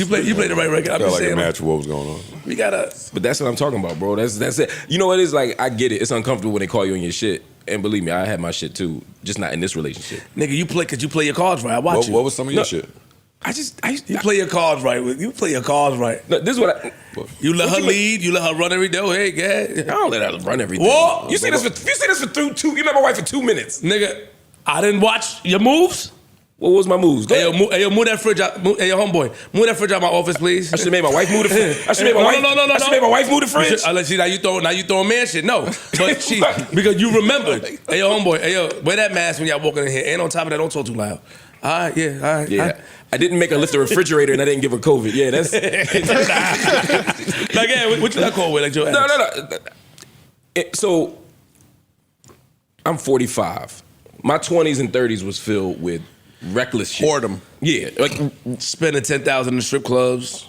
played the right record. I'm Felt just like a saying. match of what was going on. We gotta. But that's what I'm talking about, bro. That's it. You know what it is? Like, I get it. It's uncomfortable when they call you on your shit. And believe me, I had my shit too. Just not in this relationship. Nigga, you play your cards right. I watch you. What was some of your shit? You play your cards right. You play your cards right. No, this is what I. You let her lead. You let her run every day. Oh, hey, I God. don't let her run everything. Whoa. You see this for through two. You met my wife for 2 minutes. Nigga, I didn't watch your moves. What was my moves? Go Hey, ahead. yo, move that fridge out. Hey, yo, homeboy, move that fridge out of my office, please. I should have made my wife move the fridge. I should have made my wife. No. I should have made my wife move the fridge. See, now you throwing man shit. No, but because you remembered. Hey, yo, homeboy, hey, yo, wear that mask when y'all walking in here. And on top of that, don't talk too loud. All right, yeah, all right. Yeah, I didn't make her lift the refrigerator and I didn't give her COVID. Yeah, that's. Like, yeah, what you got called with? Like Joe? No. So, I'm 45. My 20s and 30s was filled with reckless shit. Whoredom. Yeah, like Spending $10,000 in strip clubs.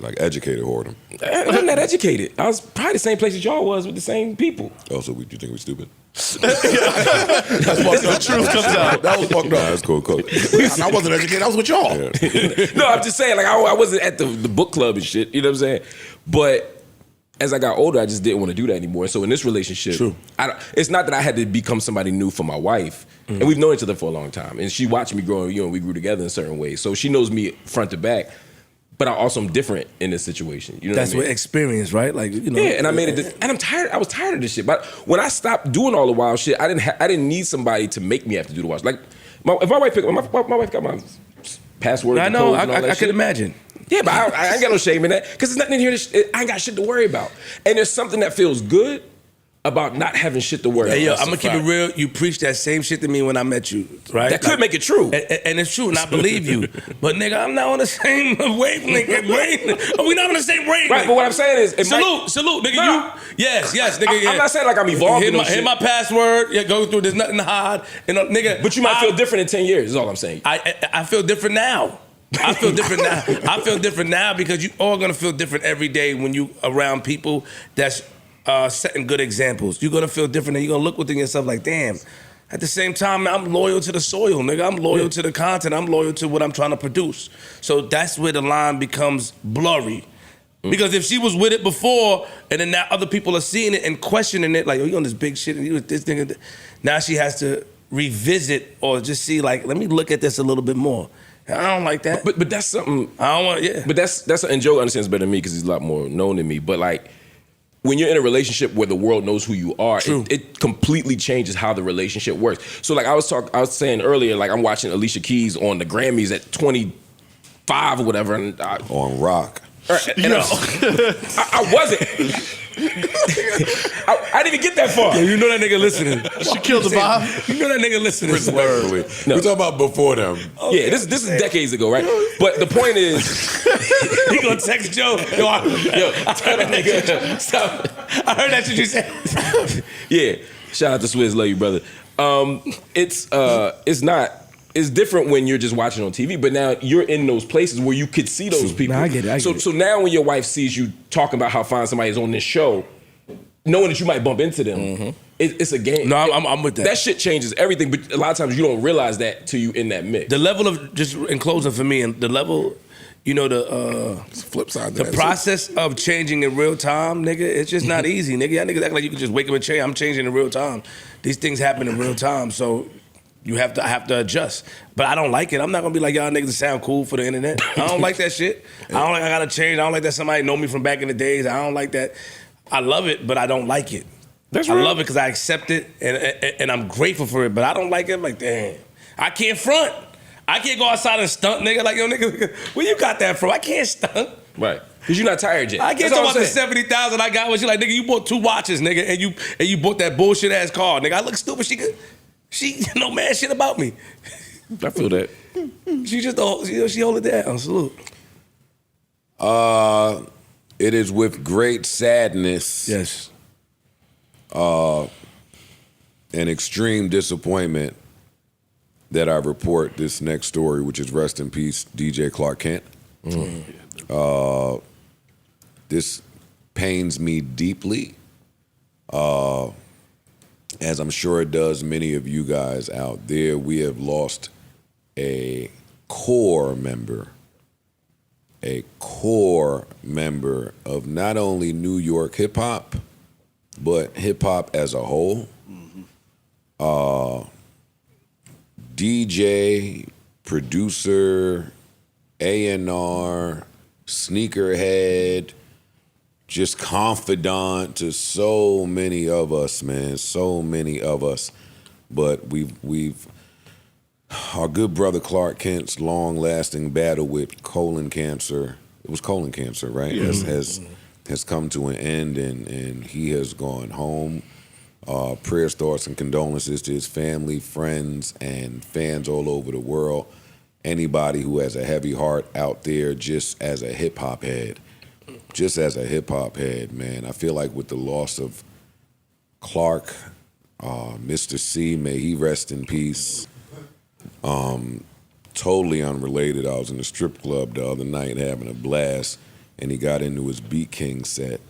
Like educated whoredom. I'm not educated. I was probably the same place as y'all was with the same people. Also, you think we're stupid? The truth comes out. That was fucked Nah, up. that's cool. I wasn't educated. I was with y'all. No, I'm just saying, like I wasn't at the book club and shit. You know what I'm saying? But as I got older, I just didn't want to do that anymore. So in this relationship, it's not that I had to become somebody new for my wife. And we've known each other for a long time. And she watched me grow, and we grew together in certain ways. So she knows me front to back. But I also am different in this situation. You know That's what I mean? what experience, right? Like, you know. Yeah, and I made it. And I'm tired. I was tired of this shit. But when I stopped doing all the wild shit, I didn't need somebody to make me have to do the wild shit. Like, if my wife my wife got my password. I know. and all that I shit. can imagine. Yeah, but I ain't got no shame in that because there's nothing in here. I ain't got shit to worry about. And there's something that feels good about not having shit to worry about. Hey, yo, That's I'm a gonna keep it fact. real. You preached that same shit to me when I met you, right? That could make it true. And it's true, and I believe you. But nigga, I'm not on the same wavelength. Are we not on the same wavelength? Right, but what I'm saying is, salute, nigga. Nah. Yes, nigga. I'm not saying like I'm evolving. Hit my password. Yeah, go through. There's nothing to hide. And nigga, But you might feel different in 10 years. Is all I'm saying. I feel different now. I feel different now. I feel different now because you all gonna feel different every day when you around people that's setting good examples. You're gonna feel different, and you're gonna look within yourself like, damn. At the same time, I'm loyal to the soil, nigga. I'm loyal to the content. I'm loyal to what I'm trying to produce. So that's where the line becomes blurry. Because if she was with it before, and then now other people are seeing it and questioning it, like, oh, you on this big shit, and you with this nigga. Now she has to revisit or just see, like, let me look at this a little bit more. I don't like that. But that's something. I don't want, yeah. But that's something Joe understands better than me because he's a lot more known than me. But like, when you're in a relationship where the world knows who you are, it completely changes how the relationship works. So like I was saying earlier, like I'm watching Alicia Keys on the Grammys at 25 or whatever, and On rock. and I wasn't. I didn't even get that far. Yeah, you know that nigga listening. She killed the vibe. You know that nigga listening. Respectfully. We're talking about before them. Yeah, this is decades ago, right? But the point is, He gonna text Joe. Yo, tell that nigga stop. I heard that shit you said. Yeah, shout out to Swizz, love you, brother. It's different when you're just watching on TV, but now you're in those places where you could see those people. Nah, I get it. So now when your wife sees you talking about how fine somebody is on this show, knowing that you might bump into them, it's a game. No, I'm with that. That shit changes everything, but a lot of times you don't realize that till you in that mix. The level of, just in closing for me, and the level, you know, the Flip side. the process of changing in real time, nigga, it's just not easy, nigga. Y'all niggas act like you can just wake up and change. I'm changing in real time. These things happen in real time, so I have to adjust. But I don't like it. I'm not gonna be like y'all niggas sound cool for the internet. I don't like that shit. I don't like I gotta change. I don't like that somebody know me from back in the days. I don't like that. I love it, but I don't like it. I love it because I accept it and I'm grateful for it, but I don't like it. I'm like, damn, I can't front. I can't go outside and stunt, nigga. Like, yo, nigga, where you got that from? I can't stunt. Right. Because you're not tired yet. I can't That's all talk about I'm the saying. 70,000 I got. When she like, nigga, you bought 2 watches, nigga, and you bought that bullshit ass car, nigga. I look stupid. She know mad shit about me. I feel that. She just she hold it down. Salute. It is with great sadness Yes. and extreme disappointment that I report this next story, which is rest in peace, DJ Clark Kent. This pains me deeply, as I'm sure it does many of you guys out there. We have lost a core member of not only New York hip hop, but hip hop as a whole. DJ, producer, A&R, sneakerhead, just confidant to so many of us, man, so many of us. But we've our good brother Clark Kent's long-lasting battle with colon cancer. It was colon cancer, right? Yes. Has come to an end, and he has gone home. Prayers, thoughts, and condolences to his family, friends, and fans all over the world. Anybody who has a heavy heart out there, just as a hip hop head, man. I feel like with the loss of Clark, Mr. C, may he rest in peace. totally unrelated. I was in the strip club the other night having a blast, and he got into his Beat King set,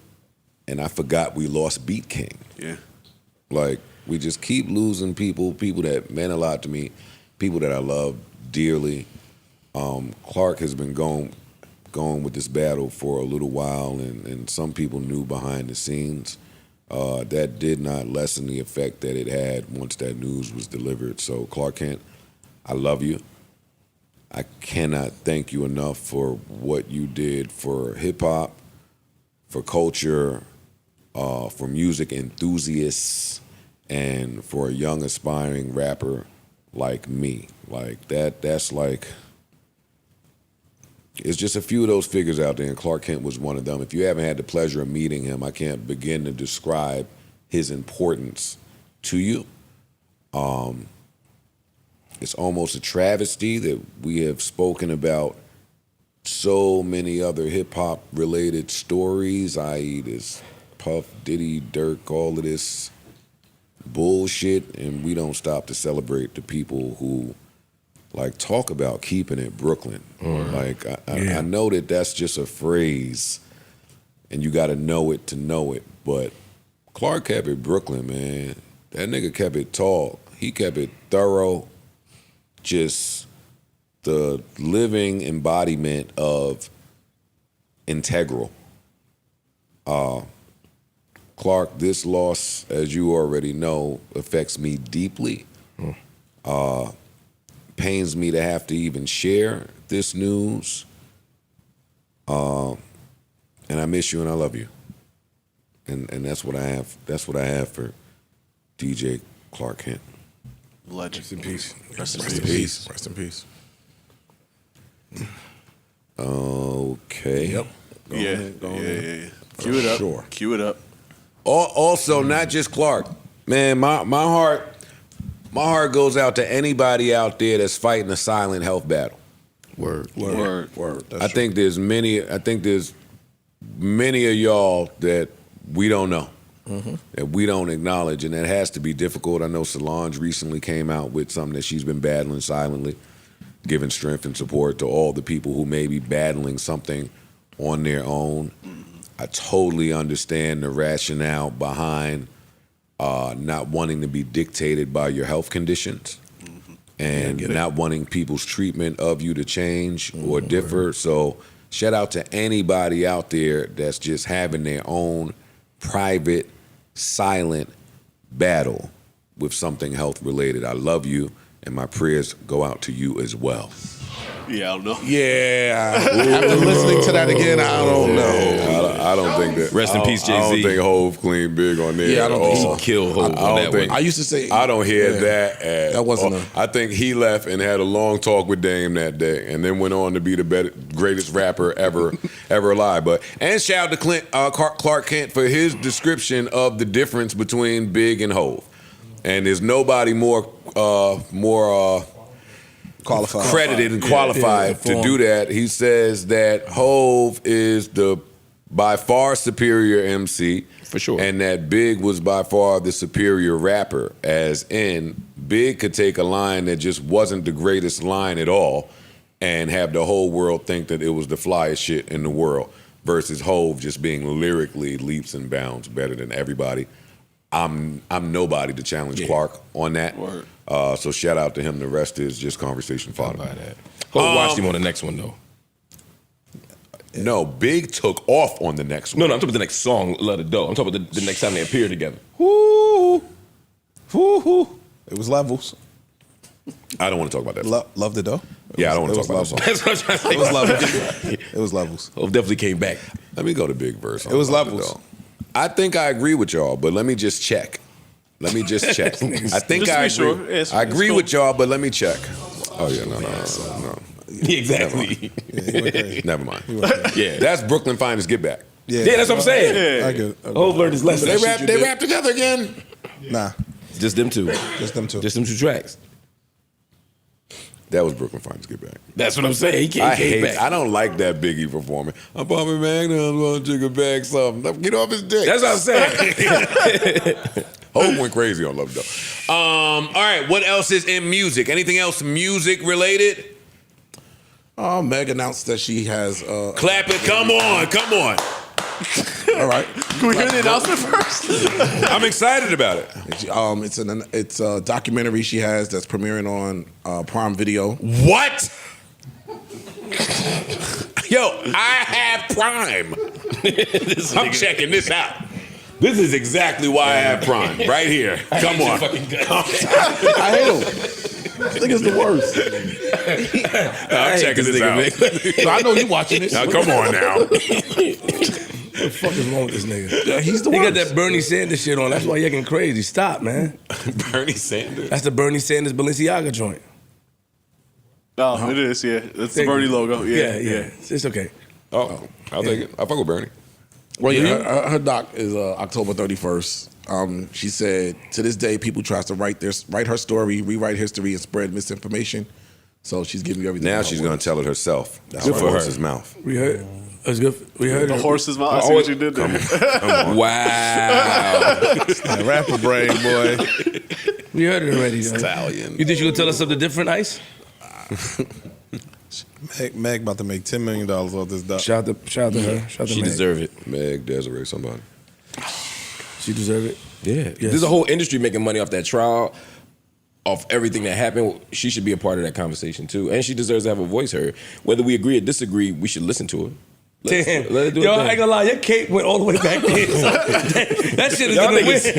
and I forgot we lost Beat King. Yeah. Like, we just keep losing people that meant a lot to me, people that I love dearly. Clark has been going with this battle for a little while, and some people knew behind the scenes. That did not lessen the effect that it had once that news was delivered. So, Clark Kent, I love you. I cannot thank you enough for what you did for hip-hop, for culture, for music enthusiasts, and for a young aspiring rapper like me. Like, that's like, it's just a few of those figures out there, and Clark Kent was one of them. If you haven't had the pleasure of meeting him, I can't begin to describe his importance to you. It's almost a travesty that we have spoken about so many other hip-hop related stories, i.e. this Puff, Diddy, Durk, all of this bullshit, and we don't stop to celebrate the people who like talk about keeping it Brooklyn. Like I know that that's just a phrase, and you got to know it to know it. But Clark kept it Brooklyn, man. That nigga kept it tall. He kept it thorough. Just the living embodiment of integral. Clark, this loss, as you already know, affects me deeply. Pains me to have to even share this news. And I miss you and I love you. And that's what I have. That's what I have for DJ Clark Kent. Legend. Rest in peace. Rest in Rest in peace. peace. Rest in peace. Okay. Yep. Yeah. Cue it up. Sure. Cue it up. Also, not just Clark. Man, my heart goes out to anybody out there that's fighting a silent health battle. Word. I think there's many of y'all that we don't know, that we don't acknowledge, and that has to be difficult. I know Solange recently came out with something that she's been battling silently, giving strength and support to all the people who may be battling something on their own. I totally understand the rationale behind not wanting to be dictated by your health conditions and not wanting people's treatment of you to change or differ. So shout out to anybody out there that's just having their own private, silent battle with something health related. I love you, and my prayers go out to you as well. Yeah, I don't know. Yeah. After listening to that again, I don't know. I don't think that. Rest in peace, Jay-Z. I don't think Hove clean big on there. Yeah, I don't at think all. he killed Hov on that one. I used to say I don't hear that at That wasn't all. a- I think he left and had a long talk with Dame that day, and then went on to be the greatest rapper ever alive. And shout out to Clark Kent for his description of the difference between Big and Hove. And there's nobody more qualified, credited and qualified to do that. He says that Hove is the by far superior MC. For sure. And that Big was by far the superior rapper, as in Big could take a line that just wasn't the greatest line at all and have the whole world think that it was the flyest shit in the world, versus Hove just being lyrically leaps and bounds better than everybody. I'm nobody to challenge Clark on that. Word. So shout out to him. The rest is just conversation fodder. Hov watched him on the next one though. No, Big took off on the next one. No, I'm talking about the next song, Let It Go. I'm talking about the next time they appear together. Woo. It was levels. I don't want to talk about that. Loved it though. Yeah, I don't want to talk about that song. That's what I'm trying to say. It was levels. It was levels. Hov definitely came back. Let me go to Big verse. It was levels. Though. I think I agree with y'all, but let me just check. I think Just I to agree. be sure. It's I agree cool. with y'all, but let me check. Oh yeah, no. Exactly. Never mind. Yeah. That's Brooklyn Finest Get Back. Yeah, that's what I'm saying. I get it. Hov learned his lesson. They rap together again. Nah, Just them two. just them two. Just them two tracks. That was Brooklyn Finest Get Back. That's what I'm saying. He came back. I don't like that Biggie performance. I'm popping McDonald's, want to take a bag something. Get off his dick. That's what I'm saying. Hov went crazy on Love Though. All right, what else is in music? Anything else music related? Meg announced that she has. Clap it. Come on. All right. Can we hear the announcement first? I'm excited about it. It's a documentary she has that's premiering on Prime Video. What? Yo, I have Prime. I'm checking this out. This is exactly why I have Prime. Right here. Come on. I hate him. This nigga's the worst. I'm checking this out. So I know you watching this. Now, come on now. What the fuck is wrong with this nigga? Yeah, he's the He worst. got that Bernie Sanders shit on. That's why you're getting crazy. Stop, man. Bernie Sanders. That's the Bernie Sanders Balenciaga joint. Oh, it is, yeah. That's the Thank Bernie you. logo. Yeah. It's okay. Oh, I'll take it. I fuck with Bernie. Well, yeah, her doc is October 31st. She said, to this day, people tries to write her story, rewrite history, and spread misinformation. So she's giving you everything. Now she's going to tell it herself. That's Good right. for horse's mouth. We heard. That's good. We heard The it. horse's mouth. I see what you did there. Wow. Rapper brain, boy. We heard it already. Stallion. You think you gonna tell us something different, Ice? Meg about to make $10 million off this doc. Shout out to her. Shout out to She Meg. deserve it. Meg, Desiree, somebody. She deserve it. Yeah. Yes. There's a whole industry making money off that trial, off everything that happened. She should be a part of that conversation too. And she deserves to have a voice heard. Whether we agree or disagree, we should listen to her. Damn. Let her do Yo, her I ain't thing. gonna lie, your cape went all the way back there. That shit is Y'all gonna niggas-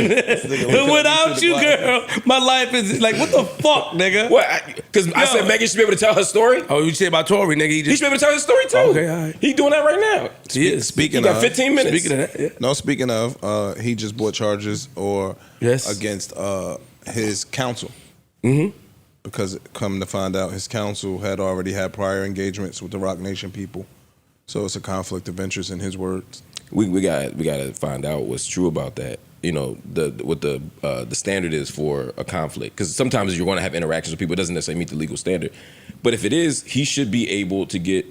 win. Without you, girl, my life is like, what the fuck, nigga? What? Because I said Megan should be able to tell her story. Oh, you say about Tory, nigga? He should be able to tell his story too. Okay, all right. He doing that right now. He is. Speaking He got of, 15 minutes. Speaking of that, yeah. No, speaking of, he just brought charges against his counsel. Mm-hmm. Because come to find out, his counsel had already had prior engagements with the Rock Nation people. So it's a conflict of interest in his words. We got to find out what's true about that. You know, what the standard is for a conflict. Because sometimes you're going to have interactions with people. It doesn't necessarily meet the legal standard. But if it is, he should be able to get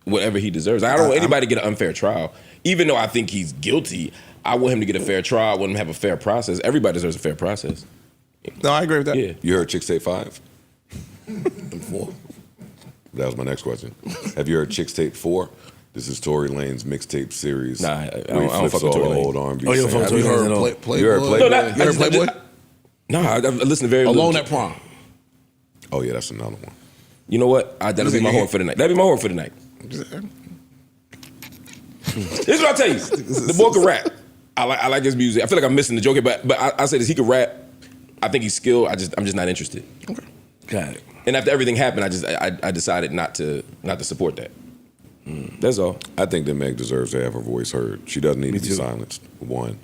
whatever he deserves. I don't want anybody to get an unfair trial. Even though I think he's guilty, I want him to get a fair trial. I want him to have a fair process. Everybody deserves a fair process. No, I agree with that. Yeah. You heard Chicks Tape 5? 4. That was my next question. Have you heard Chicks Tape 4? This is Tory Lanez mixtape series. Nah, I where he don't flips fuck with all Tory the Lanez. old R&B Oh, you don't fuck with samples. Tory You Lanez at all. heard Playboy? You heard Playboy? No, You heard Playboy? No, I listened to very Alone little. at Prom. Oh, yeah, that's another one. You know what? That'll be my horn for the night. That'll be my horn for the night. This is what I'll tell you. The boy can rap. I like his music. I feel like I'm missing the joke here, but I say this: he can rap. I think he's skilled. I'm just not interested. Okay. Got it. And after everything happened, I decided not to support that. That's all. I think that Meg deserves to have her voice heard. She doesn't need to be too. silenced. One.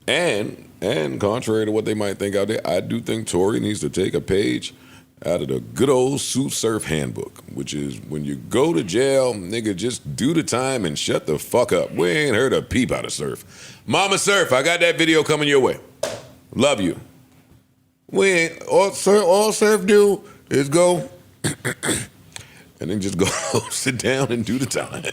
And contrary to what they might think out there, I do think Tory needs to take a page out of the good old Suit Surf handbook, which is when you go to jail, nigga, just do the time and shut the fuck up. We ain't heard a peep out of Surf. Mama Surf, I got that video coming your way. Love you. We ain't, all Surf do is go and then just go sit down and do the time. We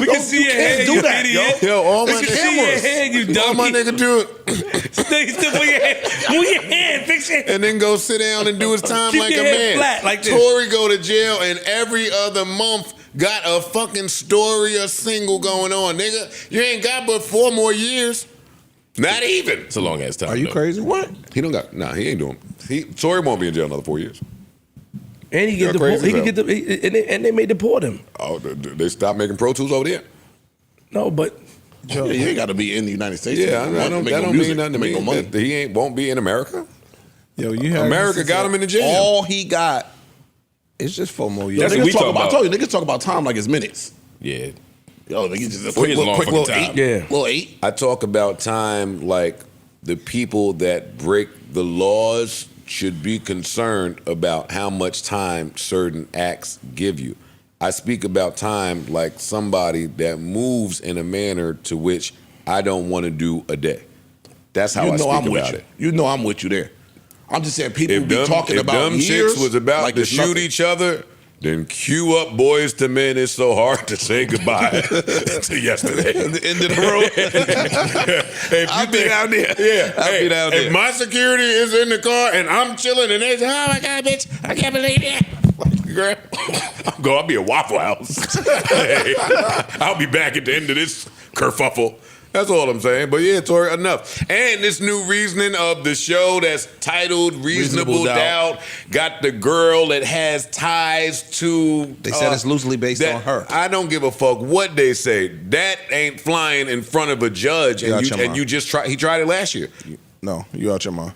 can see your hand, you idiot. Yo, all We my can see your hand, you all my dummy. nigga do it. Still put your hand. Move your hand, fix it. And then go sit down and do his time Keep like your a head man. flat like this. Tory go to jail and every other month got a fucking story or single going on, nigga. You ain't got but 4 more years. Not even. It's a long ass time. Are you though. crazy? What? He don't got. Nah, he ain't doing. Tory won't be in jail another 4 years. And he You're get crazy deported. He as can get and they may deport him. Oh, they stopped making Pro Tools over there. No, but Yeah, you ain't got to be in the United States. Yeah, I to don't. make That no don't music, mean nothing to make me. no money. That he won't be in America. Yo, you have America got him in the jail. All he got is just 4 more years. That's what Niggas we talk talk about. I about. told you, niggas talk about time like it's minutes. Yeah. Yo, niggas just a 4 years is a long quick fucking little time. 8. Yeah. Little 8. I talk about time like the people that break the laws should be concerned about how much time certain acts give you. I speak about time like somebody that moves in a manner to which I don't want to do a day. That's how You I know speak I'm with about you. it. You know I'm with you there. I'm just saying people If be talking about them years chicks was about like to it's shoot nothing. each other, Then cue up Boys to Men. It's so hard to say goodbye to yesterday. The end of the road. I'll be down there. Yeah, I'll be down there. If my security is in the car and I'm chilling and they say, "Oh my God, bitch, I can't believe it," girl, I'll be at Waffle House. Hey, I'll be back at the end of this kerfuffle. That's all I'm saying. But yeah, Tory, enough. And this new reasoning of the show that's titled Reasonable Doubt got the girl that has ties to... They said it's loosely based on her. I don't give a fuck what they say. That ain't flying in front of a judge. He tried it last year. No, you out your mind.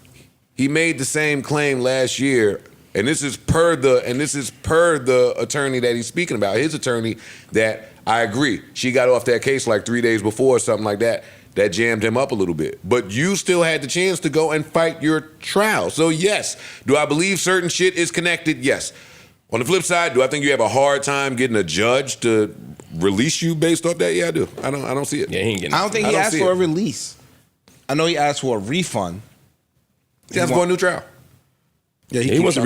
He made the same claim last year. And this is per the attorney that he's speaking about. His attorney that... I agree. She got off that case like 3 days before or something like that. That jammed him up a little bit. But you still had the chance to go and fight your trial. So yes, do I believe certain shit is connected? Yes. On the flip side, do I think you have a hard time getting a judge to release you based off that? Yeah, I do. I don't see it. Yeah, he ain't getting. I don't think he asked for a release. I know he asked for a refund. He asked for a new trial. Yeah, he wants a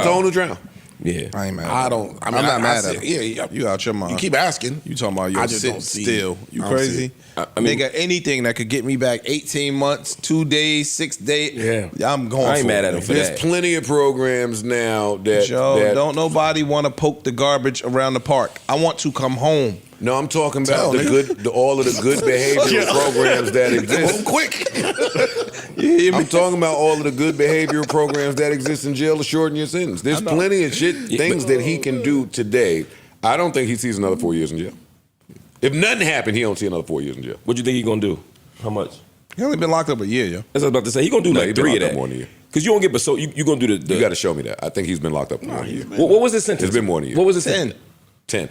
whole new trial. Yeah, I ain't mad. I'm not mad at him. Yeah, you out your mind. You keep asking. You talking about I just don't see still. You I don't crazy? see I mean, Nigga, anything that could get me back 18 months, 2 days, 6 days. Yeah. I'm going I ain't for mad it. at him for There's that. plenty of programs now that... Joe, don't nobody want to poke the garbage around the park. I want to come home. No, I'm talking about all of the good behavioral programs that exist. Quick. I'm talking about all of the good behavioral programs that exist in jail to shorten your sentence. There's plenty of things that he can do today. I don't think he sees another 4 years in jail. If nothing happened, he don't see another 4 years in jail. What you think he gonna do? How much? He only been locked up a year, yo. That's what I was about to say. He gonna do No, like he been 3 of locked up that. more than a year. Because you don't get, so you gonna do the You got to show me that. I think he's been locked up more than a year. What was his sentence? It's been more than a year. What was his sentence? 10.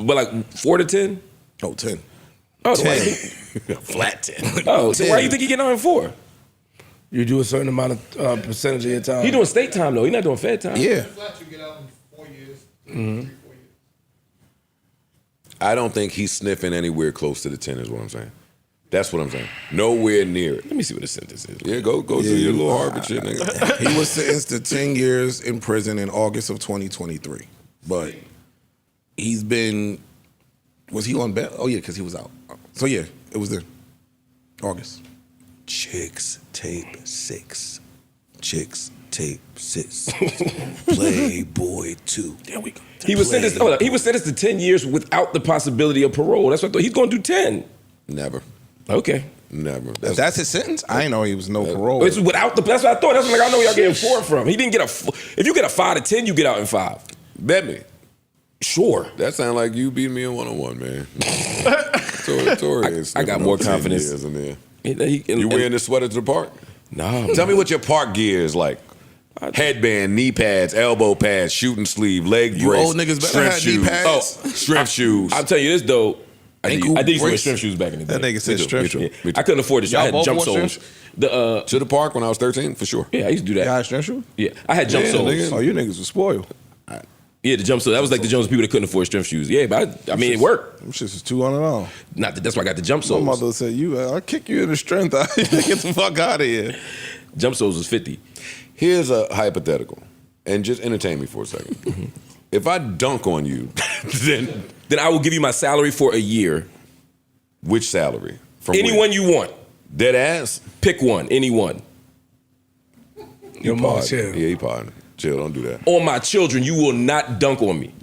But like 4 to 10? Oh, 10. Oh, 10. Flat 10. Oh, so why you think he getting out in 4? You do a certain amount of percentage of your time. He doing state time though. He not doing fed time. Yeah. I don't think he's sniffing anywhere close to the 10 is what I'm saying. That's what I'm saying. Nowhere near it. Let me see what his sentence is. Yeah, go do your little Harvard shit, nigga. He was sentenced to 10 years in prison in August of 2023. But he's been... Was he on bail? Oh, yeah, because he was out. So, yeah, it was there. August. Chicks tape 6. Chicks tape 6. Playboy 2. There we go. He was sentenced. Oh, he was sentenced to 10 years without the possibility of parole. That's what I thought. He's going to do 10. Never. Okay. Never. That's his sentence? I didn't know he was no parole. It's without the. That's what I thought. That's like I know y'all getting 4 from. He didn't get a. If you get a 5 to 10, you get out in 5. Bet me. Sure. That sounds like you beating me in one-on-one, man. Tory is I got more confidence. in there. You You wearing this sweater to the park? No. Tell me what your park gear is like. Headband, knee pads, elbow pads, shooting sleeve, leg brace, You old niggas better strength have knee shoes. pads. Oh, strength shoes. I'll tell you this though. I Ankle did used to wear brace. strength shoes back in the day. That nigga said Me too, strength me shoes. too, me too. I couldn't afford this. Y'all I had both jump wore soles. strength To the park when I was 13, for sure. Yeah, I used to do that. Y'all had strength shoes? Yeah, I had jump Yeah, soles. nigga. Oh, you niggas was spoiled. Yeah, the jump soles. That was like the jump people that couldn't afford strength shoes. Yeah, but I mean, it worked. Them shits was $200. Not that. That's why I got the jump My soles. mother said, I'll kick you in the strength. Get the fuck out of here. Jump soles was 50. Here's a hypothetical, and just entertain me for a second. If I dunk on you, then Then I will give you my salary for a year. which salary? From Anyone you want. Dead ass? Pick one. Anyone. Your mom, chill. Yeah, he pardon. Chill, don't do that. On my children, you will not dunk on me.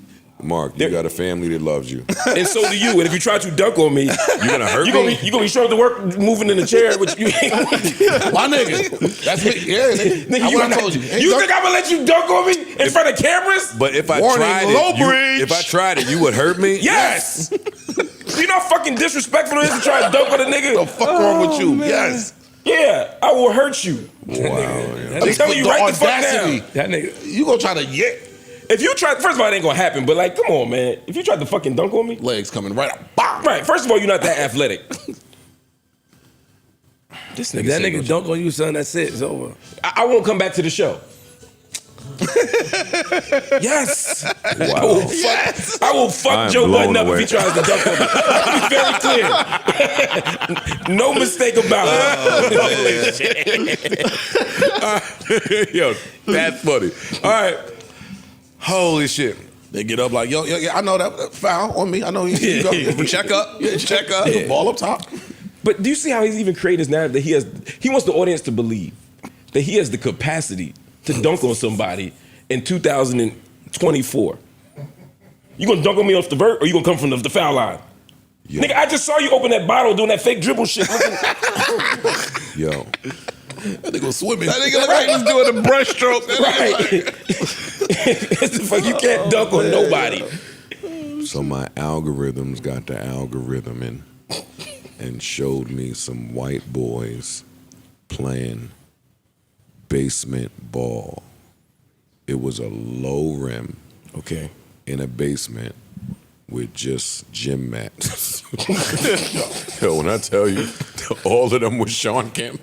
Mark, you got a family that loves you. And so do you. And if you try to dunk on me, You gonna hurt me? you gonna be showing the work moving in the chair. Which you, My nigga. That's me. Yeah, nigga. Nigga, That's you what I not- told you. You think I'm gonna let you dunk on me in front of cameras? But if I Warning, tried low it, bridge. if I tried it, you would hurt me? Yes. You know how fucking disrespectful it is to try to dunk on a nigga? What the fuck wrong with you? Yes. Yeah, I will hurt you. Wow. I'm telling you right the fuck audacity. now. That nigga. You gonna try to yank If you try, first of all, it ain't gonna happen. But like, come on, man. If you tried to fucking dunk on me, legs coming right up. Bah! right? First of all, you're not that athletic. This nigga, That said nigga dunk on you, son. That's it. It's over. I won't come back to the show. Yes. Wow. I will I fuck am Joe blown Budden up away. if he tries to dunk on me. I'll be very clear. No mistake about it. Yo, that's funny. All right. Holy shit. They get up like, yo, I know that foul on me. I know you go. Check up, ball up top. But do you see how he's even creating his narrative that he wants the audience to believe that he has the capacity to dunk on somebody in 2024. You gonna dunk on me off the vert or you gonna come from the foul line? Yo. Nigga, I just saw you open that bottle doing that fake dribble shit. Yo. That nigga was swimming. That nigga look like he's doing a breaststroke. Right. It's the fuck, you can't dunk on nobody. So my algorithms got the algorithm and showed me some white boys playing basement ball. It was a low rim. Okay. In a basement with just gym mats. Yo, when I tell you, all of them was Sean Kemp.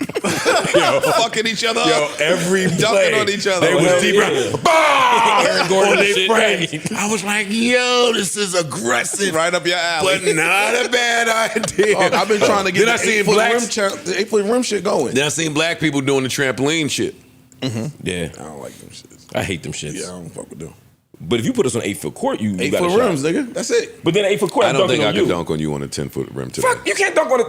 Yo, fucking each other yo, up. every Dunking play, on each other. they was deep Aaron Gordon they friends. Right. I was like, yo, this is aggressive. Right up your alley. But not a bad idea. I've been trying to get Then I seen blacks. the 8-foot rim shit going. Then I seen black people doing the trampoline shit. Yeah. I don't like them shits. I hate them shits. Yeah, I don't fuck with them. But if you put us on 8-foot court, you 8 got a foot shot. rims, nigga. That's it. But then 8-foot court, I don't think I on could you. dunk on you on a 10-foot rim today. Fuck, you can't dunk on a.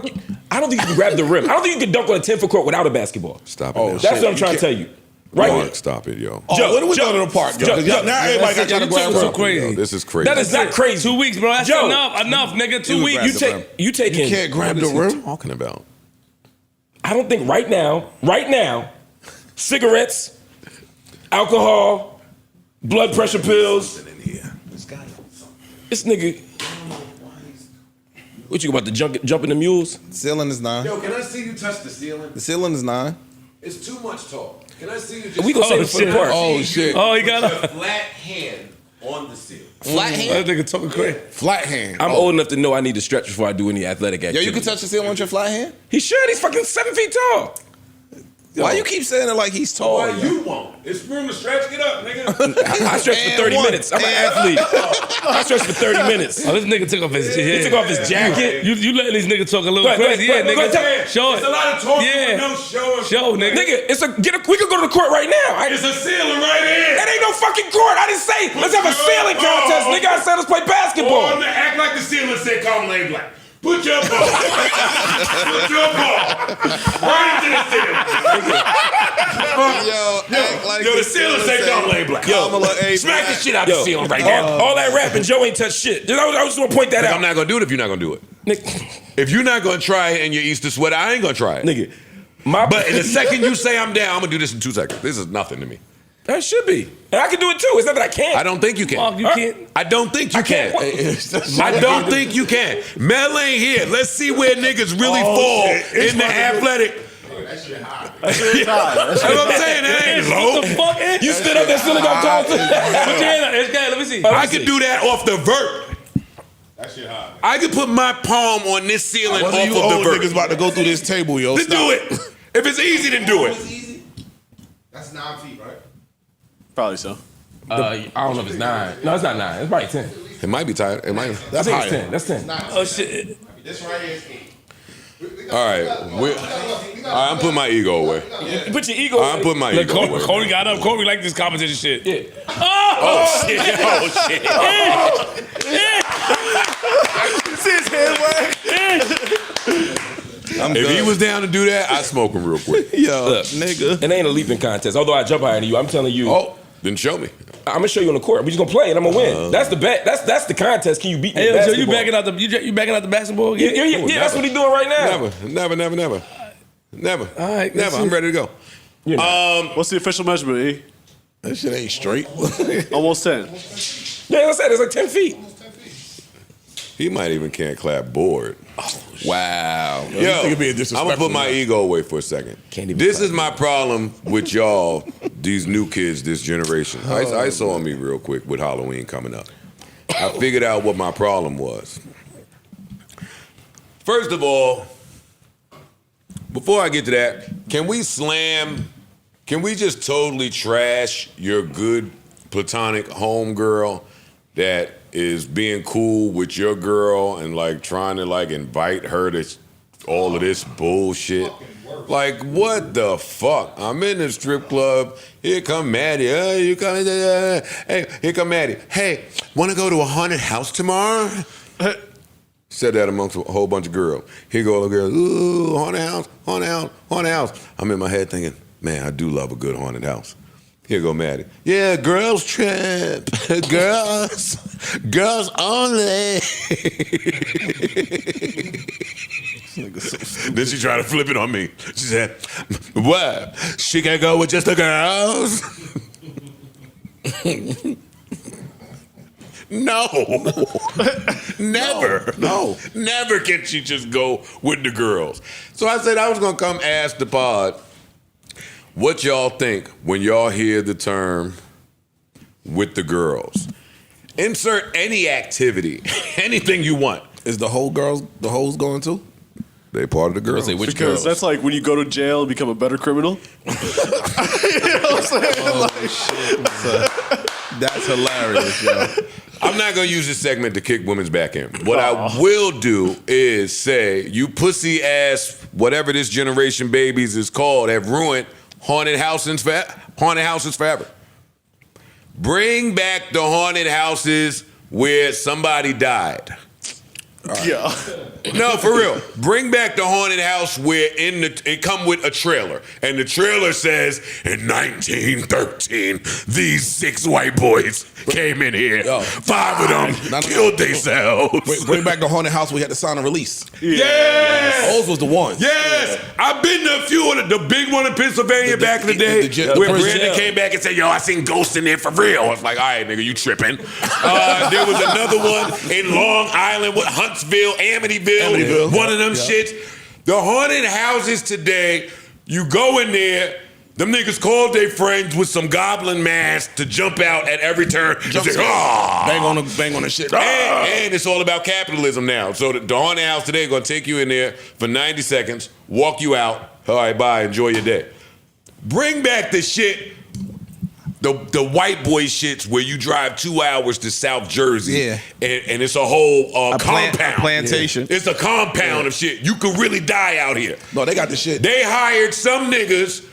I don't think you can grab the rim. I don't think you can dunk on a 10-foot court without a basketball. Stop it Oh, now. That's what I'm trying to tell you. Right? Marc, stop it, yo. Oh, when are we going to the park, yo? 'Cause now everybody got trying to grab so rim. crazy. Yo, this is crazy. That is not crazy. 2 weeks, bro. That's Yo. enough, nigga. 2 weeks. You take. You taking. You can't grab the What is he rim. talking about? I don't think right now, cigarettes, alcohol, blood pressure pills. This nigga. What you about to jump in the mules? Ceiling is 9. Yo, can I see you touch the ceiling? The ceiling is 9. It's too much talk. Can I see you just We gonna save it for the park. Oh, shit. Oh, he got put your a flat hand on the ceiling? Flat that hand? nigga talking crazy. Flat hand. I'm old enough to know I need to stretch before I do any athletic Yo, activity. you can touch the ceiling with your flat hand? He should. He's fucking 7 feet tall. Why you keep saying it like he's tall? Why you won't? It's room to stretch. Get up, nigga. I stretch for 30 minutes. I'm an athlete. I stretch for 30 minutes. Oh, this nigga took off his He took off his jacket. You letting these niggas talk a little Go ahead, crazy. go Yeah, ahead, go nigga. ahead. Show it. It's a lot of talking, Yeah. but no showing. Show, nigga. Nigga, we could go to the court right now. It's a ceiling right here. That ain't no fucking court. I didn't say let's have a ceiling contest, nigga. I said let's play Or basketball. act like the ceiling said, "Come lay black." Put your ball. Put your ball right into the ceiling. Yo, act like Yo, the ceiling said, "Come lay black." Kamala A. Smack the shit out the ceiling right now. All that rapping, Joe ain't touched shit. I just want to point that out. I'm not gonna do it if you're not gonna do it. If you're not gonna try it in your Easter sweater, I ain't gonna try it. Nigga, But in the second you say I'm down, I'm gonna do this in 2 seconds. This is nothing to me. that should be. And I can do it too. It's not that I can't. I don't think you can. Marc, you can't. I don't think you can. What? I don't think you can. Mel ain't here. Let's see where niggas really fall in the athletic. That's your high. That's what I'm saying. That ain't low. What the fuck? You stood up there still got called to. Put your hand up. Let me see. I could do that off the vert. That shit high. I could put my palm on this ceiling One off of of you the old vert. niggas about to go through this table, yo. Let's do it. If it's easy, then do it. It's easy. That's 9 feet, right? Probably so. I don't know if it's 9. No, it's not 9. It's probably 10. It might be tight. It might. I That's think it's higher. 10. That's 10. Oh shit. This right here is 8. All right. I'm putting my ego away. You put your ego. I'm putting my Look, ego away. Corey got up. Corey like this competition shit. Yeah. Oh, shit. Oh shit. If he was down to do that, I'd smoke him real quick. Yo, Look, nigga. it ain't a leaping contest. Although I jump higher than you, I'm telling you. Oh, then show me. I'm gonna show you on the court. We just gonna play and I'm gonna win. That's the bet. That's the contest. Can you beat me? Hey, in so basketball? you backing out the you backing out the basketball Yeah, again? yeah, that's what he's doing right now. Never. All right, Never. I'm ready to go. You're not. What's the official measurement, E? That shit ain't straight. Almost 10. Yeah, like I said, it's like 10 feet. He might even can't clap board. Wow. Yo, you think it being I'm disrespectful gonna put my now. ego away for a second. Can't even This clap is my problem with y'all, these new kids, this generation. I saw me real quick with Halloween coming up. I figured out what my problem was. First of all, before I get to that, can we just totally trash your good platonic homegirl that is being cool with your girl and like trying to like invite her to all of this bullshit? Like, what the fuck? I'm in the strip club. Here come Maddie. You come, hey, here come Maddie. Hey, want to go to a haunted house tomorrow? Said that amongst a whole bunch of girls. Here go the girls. Ooh, haunted house, haunted house, haunted house. I'm in my head thinking, man, I do love a good haunted house. Here go Maddie. Yeah, girls trip. girls only. Then she tried to flip it on me. She said, what? She can't go with just the girls? No. Never. No. Never can she just go with the girls. So I said I was going to come ask the pod what y'all think when y'all hear the term with the girls. Insert any activity, anything you want. Is the hoes going too? They part of the girls. Say which Because girls? that's like when you go to jail and become a better criminal. You know what I'm saying? That's hilarious, yo. I'm not going to use this segment to kick women's back in. What I will do is say, you pussy ass, whatever this generation babies is called, have ruined haunted houses forever. Bring back the haunted houses where somebody died. Yeah. No, for real. Bring back the haunted house where it come with a trailer. And the trailer says, in 1913, these 6 white boys came in here. Yo. 5 of them killed themselves. Bring back the haunted house. We had to sign a release. Yes! Those was the ones. Yes! I've been to a few of the big one in Pennsylvania back in the day where Brandon came back and said, yo, I seen ghosts in there for real. I was like, all right, nigga, you tripping. There was another one in Long Island with Huntsville, Amityville. One of them shits. The haunted houses today, you go in there, them niggas called their friends with some goblin masks to jump out at every turn. Jump Say, bang on the shit. and it's all about capitalism now. So the haunted house today going to take you in there for 90 seconds, walk you out. All right, bye, enjoy your day. Bring back the shit, the white boy shits where you drive 2 hours to South Jersey. Yeah. And it's a whole compound. A plantation. It's a compound of shit. You could really die out here. No, they got the shit. They hired some niggas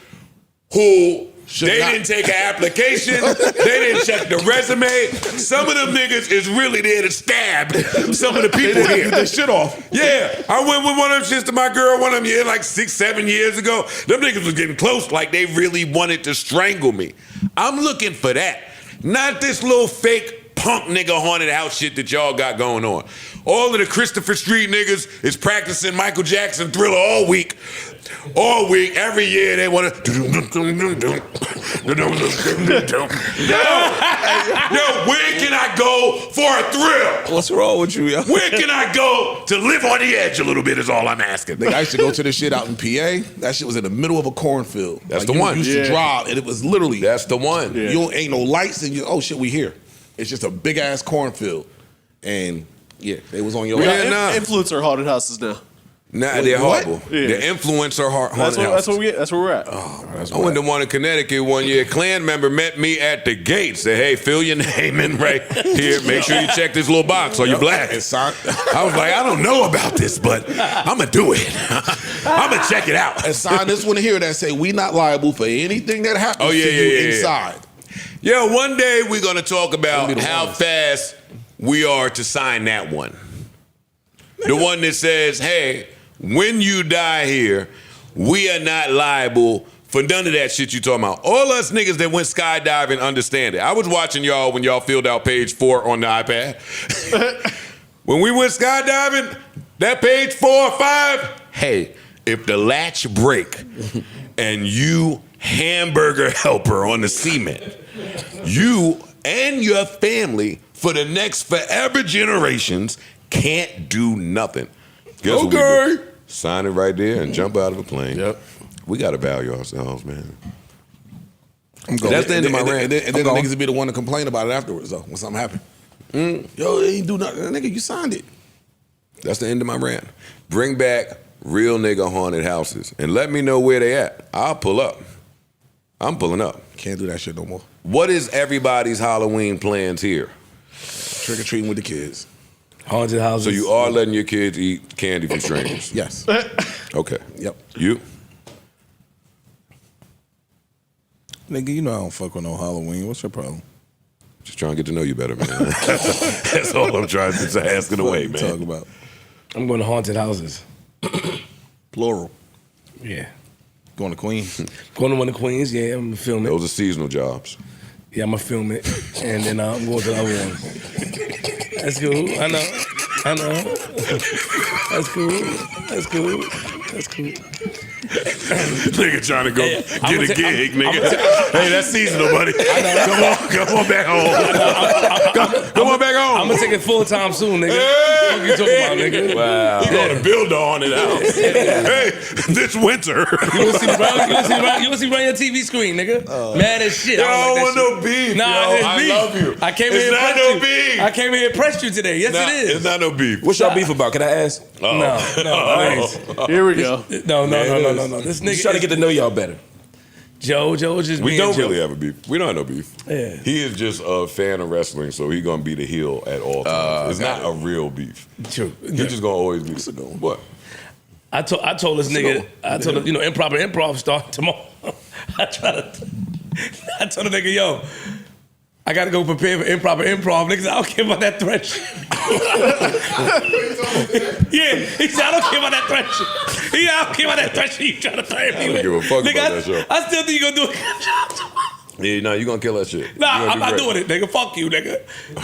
who didn't take an application. They didn't check the resume. Some of them niggas is really there to stab some of the people here. Get their shit off. Yeah, I went with one of them shits to my girl one of them years, like 6-7 years ago. Them niggas was getting close, like they really wanted to strangle me. I'm looking for that. Not this little fake punk nigga haunted house shit that y'all got going on. All of the Christopher Street niggas is practicing Michael Jackson Thriller all week. All week, every year they want to. Yo, where can I go for a thrill? What's wrong with you, yo? Where can I go to live on the edge a little bit is all I'm asking. Nigga, I used to go to this shit out in PA. That shit was in the middle of a cornfield. That's like the one. You used to drive, and it was literally. That's the one. You don't, ain't no lights, and you, oh shit, we here. It's just a big ass cornfield, and yeah, they was on your. Influencer haunted houses now. Nah, they're What? horrible. Yeah. The influencer haunted houses. That's where we're at. I went to one in Connecticut one year. A Klan member met me at the gate. Said, hey, fill your name in right here. Make sure you check this little box. Are you black? I was like, I don't know about this, but I'm going to do it. I'm going to check it out. And sign this one here that say, we not liable for anything that happens to you inside. Yeah, one day we're going to talk about how fast we are to sign that one. The one that says, hey, when you die here, we are not liable for none of that shit you talking about. All us niggas that went skydiving understand it. I was watching y'all when y'all filled out page 4 on the iPad. When we went skydiving, that page 4 or 5, hey, if the latch break and you hamburger helper on the cement, you and your family for the next forever generations can't do nothing. Guess what we do? Sign it right there and jump out of a plane. Yep. We got to value ourselves, man. That's the end of my rant. And then the going. niggas would be the one to complain about it afterwards, though, when something happened. Yo, they ain't do nothing. Nigga, you signed it. That's the end of my rant. Bring back real nigga haunted houses and let me know where they at. I'll pull up. I'm pulling up. Can't do that shit no more. What is everybody's Halloween plans here? Trick or treating with the kids. Haunted houses. So you are letting your kids eat candy from strangers? Yes. Okay. Yep. You? Nigga, you know I don't fuck with no Halloween. What's your problem? Just trying to get to know you better, man. That's all I'm trying to ask it away, man. Talk about I'm going to haunted houses. plural. Yeah. Going to Queens. Going to one of the Queens, yeah, I'm gonna film it. Those are seasonal jobs. Yeah, I'm gonna film it. And then I'm going to the other ones. That's cool. I know. That's cool. Nigga trying to go Yeah, get a gig, nigga. Hey, that's seasonal, buddy. Come on back home. Come on back home. I'm gonna take it full time soon, nigga. What you talking about, nigga? Wow. He going to build on it out. Hey, this winter. You wanna see me run your TV screen, nigga? Mad as shit. Yo, I don't like want that no beef. Nah, Yo, it's I beef. love you. I came It's here not and no impressed you. beef. I came here and impressed you today. Yes, Nah, it is. It's not no beef. What's y'all beef about? Can I ask? No. Here we go. No. This nigga Just trying to get to know y'all better. Joe is just We being don't Joe. really have a beef. We don't have no beef. Yeah. He is just a fan of wrestling, so he's gonna be the heel at all times. It's not a real beef. True. He's just gonna always be the What? I told this nigga, improv start tomorrow. I told the nigga, yo, I gotta go prepare for improv. Niggas, I don't care about that threat shit. Yeah, he said, I don't care about that threat shit. Yeah, I don't care about that threat shit you trying to threaten me with. I don't give a fuck Nigga, about that show. I still think you gonna do a good job tomorrow. Yeah, no, you gonna kill that shit. Nah, I'm not doing it, nigga. Fuck you, nigga.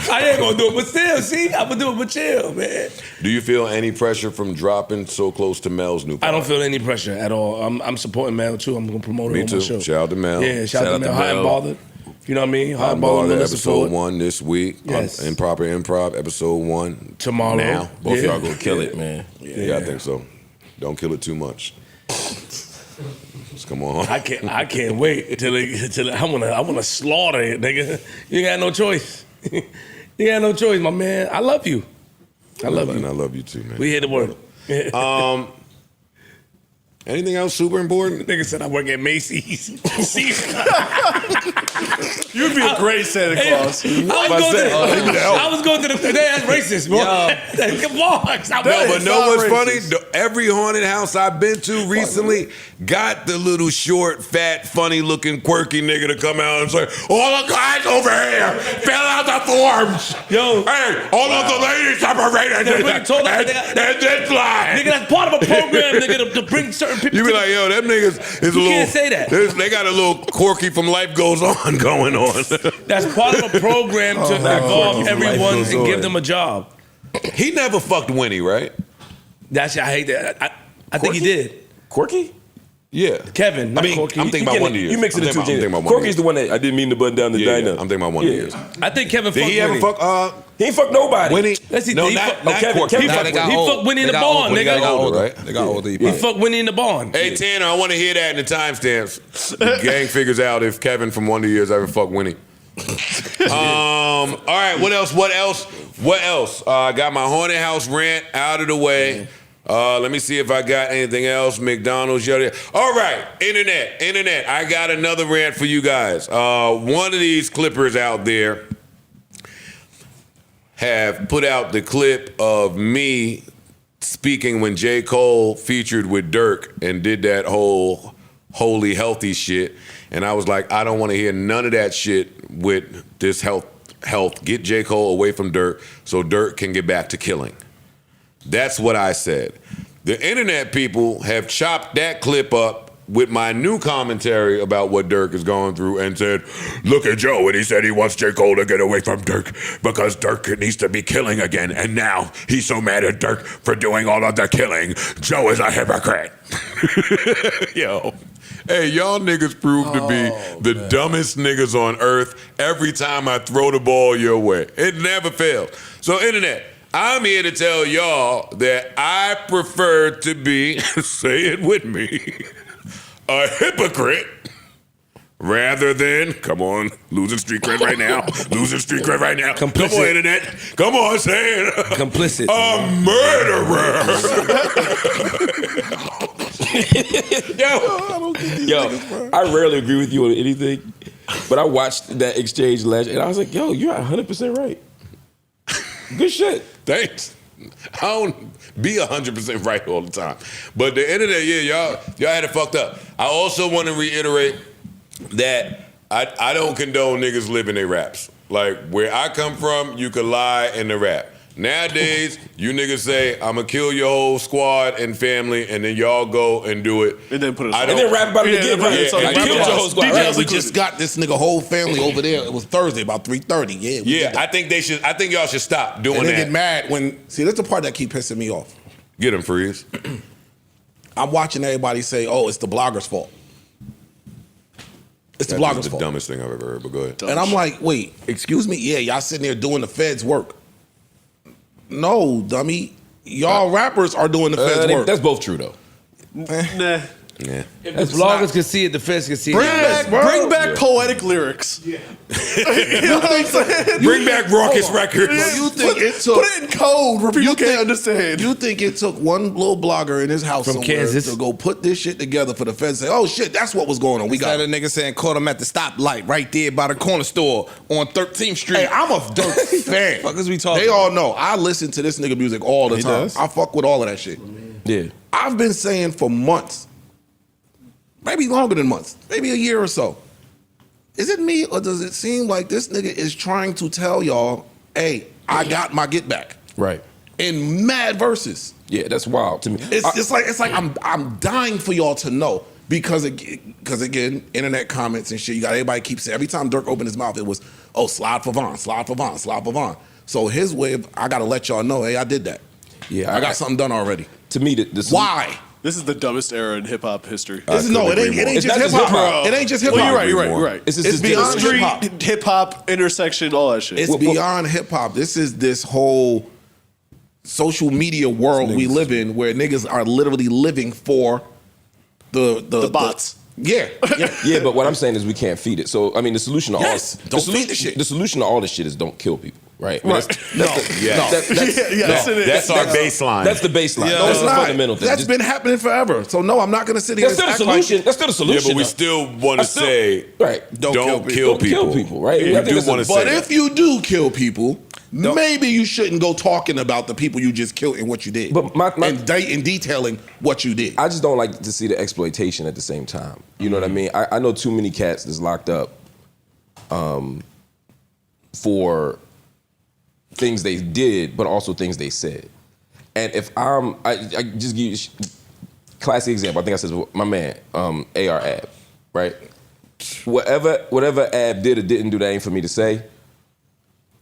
I ain't gonna do it, but still, see, I'm gonna do it, but chill, man. Do you feel any pressure from dropping so close to Mel's new podcast? I don't feel any pressure at all. I'm supporting Mel too. I'm gonna promote it Me on too. my show. Shout out to Mel. Yeah, shout out to Mel. Hot and Mel. bothered. You know what I mean? Hot and I'm bothered. on Melissa episode Ford. 1 this week. Yes. Improper Improv, episode 1. Tomorrow. Now. Both Yeah. y'all gonna kill it, man. Yeah, I think so. Don't kill it too much. Just come on. I can't wait till I wanna slaughter it, nigga. You ain't got no choice. You ain't got no choice, my man. I love you. I love And you. I love you too, man. We here to work. Anything else super important? Nigga said I work at Macy's. You'd be a great Santa Claus. I was going to the. That's racist, bro. Come on, stop No, that. but know what's funny? Every haunted house I've been to recently got the little short, fat, funny-looking, quirky nigga to come out and say, all the guys over here fill out the forms. Yo. Hey, all of the ladies separated Yeah, we told them and this line. Nigga, that's part of a program, nigga, to bring certain people. You be like, yo, them niggas is a You little. can't say that. They got a little quirky from Life Goes On going on. That's part of a program to involve everyone goes and give on. them a job. He never fucked Winnie, right? I hate that. I think he did. Quirky? Yeah. Kevin, not I mean, Corky. I'm thinking about Wonder Years. You mixing the two. I'm thinking about Wonder Quirky's Years. the one that I didn't mean to button down the Yeah, diner. I'm thinking about Wonder Years. I think Kevin Did fucked he ever Winnie. fuck He ain't fucked nobody. Winnie? Let's see, No, he not fuck- Kevin. Corky. Kevin He fucked fucked Winnie in the barn, They got nigga. older, right? They got older. He fucked Winnie in the barn. Hey, Tanner, I want to hear that in the timestamps. The gang figures out if Kevin from Wonder Years ever fucked Winnie. All right, what else? I got my haunted house rant out of the way. Let me see if I got anything else. McDonald's. All right, internet. I got another rant for you guys. One of these clippers out there have put out the clip of me speaking when J. Cole featured with Durk and did that whole holy healthy shit. And I was like, I don't want to hear none of that shit with this health. Get J. Cole away from Durk so Durk can get back to killing. That's what I said. The internet people have chopped that clip up with my new commentary about what Durk is going through and said, look at Joe, and he said he wants J. Cole to get away from Durk because Durk needs to be killing again, and now he's so mad at Durk for doing all of the killing. Joe is a hypocrite. Yo. Hey, y'all niggas prove to be the dumbest niggas on earth every time I throw the ball your way. It never fails. So, internet, I'm here to tell y'all that I prefer to be, say it with me, a hypocrite rather than, come on, losing street cred right now. Come on, internet. Come on, say it. Complicit. A murderer. Yo, I rarely agree with you on anything, but I watched that exchange last, and I was like, yo, you're 100% right. Good shit. Thanks. I don't be 100% right all the time. But the internet, yeah, y'all had it fucked up. I also want to reiterate that I don't condone niggas living their raps. Like, where I come from, you could lie in the rap. Nowadays, you niggas say, I'm gonna kill your whole squad and family, and then y'all go and do it. And then put it And then rap about it again. Right? Yeah, I killed your whole squad. Right, we just got this nigga whole family over there. It was Thursday about 3:30. Yeah, we did that. I think they should. I think y'all should stop doing And they that. get mad when that's the part that keep pissing me off. Get him, Freeze. I'm watching everybody say, "Oh, it's the blogger's fault." It's the blogger's That's the fault. dumbest thing I've ever heard. But go ahead. And I'm like, wait, excuse me? Yeah, y'all sitting there doing the feds work. No, dummy. Y'all rappers are doing the feds work. That's both true though. Nah. Yeah. If bloggers can see it, the feds can see Bring it. back poetic lyrics. Yeah. You know what I'm saying? Bring back raucous records. You think it took? Put it in code where people can't understand. You think it took one little blogger in his house From somewhere Kansas? to go put this shit together for the feds to say, "Oh shit, that's what was going on. We got Got a it." nigga saying caught him at the stoplight right there by the corner store on 13th Street. Hey, I'm a Durk fan. Fuck is we talking They all about? know I listen to this nigga music all the He time. does? I fuck with all of that shit. Yeah. I've been saying for months, maybe longer than months, maybe a year or so. Is it me or does it seem like this nigga is trying to tell y'all, hey, I got my get back Right. in mad verses? Yeah, that's wild to me. It's like I'm dying for y'all to know because again, internet comments and shit. You got everybody keeps saying every time Durk opened his mouth, it was slide for Von, slide for Von, slide for Von. So his way of I gotta let y'all know, hey, I did that. Yeah, I got something done already. To me, this Why? This is the dumbest era in hip hop history. It ain't just hip hop. It ain't just hip hop. Well, you're right. It's beyond street, hip hop. hip hop, intersection, all that shit. It's beyond hip hop. This is this whole social media world we live in, where niggas are literally living for the bots. Yeah. Yeah, but what I'm saying is we can't feed it. So I mean, the solution to Yes, don't feed the shit. The solution to all this shit is don't kill people, right? I mean, Yes, it is. That's our baseline. That's the baseline. No, That's it's the not. fundamental thing. That's been happening forever. So no, I'm not gonna sit here. That's still the and act solution. like- That's still the solution. Yeah, but we though. still want to say, right. don't kill people. Don't kill people, right? We I think do that's a- want to say But that. if you do kill people, maybe you shouldn't go talking about the people you just killed and what you did. But and detailing what you did. I just don't like to see the exploitation at the same time. You know what I mean? I know too many cats that's locked up for things they did, but also things they said. And if I just give you a classic example. I think I said my man, AR Ab, right? Whatever Ab did or didn't do, that ain't for me to say.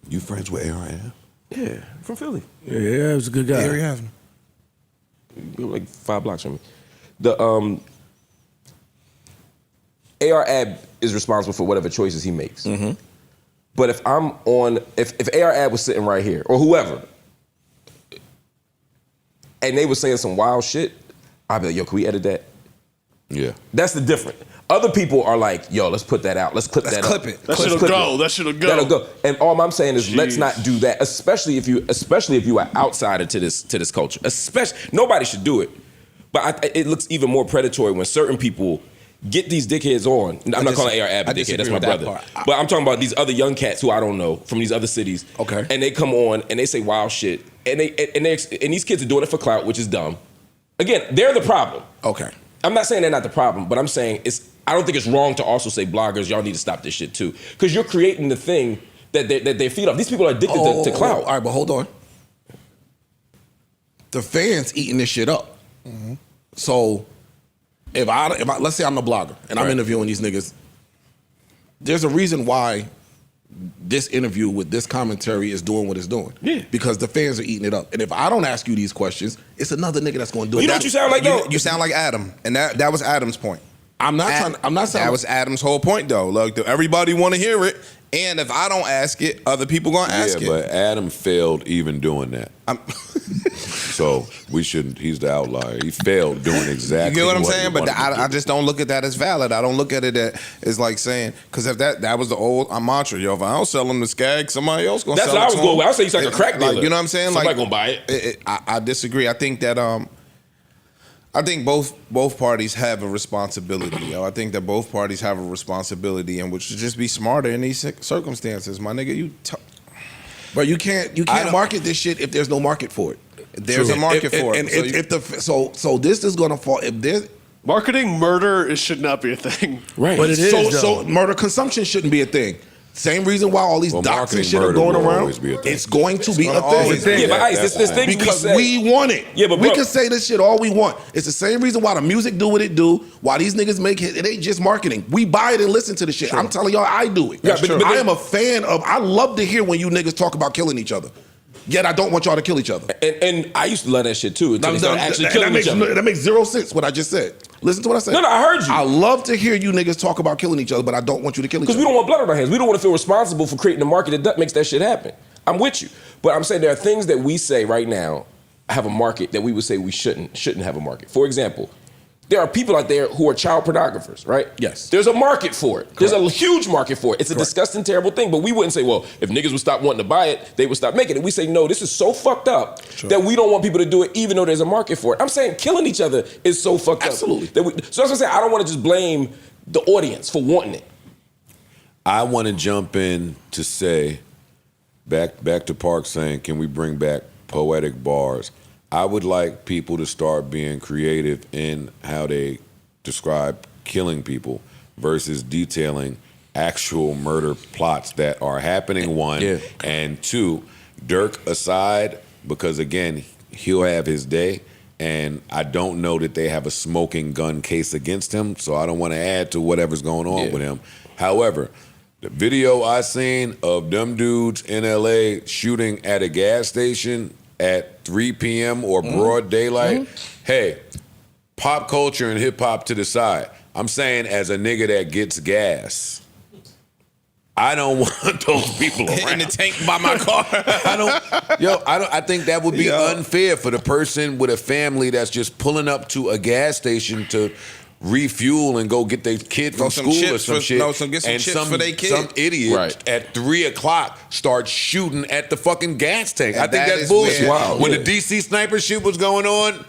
You friends with ARM? Yeah, from Philly. Yeah, it was a good guy. Gary Avenue. Like 5 blocks from me. The AR Ab is responsible for whatever choices he makes. Mm-hmm. But if I'm on, if AR Ab was sitting right here, or whoever, and they were saying some wild shit, I'd be like, yo, can we edit that? Yeah. That's the difference. Other people are like, yo, let's put that out. Let's clip that clip up. it. That Let's shit'll clip go. it. That shit'll go. That'll go. And all I'm saying is, let's Jeez. not do that. Especially if you are outsider to this culture. Nobody should do it. But it looks even more predatory when certain people get these dickheads on. I'm not calling AR Ab a I dickhead. disagree That's my with that brother. part. But I'm talking about these other young cats who I don't know from these other cities. Okay. And they come on and they say wild shit. And these kids are doing it for clout, which is dumb. Again, they're the problem. Okay. I'm not saying they're not the problem, but I'm saying I don't think it's wrong to also say bloggers, y'all need to stop this shit too. Because you're creating the thing that they feed off. These people are addicted to clout. All right, but hold on. The fans eating this shit up. Mm-hmm. So if I let's say I'm a blogger and I'm interviewing these niggas, there's a reason why this interview with this commentary is doing what it's doing. Yeah. Because the fans are eating it up. And if I don't ask you these questions, it's another nigga that's going to do it. You know what you sound like, though? You sound like Adam, and that was Adam's point. I'm not saying that was Adam's whole point, though. Look, everybody want to hear it, and if I don't ask it, other people gonna ask it. But Adam failed even doing that. So we shouldn't. He's the outlier. He failed doing exactly. You get what I'm he saying? But wanted to I do. just don't look at that as valid. I don't look at it as like saying, because if that was the old mantra, yo, if I don't sell them to Skag, somebody else gonna That's sell what I it was to going him. with. I would say he's like a crack dealer. Like, you know what I'm saying? Somebody Like, gonna buy it. I disagree. I think that I think both parties have a responsibility. Yo. I think that both parties have a responsibility, and which should just be smarter in these circumstances. My nigga, But you can't market this shit if there's no market for it. There's a market for it. And so this is gonna fall. Marketing murder should not be a thing. Right. But it is, though. So murder consumption shouldn't be a thing. Same reason why all these docs marketing and shit are murder going will around. always be a thing. It's going to be a always thing. be. Yeah, but Ice, there's things Because we say. we want it. Yeah, but we bro- can say this shit all we want. It's the same reason why the music do what it do, why these niggas make it. It ain't just marketing. We buy it and listen to the shit. I'm telling y'all, I do it. Yeah, but I am a fan of. I love to hear when you niggas talk about killing each other. Yet I don't want y'all to kill each other. And I used to love that shit too until they started actually killing each other. That makes zero sense. What I just said. Listen to what I said. No, I heard you. I love to hear you niggas talk about killing each other, but I don't want you to kill each Because other. we don't want blood on our hands. We don't want to feel responsible for creating a market that makes that shit happen. I'm with you. But I'm saying there are things that we say right now have a market that we would say we shouldn't have a market. For example, there are people out there who are child pornographers, right? Yes. There's a market for it. There's a huge market for it. It's a disgusting, terrible thing. But we wouldn't say, well, if niggas would stop wanting to buy it, they would stop making it. We say, no, this is so fucked up that we don't want people to do it even though there's a market for it. I'm saying killing each other is so fucked Absolutely. up. So that's what I'm saying. I don't want to just blame the audience for wanting it. I want to jump in to say, back to Park saying, can we bring back poetic bars? I would like people to start being creative in how they describe killing people versus detailing actual murder plots that are happening, one. Yeah. And two, Durk aside, because again, he'll have his day, and I don't know that they have a smoking gun case against him, so I don't want to add to whatever's going on with him. However, the video I seen of them dudes in LA shooting at a gas station at 3 p.m. or broad daylight, hey, pop culture and hip hop to the side. I'm saying as a nigga that gets gas, I don't want those people around. In the tank by my car. I think that would be unfair for the person with a family that's just pulling up to a gas station to refuel and go get their kid from some school or chips some for- shit. no, get some and chips for they kid. Some idiot Right. at 3 o'clock starts shooting at the fucking gas tank. And I think that that's is bullshit. weird. When the DC sniper shit was going on,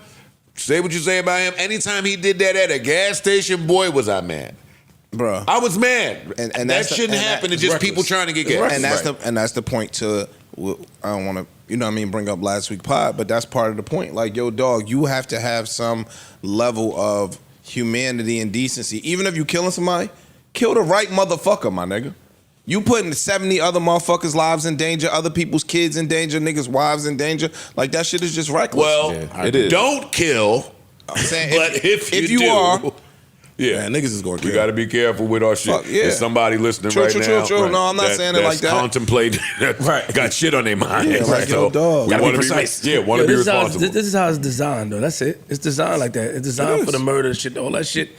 say what you say about him. Anytime he did that at a gas station, boy, was I mad. Bro. I was mad. And that that's the- shouldn't and happen to that's just reckless. people trying to get gas. And that's the point to. I don't want to, bring up last week pod, but that's part of the point. Like, yo, dog, you have to have some level of humanity and decency. Even if you killing somebody, kill the right motherfucker, my nigga. You putting 70 other motherfuckers' lives in danger, other people's kids in danger, niggas' wives in danger. Like, that shit is just reckless. Well, it is. don't kill. I'm saying, But if you do, are, yeah, Man, niggas is going to we kill. got to be careful with our shit. Fuck, yeah. There's somebody listening True, right true, now. true. No, I'm not saying it like that. Contemplating, got shit on their mind. Yeah, like, yo, dog. we Gotta be want to precise. Yeah, want to be This is how it's- responsible. This is how it's designed, though. That's it. It's designed like that. It's designed for the murder shit, all that shit,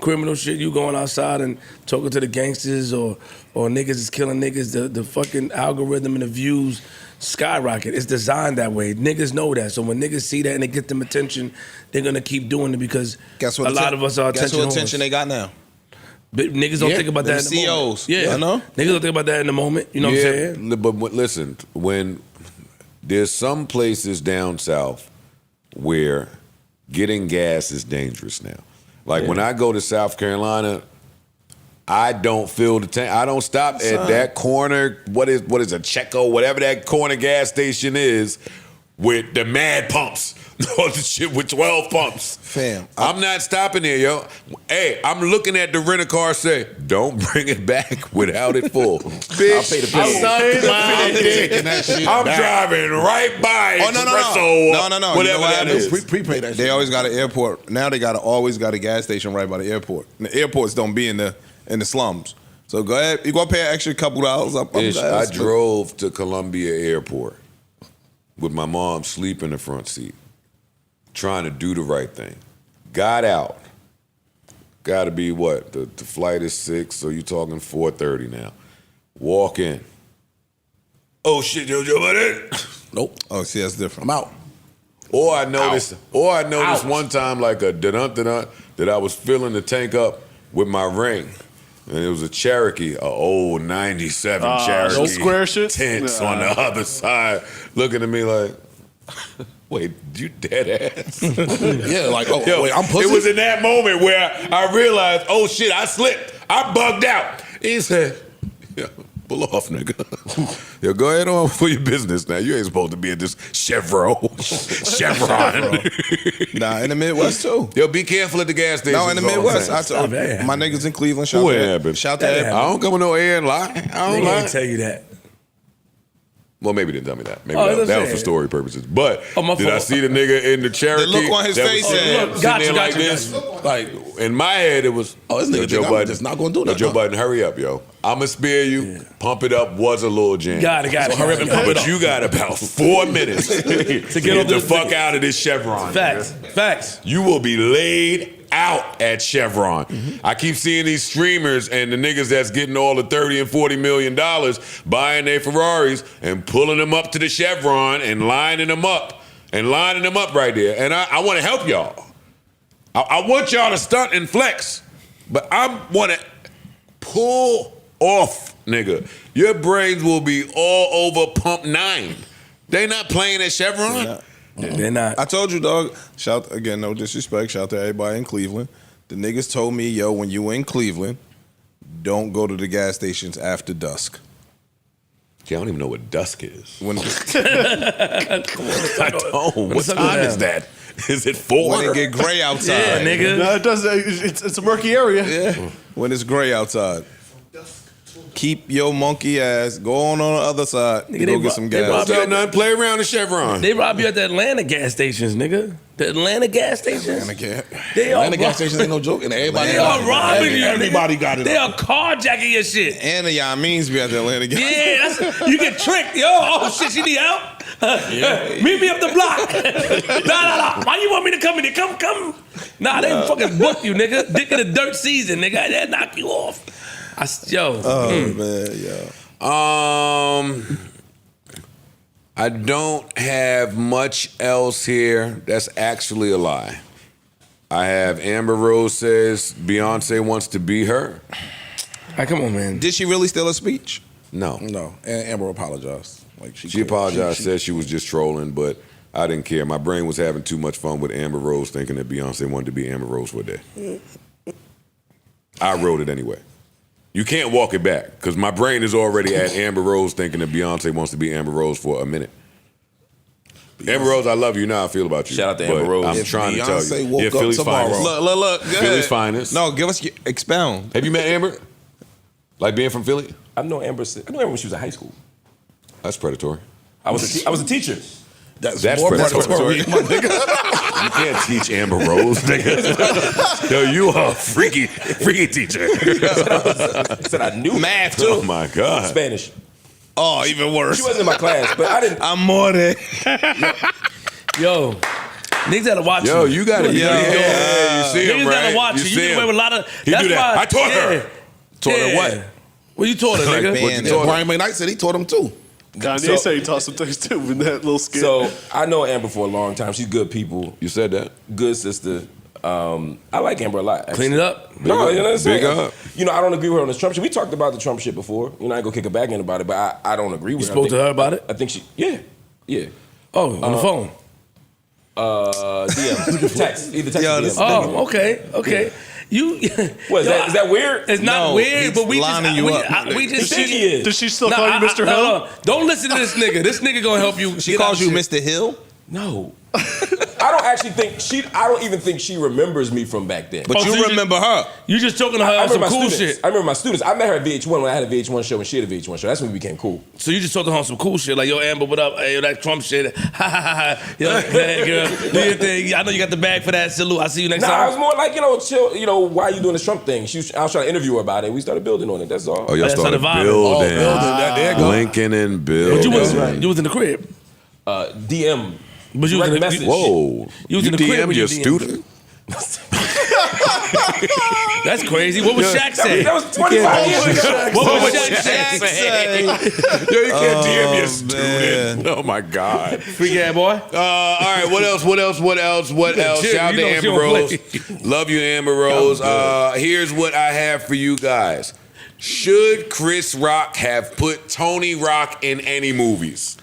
criminal shit. You going outside and talking to the gangsters or niggas is killing niggas. The fucking algorithm and the views skyrocket. It's designed that way. Niggas know that. So when niggas see that and they get them attention, they're gonna keep doing it because guess what a lot of us are guess attention what attention whores. they got now? But niggas don't Yeah, think about them that in the moment. CEOs. Yeah, I know. Niggas don't think about that in the moment. You know what I'm saying? But listen, when there's some places down south where getting gas is dangerous now. Like when I go to South Carolina, I don't fill the tank. I don't stop at that corner. What is a Checo, whatever that corner gas station is, with the mad pumps. All the shit with 12 pumps. Fam, I'm not stopping there, yo. Hey, I'm looking at the rental car say, don't bring it back without it full. Bitch, I'll pay the bill. I'm driving right by Oh, no. Espresso, No. whatever You know what that happens? is. Prepay that shit. They always got an airport. Now they always got a gas station right by the airport. And the airports don't be in the slums. So go ahead. You gonna pay an extra couple dollars. I drove to Columbia Airport with my mom asleep in the front seat, trying to do the right thing. Got out. Got to be what? The flight is 6, so you're talking 4:30 now. Walk in. Oh shit, Jojo, what it? Nope. Oh, see, that's different. I'm out. Or I noticed one time like a dun-dun that I was filling the tank up with my ring. And it was a Cherokee, an old 97 Cherokee. those square shits? Tents on the other side, looking at me like, wait, you dead ass? Yeah, like, oh, Yo, wait, I'm pussy? It was in that moment where I realized, oh shit, I slipped. I bugged out. He said, Pull off, nigga. Yo, go ahead on for your business now. You ain't supposed to be at this Chevron. Nah, in the Midwest too. Yo, be careful at the gas station. No, in the Midwest. I told my niggas in Cleveland. Shout to I don't come with no air and lie. I don't lie. Tell you that. Well, maybe they didn't tell me that. Maybe Oh, that was for story purposes. But did I see the nigga in the Cherokee? The look on his that face was said, sitting Got there you, like got you, this? got Like, in my head, it was, Oh, this nigga Joe think I'm Budden, just not gonna do that, Joe huh? Budden, hurry up, yo. I'm going to spare you. Pump it up was a little jam. Got it. Hurry up and pump it up. You got about 4 minutes to get the fuck out of this Chevron. Facts. You will be laid out at Chevron. I keep seeing these streamers and the niggas that's getting all the $30 and $40 million buying their Ferraris and pulling them up to the Chevron and lining them up right there. And I want to help y'all. I want y'all to stunt and flex, but I want to pull off, nigga. Your brains will be all over pump 9. They not playing at Chevron. They're not. I told you, dog. Shout again, no disrespect. Shout to everybody in Cleveland. The niggas told me, yo, when you in Cleveland, don't go to the gas stations after dusk. Yeah, I don't even know what dusk is. When I don't. What time is that? Is it 4? when it get gray outside. Yeah, nigga. No, it does. It's a murky area. Yeah. When it's gray outside. Keep your monkey ass. Go on the other side. Nigga, Go get some gas. rob you Tell nothing, play around the Chevron. They rob you at the Atlanta gas stations, nigga. The Atlanta gas stations. They are Atlanta gas stations ain't no joke. And everybody They are robbing you. Everybody nigga. got it. They are carjacking your shit. And the Yamins be at the Atlanta gas. Yeah, you get tricked. Yo, oh shit, she need help? Meet me up the block. Nah. Why you want me to come in there? Come. Nah, they fucking book you, nigga. Dick in the dirt season, nigga. That knock you off. Man, yo. I don't have much else here that's actually a lie. I have Amber Rose says Beyonce wants to be her. Right, come on, man. Did she really steal a speech? No. No. And Amber apologized. Like She apologized, said she was just trolling, but I didn't care. My brain was having too much fun with Amber Rose thinking that Beyonce wanted to be Amber Rose for a day. I wrote it anyway. You can't walk it back because my brain is already at Amber Rose thinking that Beyonce wants to be Amber Rose for a minute. Amber Rose, I love you. You know how I feel about you. Shout out to Amber Rose. I'm If trying to tell Beyonce you. woke Yeah, up Philly's tomorrow. finest. Look. Go Philly's ahead. finest. No, give us expound. Have you met Amber? Like being from Philly? I know Amber when she was in high school. That's predatory. I was a teacher. That's more predatory. predatory, my nigga. You can't teach Amber Rose, nigga. Yo, you are a freaky teacher. I said I knew Math too. Oh my God. Spanish. Oh, even worse. She wasn't in my class, but I didn't. I'm more than. Yo, niggas gotta watch Yo, you. you gotta. Yeah, you see him, Niggas right? gotta watch you. see You get him. away with a lot of. He do that. I taught her. Taught her what? Well, you taught her, Like, nigga. what Man, you taught her? Brian McKnight said he taught him too. Kanye said he taught some things too in that little skit. So I know Amber for a long time. She's good people, You said that? good sister. I like Amber a lot. Actually. Clean it up. No, you know what I'm saying? Big up. You know, I don't agree with her on this Trump shit. We talked about the Trump shit before. You know, I ain't gonna kick her back in about it, but I don't agree with You her. spoke to her about it? I think she, yeah. Oh, on the phone. DM, text, either text or DM. Oh, okay. You. What, is that weird? It's not No, weird, he's but we lining just you up. we just She is. Does she still call you Mr. Hill? No. Don't listen to this nigga. This nigga gonna help you. She get calls out you shit. Mr. Hill, No. I don't actually think I don't even think she remembers me from back then. but Oh, so you you remember her. You just talking to her I on some remember my cool students. shit. I remember my students. I met her at VH1 when I had a VH1 show and she had a VH1 show. That's when we became cool. So you just talked to her on some cool shit, like, yo, Amber, what up? Hey, yo, that Trump shit. Ha ha ha. Yo, hey, girl, do your thing. I know you got the bag for that. Salute. I'll see you next Nah, I was time. more like, chill, why are you doing this Trump thing? I was trying to interview her about it. We started building on it. That's all. Oh, y'all That's started how the vibe is. building. There you go. Lincoln and Bill. But you was in the crib. DM. But you was in the Direct message. Whoa. You was in the crib DM'd with your your student? That's crazy. What would Shaq say? That was 25 years ago. What would Shaq say? Yo, you can't DM your student. Oh my God. Freak ass boy. All right, what else? Chill, Shout out you to know she Amber don't Rose. play. Love you, Amber Rose. Here's what I have for you guys. Should Chris Rock have put Tony Rock in any movies?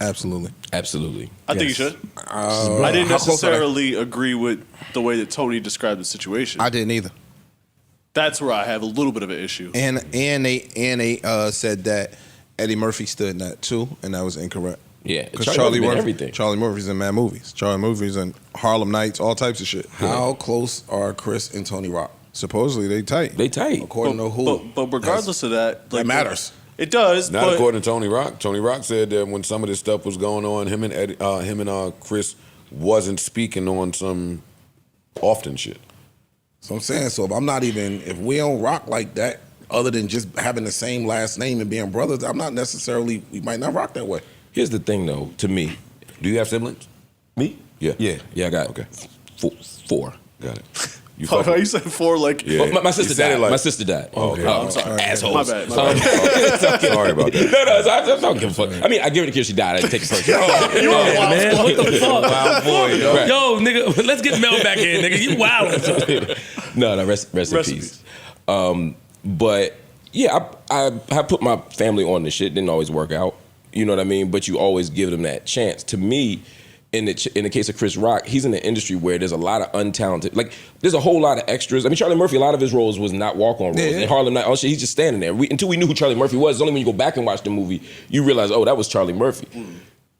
Absolutely. Absolutely. I think he should. I didn't necessarily agree with the way that Tony described the situation. I didn't either. That's where I have a little bit of an issue. And they said that Eddie Murphy stood in that too, and that was incorrect. Yeah, Because Charlie Murphy, everything. Charlie Murphy's in mad movies. Charlie Murphy's in Harlem Nights, all types of shit. How close are Chris and Tony Rock? Supposedly they tight. They tight. According to who? But regardless of that, That matters. It does. Not but according to Tony Rock. Tony Rock said that when some of this stuff was going on, him and Chris wasn't speaking on some often shit. So I'm saying, so if we don't rock like that, other than just having the same last name and being brothers, we might not rock that way. Here's the thing, though. To me, Do you have siblings? me, Yeah. I got Okay. four. Got it. You Oh, fuck you said 4 like. Yeah. Well, my sister You said died. it like- My sister died. Okay. Oh, I'm sorry. Assholes. My bad. Sorry about that. No, I don't give a fuck. I mean, I give it a kiss. She died. I didn't take it personally. You are Yeah, wild. man, what the fuck? Wild boy, yo. Right. Yo, nigga, let's get Mel back in, nigga. You wildin'. No, rest in Rest in peace. But yeah, I put my family on this shit. Didn't always work out. You know what I mean? But you always give them that chance. To me, in the case of Chris Rock, he's in an industry where there's a lot of untalented, like there's a whole lot of extras. I mean, Charlie Murphy, a lot of his roles was not walk-on roles. Yeah. In Harlem Night, oh shit, he's just standing there. Until we knew who Charlie Murphy was. It's only when you go back and watch the movie, you realize, oh, that was Charlie Murphy.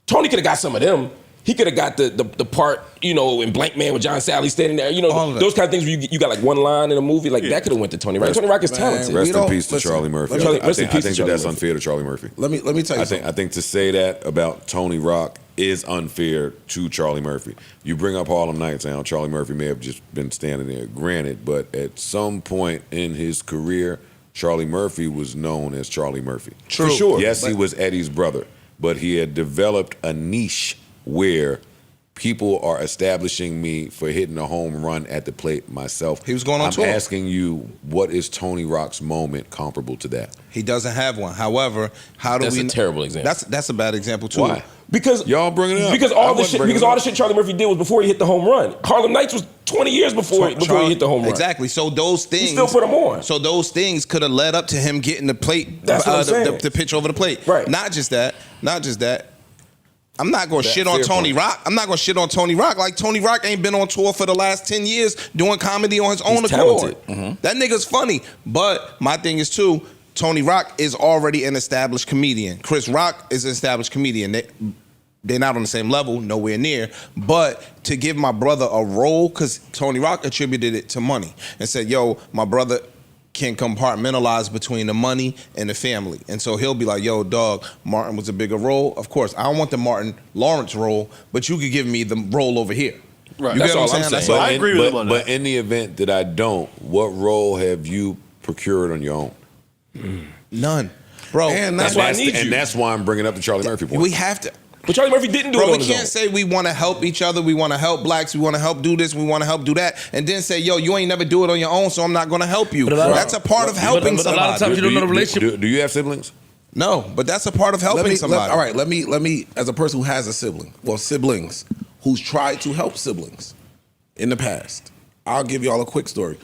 Tony could have got some of them. He could have got the part, you know, in Blank Man with John Sally standing there. You All know, of those kind of things where you got like one line in a movie. Like that could have went to Tony Rock. Tony Rock is talented. Rest We in don't- peace to listen, Charlie Murphy. let me- I rest in think peace to that Charlie that's Murphy. unfair to Charlie Murphy. Let me tell you something. I think to say that about Tony Rock is unfair to Charlie Murphy. You bring up Harlem Nights now. Charlie Murphy may have just been standing there, granted, but at some point in his career, Charlie Murphy was known as Charlie Murphy. For sure. Yes, he was Eddie's brother, but he had developed a niche where people are establishing me for hitting a home run at the plate myself. He was going on I'm tour. asking you, what is Tony Rock's moment comparable to that? He doesn't have one. However, how do That's we? a terrible example. That's a bad example too. Why? Because Y'all bring it up. Because I all the wasn't shit. bringing Because it all up. the shit Charlie Murphy did was before he hit the home run. Harlem Nights was 20 years before he hit the home run. Exactly. So those things still put him on. So those things could have led up to him getting the plate, That's what I'm saying. the pitch over the plate. Right. Not just that. I'm not gonna That shit on fair Tony point. Rock. I'm not gonna shit on Tony Rock. Like Tony Rock ain't been on tour for the last 10 years doing comedy on his own accord. talented. That nigga's funny. But my thing is too, Tony Rock is already an established comedian. Chris Rock is an established comedian. They're not on the same level, nowhere near. But to give my brother a role, because Tony Rock attributed it to money and said, yo, my brother can compartmentalize between the money and the family. And so he'll be like, yo, dog, Martin was a bigger role. Of course, I don't want the Martin Lawrence role, but you could give me the role over here. Right. You That's get what all I'm That's saying. all. I agree with him on But that. in the event that I don't, what role have you procured on your own? None. Bro, And That's why I and need you. that's why I'm bringing up the Charlie Murphy point. we have to. But Charlie Murphy didn't do it Bro, on we his can't own. say we want to help each other, we want to help blacks, we want to help do this, we want to help do that, and then say, yo, you ain't never do it on your own, so I'm not going to help you. But a lot of- That's a part of helping but a lot of somebody. times you don't know the relationship. Do you have siblings? No, but that's a part of helping somebody. All right, let me, as a person who has a sibling, well, siblings, who's tried to help siblings in the past, I'll give y'all a quick story.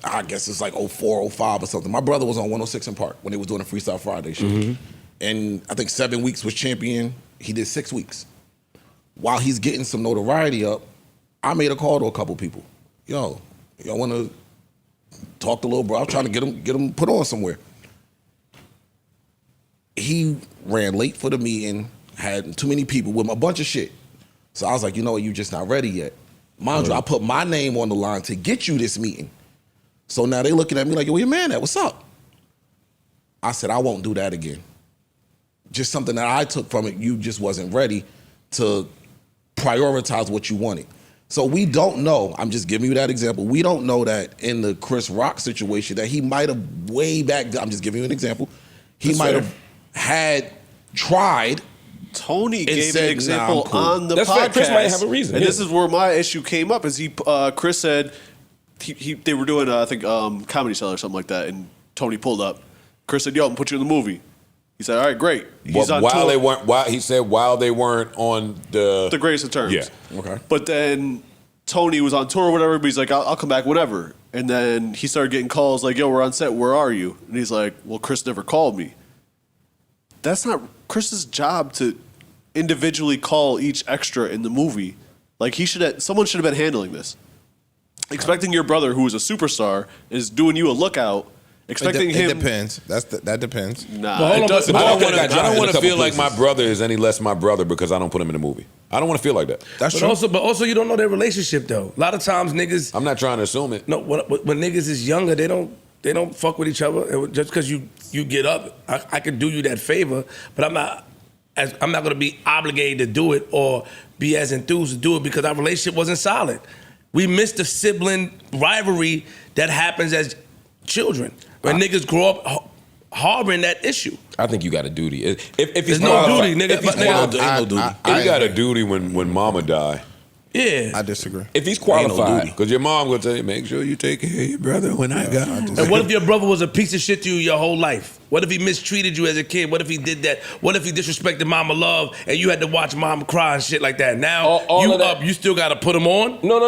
I guess it's like 04, 05 or something. My brother was on 106 in Park when they was doing a Freestyle Friday show. And I think 7 weeks was champion. He did 6 weeks. While he's getting some notoriety up, I made a call to a couple people. Yo, y'all want to talk to little bro? I was trying to get him put on somewhere. He ran late for the meeting, had too many people with him, a bunch of shit. So I was like, you know what, you just not ready yet. Mind you, I put my name on the line to get you this meeting. So now they looking at me like, yo, where your man at? What's up? I said, I won't do that again. Just something that I took from it, you just wasn't ready to prioritize what you wanted. So we don't know, I'm just giving you that example, we don't know that in the Chris Rock situation that he might have way back, I'm just giving you an example, he That's might fair. have had tried. Tony It gave said, an example nah, I'm cool. on the That's podcast. fair. Chris might have a reason, And yeah. this is where my issue came up. Is Chris said they were doing I think Comedy Cellar or something like that, and Tony pulled up. Chris said, "Yo, I'm gonna put you in the movie." He said, "All right, great." He's on while tour. they weren't, he said while they weren't on the The greatest of terms. Yeah. Okay. But then Tony was on tour or whatever, but he's like, I'll come back whenever. And then he started getting calls like, yo, we're on set, where are you? And he's like, well, Chris never called me. That's not Chris's job to individually call each extra in the movie. Like someone should have been handling this. expecting your brother, who is a superstar, is doing you a lookout. Expecting him. It depends. That depends. Nah, it doesn't. I don't want to feel like my brother is any less my brother because I don't put him in a movie. I don't want to feel like that. That's true. But also, you don't know their relationship though. A lot of times, niggas. I'm not trying to assume it. No, when niggas is younger, they don't fuck with each other. Just because you get up, I can do you that favor, but I'm not gonna be obligated to do it or be as enthused to do it because our relationship wasn't solid. We missed the sibling rivalry that happens as children when niggas grow up harboring that issue. I think you got a duty. If There's he's no duty, nigga. If he's Nigga, qualified, ain't no duty. You got a duty when mama die. Yeah. I disagree. If he's qualified, Because your mom will tell you, make sure you take care of your brother when I got. And what if your brother was a piece of shit to you your whole life? What if he mistreated you as a kid? What if he did that? What if he disrespected mama love and you had to watch mama cry and shit like that? Now All you of that- up, you still got to put him on? No.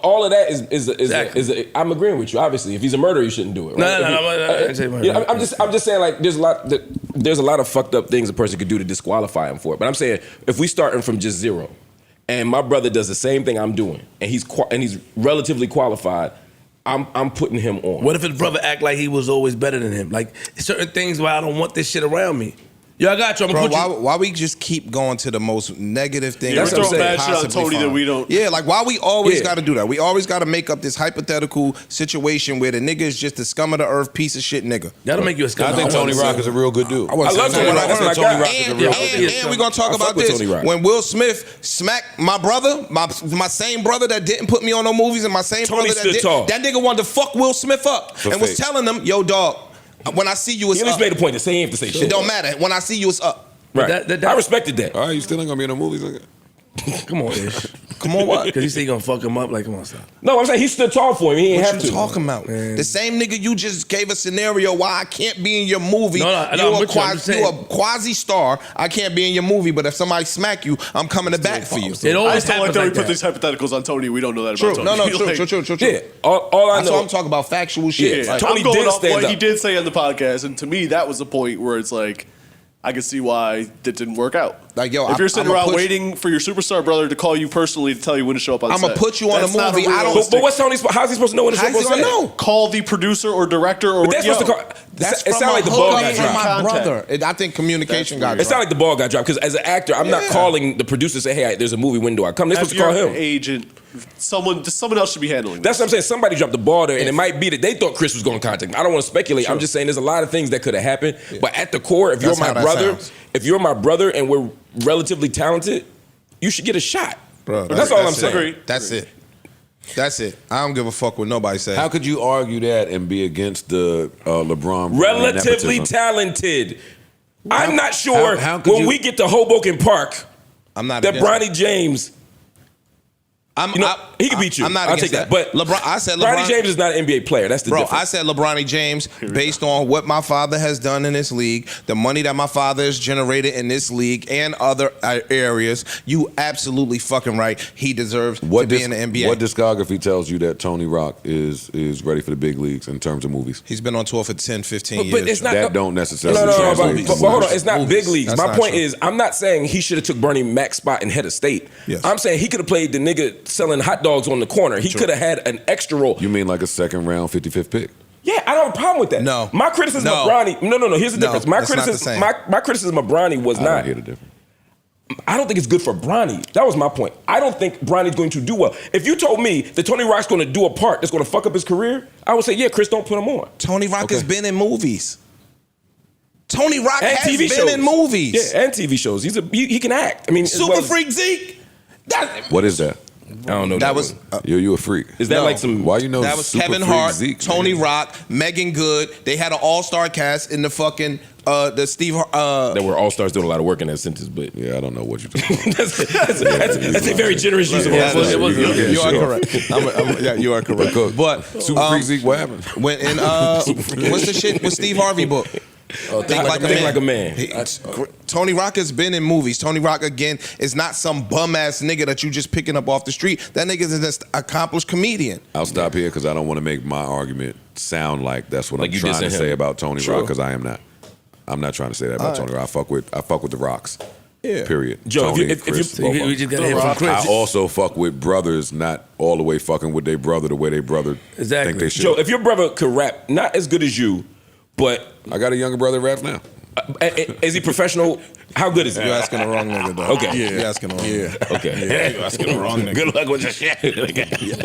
All of that is Exactly. I'm agreeing with you. Obviously, if he's a murderer, you shouldn't do it. No, Right? I didn't say murder. I'm just saying like there's a lot of fucked up things a person could do to disqualify him for it. But I'm saying if we starting from just zero, and my brother does the same thing I'm doing, and he's relatively qualified, I'm putting him on. What if his brother act like he was always better than him? Like certain things where I don't want this shit around me. Yo, I got you. I'm gonna Bro, put you. why we just keep going to the most negative thing? Yeah, That's we're what I'm throwing saying. bad shit on possibly Tony that find? we don't. Yeah, like why we always Yeah. got to do that? We always got to make up this hypothetical situation where the nigga is just the scum of the earth piece of shit nigga. That'll make you a scum. I think Tony Rock is a real good dude. I love Tony Rock. That's my guy. Rock is a real good dude. And we're gonna talk I about fuck with this. Tony Rock. When Will Smith smacked my brother, my same brother that didn't put me on no movies, and my same Tony brother that stood did, tall. that nigga wanted to fuck Will Smith up and was fake. telling him, "Yo, dog, when I see you, it's He at least up. made a point to say he ain't have to say shit. It don't matter. When I see you, it's up." Right. That- I respected that. All right, you still ain't gonna be in the movies like that? Come on, Ish. Come on, what? Because he said he gonna fuck him up. Like, come on, stop. No, I'm saying he stood tall for him. He ain't What have you to. talking about? Man. The same nigga you just gave a scenario why I can't be in your movie. No, I'm You're with you. I'm just saying. you a quasi star. I can't be in your movie, but if somebody smack you, I'm coming to back for you. It I always just don't like happens that we like put that. these hypotheticals on Tony. We don't know that True. about Tony. No, Like, true. Yeah. All I That's know. why I'm talking about factual shit. Yeah. Like, Tony I'm going did off stand what up. he did say on the podcast, and to me, that was the point where it's like, I can see why that didn't work out. Like, yo, if you're sitting I'ma around put- waiting for your superstar brother to call you personally to tell you when to show up on I'ma set, put you on that's a not movie. I don't- But what's Tony's? How's he supposed to know when to show How's he up? gonna know? call the producer or director or But that's supposed to call. That's it from sounded like the a ball hookup got from dropped. my Contact. brother. I think communication got It dropped. sounded like the ball got dropped because as an actor, I'm not Yeah. calling the producer say, "Hey, there's a movie window. I come." They're As supposed to call your him. agent, someone else should be handling That's this. what I'm saying. Somebody dropped the ball there, and it might be that they thought Chris was going to contact me. I don't want to speculate. I'm just saying there's a lot of things that could have happened. But at the core, if That's you're how my that brother, sounds. if you're my brother and we're relatively talented, you should get a shot. Bro, That's all I'm it. saying. Agreed. That's it. That's it. I don't give a fuck what nobody says. How could you argue that and be against the LeBron? Relatively nepotism? talented. I'm not sure how could when you- we get to Hoboken Park I'm not that against Bronny James. He can beat you. I'm not I'll against take that. But LeBron, I said Bronny LeBron, James is not an NBA player. That's the Bro, difference. I said LeBron James based on what my father has done in this league, the money that my father has generated in this league and other areas. You absolutely fucking right. He deserves to be in the NBA. What discography tells you that Tony Rock is ready for the big leagues in terms of movies? He's been on tour for 10, 15 years. But it's not. That don't necessarily No, translate but to hold on. movies. It's not Movies. big leagues. That's My not point true. is, I'm not saying he should have took Bernie Mac's spot in head of state. Yes. I'm saying he could have played the nigga selling hot dogs on the corner. He could have had an extra role. You mean like a second round 55th pick? Yeah, I don't have a problem with that. No. My criticism No. of Bronny. No. Here's the No, difference. My that's not the criticism. same. My criticism of Bronny was I not. don't hear the difference. I don't think it's good for Bronny. That was my point. I don't think Bronny's going to do well. If you told me that Tony Rock's going to do a part that's going to fuck up his career, I would say, yeah, Chris, don't put him on. Tony Rock has been in movies. Tony Rock And has TV been shows. in movies. Yeah, and TV shows. He can act. I mean, as Super well as- Freak Zeke. What is that? I don't know. That was You a freak. Is that No. like some? Why you know that was Super Kevin Freak Hart, Zeke, Tony man? Rock, Megan Good. They had an all-star cast in the fucking the Steve. That were all stars doing a lot of work in that sentence, but Yeah, I don't know what you're talking about. that's a very generous use of Yeah, words. it was- Yeah, you are sure. correct. Yeah, you are correct. But Super Freak Zeke, what happened? when in what's the shit with Steve Harvey book? Think like a man. Tony Rock has been in movies. Tony Rock again is not some bum ass nigga that you just picking up off the street. That nigga is an accomplished comedian. I'll stop here because I don't want to make my argument sound like that's what Like I'm you trying to dissing say him. about Tony True. Rock because I am not. I'm not trying to say that about Tony Rock. I fuck with the Rocks. Yeah. Period. Joe, Tony, if you- Chris, We both of just them. got to hear from Chris. I also fuck with brothers, not all the way fucking with their brother the way their brother Exactly. think they should. Joe, if your brother could rap, not as good as you, but I got a younger brother that raps now. is he professional? How good is he? You're asking the wrong nigga, though. Okay. You're asking the wrong nigga. Okay. You're asking the wrong nigga. Good luck with your shit.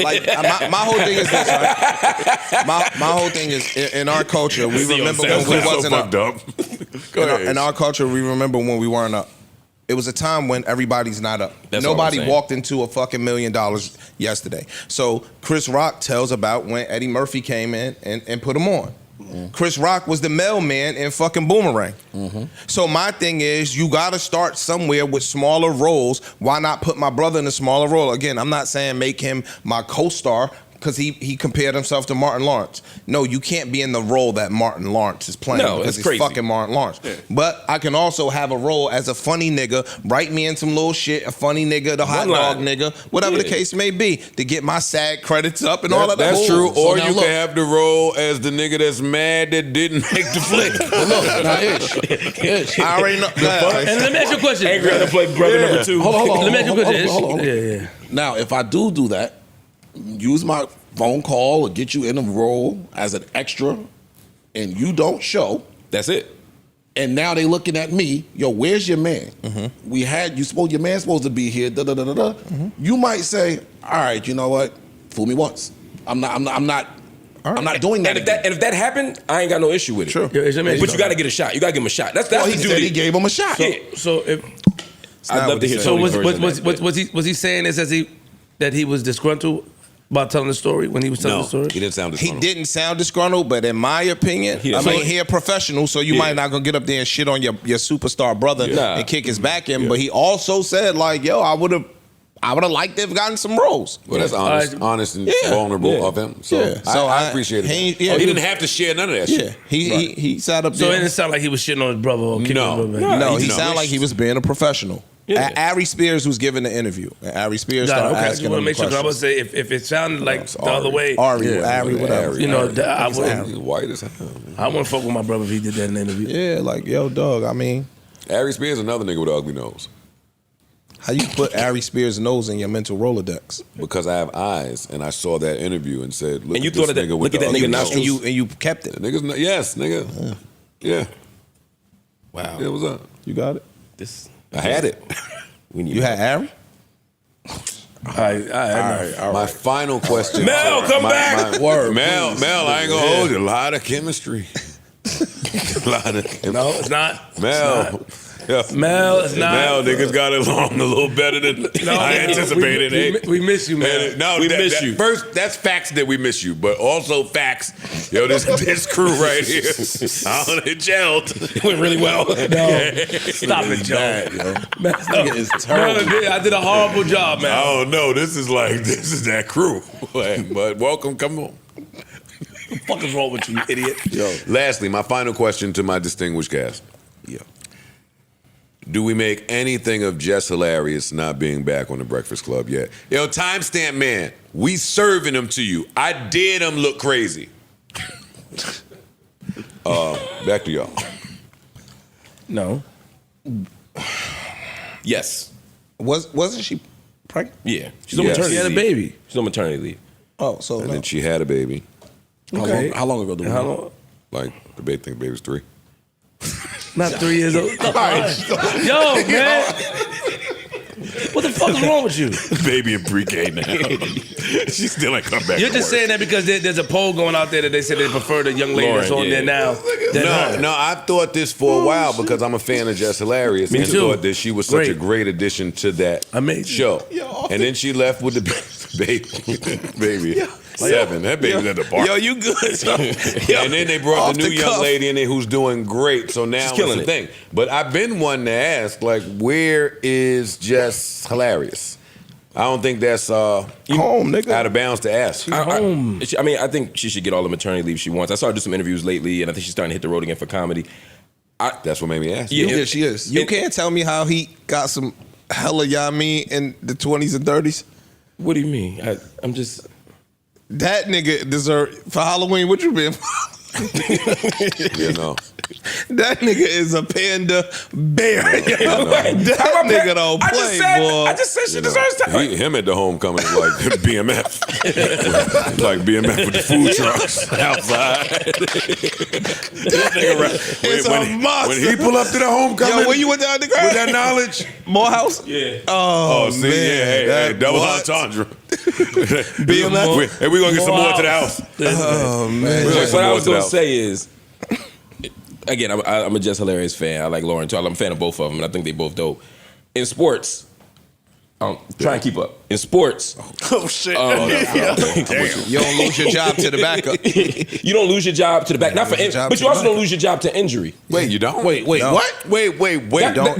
Like my whole thing is this, right? My whole thing is in our culture, we See remember what I'm when we saying? wasn't up. Go In our culture, we remember when we weren't up. It was a time when everybody's not up. That's all I'm Nobody saying. walked into a fucking $1 million yesterday. So Chris Rock tells about when Eddie Murphy came in and put him on. Chris Rock was the mailman in fucking Boomerang. So my thing is, you gotta start somewhere with smaller roles. Why not put my brother in a smaller role? Again, I'm not saying make him my co-star, because he compared himself to Martin Lawrence. No, you can't be in the role that Martin Lawrence is playing No, because it's he's crazy. fucking Martin Lawrence. But I can also have a role as a funny nigga, write me in some little shit, a funny nigga, the hot One dog line. nigga, whatever the Yeah. case may be, to get my SAG credits up and all of that. That's true. So Or now you look, can have the role as the nigga that's mad that didn't make the flick. I already know. And let me ask you a question. Angry at the play brother number 2. Hold on. Let me ask you a question. Hold on. Yeah. Now, if I do that, use my phone call or get you in a role as an extra, and you don't show, That's it. and now they looking at me, yo, where's your man? We had your man's supposed to be here. Da da da da da. You might say, all right, you know what? Fool me once. I'm not doing that. And if that happened, I ain't got no issue with it. Sure. Yeah, But you got to get a shot. You got to give him a shot. That's Well, the he duty. said he gave him a shot. Yeah. So if I'd love to hear so Tony's version of that. was he saying this as that he was disgruntled about telling the story when he was telling the story? he didn't sound He disgruntled. didn't sound disgruntled, but in my opinion, Yeah. I mean, he a professional, so you might not gonna get up there and shit on your superstar brother Nah. and kick his back in. But he also said, like, yo, I would have liked to have gotten some roles. Well, that's honest and Yeah. vulnerable Yeah. of him. So, Yeah. So I appreciate it. he- He, yeah. didn't have to share none of that Yeah, shit. he sat up So it there. didn't sound like he was shitting on his brother or kicking No. his brother back. No, he No. sounded like he was being a professional. Yeah. Ari Spears was giving the interview. And Ari Spears Got it. started Okay, I just asking want to him make sure. 'Cause I would questions. say if it sounded like it's the other way, Ari, whatever. you know, I He's wouldn't. white as hell. I wouldn't fuck with my brother if he did that in the interview. Yeah, like, yo, dog, I mean, Ari Spears, another nigga with an ugly nose. how you put Ari Spears' nose in your mental Rolodex? Because I have eyes, and I saw that interview and said, "Look And you at thought this of that- nigga with look at the that nigga ugly nostrils. nose." And you kept it. Niggas, yes, nigga. Yeah. Wow. Yeah, what's up? You got it? This, I had it. we need You had Ari? All right. My final question. Mel, come back. Word. Mel, I ain't gonna hold you. A lot of chemistry. A lot of chemistry. No, it's not. Mel. Yeah. Mel, it's not. Mel, niggas got along a little better than I anticipated. We miss you, man. And, no, We miss you. First, that's facts that we miss you, but also facts. Yo, this crew right here, it gelled. went really well. No, stop it, Joe. Man, Nigga is terrible. I did a horrible job, man. Oh no, this is that crew. But welcome, come on. What the fuck is wrong with you, idiot? Yo. Lastly, my final question to my distinguished cast. Yeah. Do we make anything of Jess Hilarious not being back on the Breakfast Club yet? Yo, timestamp man, we serving them to you. I did them look crazy. Back to y'all. No. Yes. Wasn't she pregnant? Yeah. She's on Yes. maternity She had a leave. baby. She's on maternity leave. Oh, so And no. then she had a baby. Okay. How long ago do we How know? long? Like, the baby think the baby's 3. Not 3 years old. Yo, man. What the fuck is wrong with you? Baby in pre-K now. She still ain't come back. You're to just work. saying that because there's a poll going out there that they said they prefer the young lady that's on Lauren, there now. than her. No, I've thought this for a while because I'm a fan of Jess Hilarious. Me and too. thought that she was such a Great. great addition to that Amazing. show. And then she left with the baby. 7. That baby's at the bar. Yo, you good? Yo, And then they brought off the new the young cuff. lady in there who's doing great. So now it's killing the it. thing. But I've been one to ask, like, where is Jess Hilarious? I don't think that's home, nigga. out of bounds to ask. I think she should get all the maternity leave she wants. I saw her do some interviews lately, and I think she's starting to hit the road again for comedy. That's what made me ask. Yeah, Yeah, she is. You can't tell me how he got some hella yummy in the 20s and 30s. What do you mean? I'm just. That nigga deserve for Halloween. What you been? You know. That nigga is a panda bear. That nigga don't play, boy. I just said she deserves time. Him at the homecoming is like BMF. Like BMF with the food trucks outside. It's a monster. When he pull up to the homecoming. Yo, when you went down the ground? With that knowledge. Morehouse? Yeah. Oh, see, man. hey, double entendre. BMF? And we're going to get some more to the house. Oh, man. What I was going to say is, again, I'm a Just Hilarious fan. I like Lauren too. I'm a fan of both of them, and I think they both dope. In sports, try and keep up. In sports, Oh shit! You don't lose your job to the backup. you don't lose your job to the back. Not for, but you also don't lose your job to injury. Wait, you don't? Wait, No. what? Wait.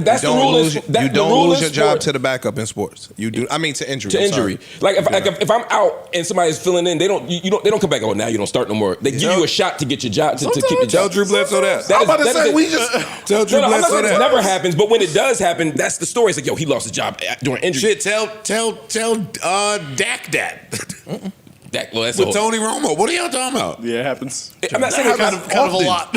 That's the rule. You don't lose your job to the backup in sports. You do. I mean, to injury. To injury. Like if I'm out and somebody's filling in, they don't come back. Oh, now you don't start no more. They give you a shot to get your job to keep your Tell job. Drew Bledsoe that. I'm about to say we just Tell Drew I'm not Bledsoe saying it that. never happens, but when it does happen, that's the story. It's like, yo, he lost his job during injury. Shit, tell Dak that. Well, that's With Tony Romo. What are y'all talking about? Yeah, it happens. I'm not saying it kind of a lot.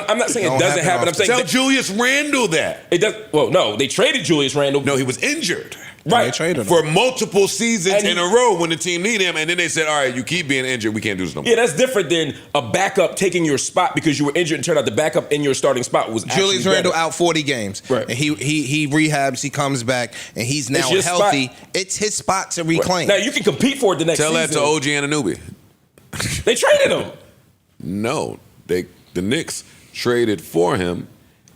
I'm not saying it Don't doesn't happen happen. I'm saying Tell that Julius Randle that. it does. Well, no, they traded Julius Randle. No, he was injured. Right. They traded him. For multiple seasons And in a row when the team needed him, and then they said, all right, you keep being injured, we can't do this no more. Yeah, that's different than a backup taking your spot because you were injured and turned out the backup in your starting spot was Julius actually Randle better. out 40 games. Right. And he rehabs, he comes back, and he's now your healthy. spot. It's his spot to reclaim. Now you can compete for it the next Tell season. that to OG Anunoby. They traded him. No, the Knicks traded for him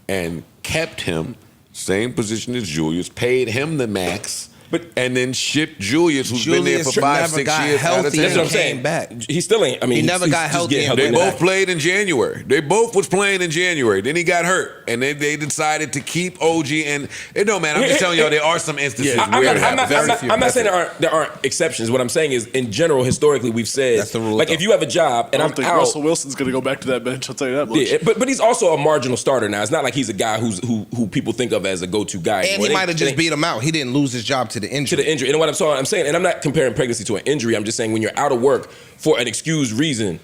and kept him, same position as Julius, paid him the max, and then shipped Julius, who's been there for 5-6 years. Healthy That's what I'm and saying. came back. He still ain't. I mean, He never he's got just healthy getting and They in both back. played in January. They both was playing in January. Then he got hurt, and they decided to keep OG. And it don't matter. I'm just telling y'all there are some instances I'm where it not happens. saying there aren't exceptions. What I'm saying is, in general, historically, we've said That's the rule, like though. if you have a job and I I'm don't think out. Russell Wilson's going to go back to that bench. I'll tell you that much. Yeah, but he's also a marginal starter now. It's not like he's a guy who people think of as a go-to guy. And anymore. he might have just They- beat him out. He didn't lose his job to the to injury. the injury. And what I'm saying, and I'm not comparing pregnancy to an injury. I'm just saying when you're out of work for an excused reason,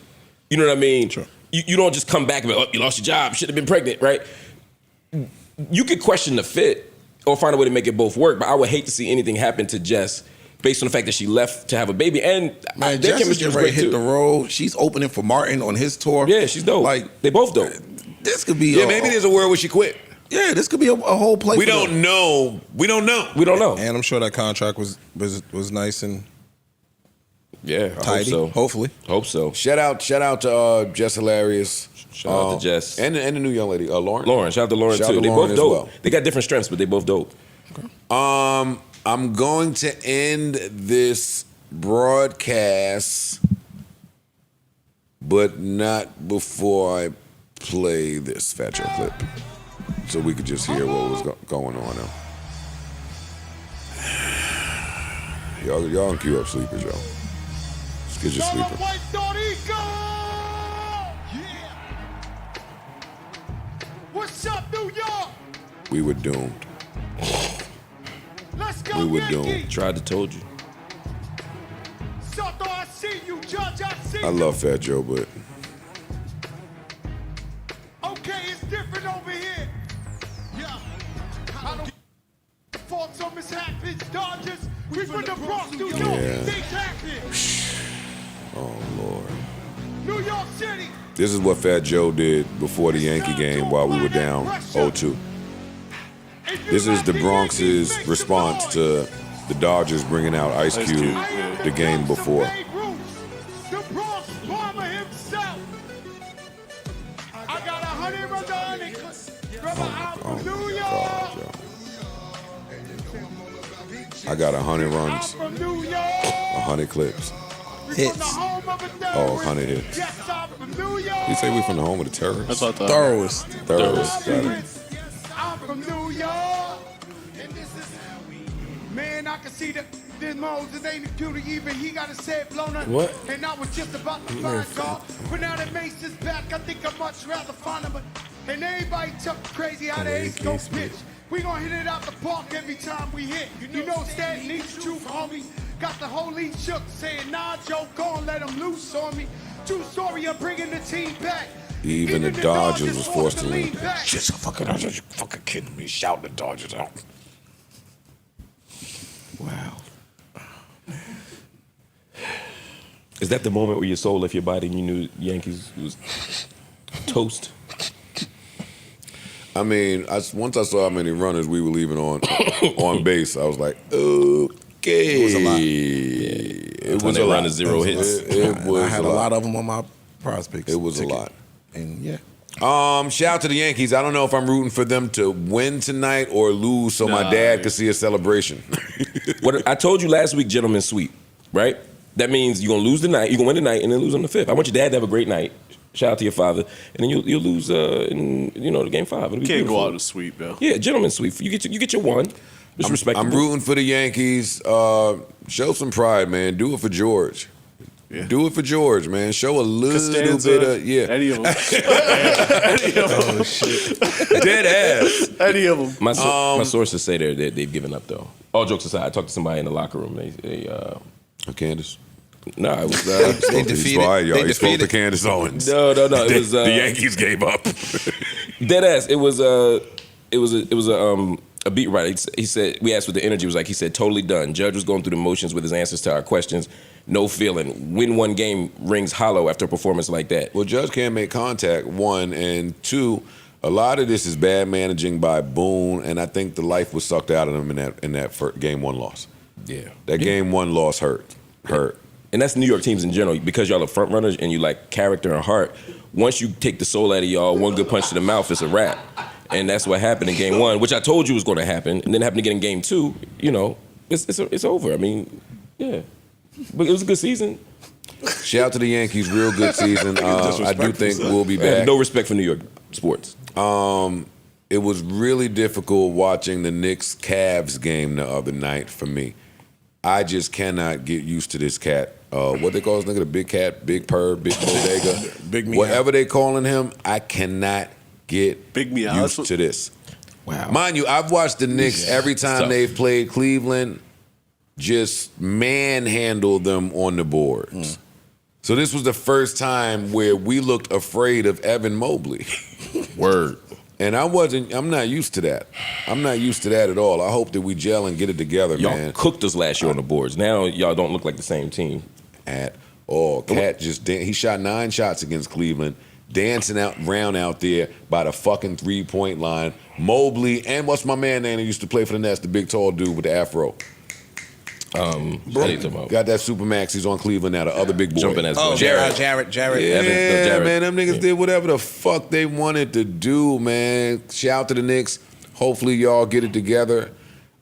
you know what I mean? Sure. You don't just come back and be, oh, you lost your job, should have been pregnant, right? You could question the fit or find a way to make it both work, but I would hate to see anything happen to Jess based on the fact that she left to have a baby. And Man, their Jess is chemistry getting was ready great to hit too. the road. She's opening for Martin on his tour. Yeah, she's dope. Like, they both dope. this could be Yeah, maybe there's a world where she quit. Yeah, this could be a whole play. We for don't them. know. We don't know. We don't know. And I'm sure that contract was nice and Yeah, I tidy. hope so. Hopefully. Hope so. Shout out to Jess Hilarious. Shout out to Jess. And the new young lady, Lauren. Lauren, shout out to Lauren Shout out too. to They Lauren both as dope. well. They got different strengths, but they both dope. I'm going to end this broadcast, but not before I play this Fat Joe clip, so we could just hear what was going on now. Y'all can cue up sleepers, y'all. Let's get your sleeper. What's up, New York? We were doomed. Let's go, We were Yankee. doomed. Tried to told you. Soto, I see you. Judge, I see I you. love Fat Joe, but Okay, it's different over here. Yeah. I don't faults on mishaps, Dodgers. We from the Bronx, New York. Yeah. Things happen. oh Lord. New York City. This is what Fat Joe did before the Yankee game while we were down 0-2. This is the Bronx's response to the Dodgers bringing out Ice Cube the game before. The Bronx bomber himself. I got 100 runs on it. From New York. God, yo. I got 100 runs, From New York. 100 clips. Hits. Oh, 100 hits. Yes, I'm from New York. You say we from the home of the terrorists? That's what I thought. Thoroughest. Terrorists. Got it. I'm from New York. And this is man, I can see that this Moses ain't a cutie even. He got his head blown up. What? And I was just about to find God. But now that Mace is back, I think I'd much rather find him. But and everybody took crazy how the Ace go pitch. We gon' hit it out the park every time we hit. You know Stan needs truth, homie. Got the whole league shook, saying, nah, Joe, gon' let him loose on me. True story, I'm bringing the team back. Even the Dodgers was forced to lean. Just a fucking Dodgers. You fucking kidding me? Shouting the Dodgers out. Wow. Is that the moment where your soul left your body and you knew Yankees was toast? I mean, once I saw how many runners we were leaving on base, I was like, okay. It was a lot. It was a lot. Run 0 hits. It was I had a a lot. lot of them on my PrizePicks. It was ticket. a lot. And yeah. Shout out to the Yankees. I don't know if I'm rooting for them to win tonight or lose so my dad could see a celebration. What I told you last week, gentlemen sweep, right? That means you're gonna lose the night, you're gonna win the night, and then lose on the 5th. I want your dad to have a great night. Shout out to your father, and then you'll lose in the game 5. It'll be Can't beautiful. go out in a sweep, yo. Yeah, gentlemen sweep. You get your one. Just respect. I'm rooting for the Yankees. Show some pride, man. Do it for George. Yeah. Do it for George, man. Show a little Costanza, bit of any of them. Any of them. Oh shit. Dead ass. Any of them. My sources say they've given up though. All jokes aside, I talked to somebody in the locker room. They Candace. No, it was They defeated. He spoke to Candace Owens. No. It was the Yankees gave up. Dead ass. It was a beat writer. He said, we asked what the energy was like. He said, totally done. Judge was going through the motions with his answers to our questions. No feeling. Win one game rings hollow after a performance like that. Well, Judge can't make contact, 1, and 2, a lot of this is bad managing by Boone, and I think the life was sucked out of him in that first game 1 loss. Yeah. That game 1 loss hurt. And that's New York teams in general. Because y'all are front runners and you like character and heart, once you take the soul out of y'all, one good punch to the mouth, it's a wrap. And that's what happened in game 1, which I told you was going to happen, and then happened again in game 2. You know, it's over. I mean, yeah. But it was a good season. Shout out to the Yankees, real good season. I do think we'll be back. No respect for New York sports. It was really difficult watching the Knicks-Cavs game the other night for me. I just cannot get used to this cat. What they call this nigga, the big cat, big purr, big bodega, Big meow. whatever they calling him, I cannot get Big meow. used to this. Wow. Mind you, I've watched the Knicks every time tough. they've played Cleveland, just manhandle them on the boards. So this was the first time where we looked afraid of Evan Mobley. Word. And I'm not used to that. I'm not used to that at all. I hope that we gel and get it together, Y'all man. cooked us last year on the boards. Now y'all don't look like the same team. At all. Cat he shot 9 shots against Cleveland, dancing around out there by the fucking 3-point line. Mobley, and what's my man name that used to play for the Nets, the big tall dude with the afro? Got that Supermax. He's on Cleveland now. The other big boy. Jumping as well. Jared. Yeah, Jared. man, them niggas did whatever the fuck they wanted to do, man. Shout out to the Knicks. Hopefully y'all get it together.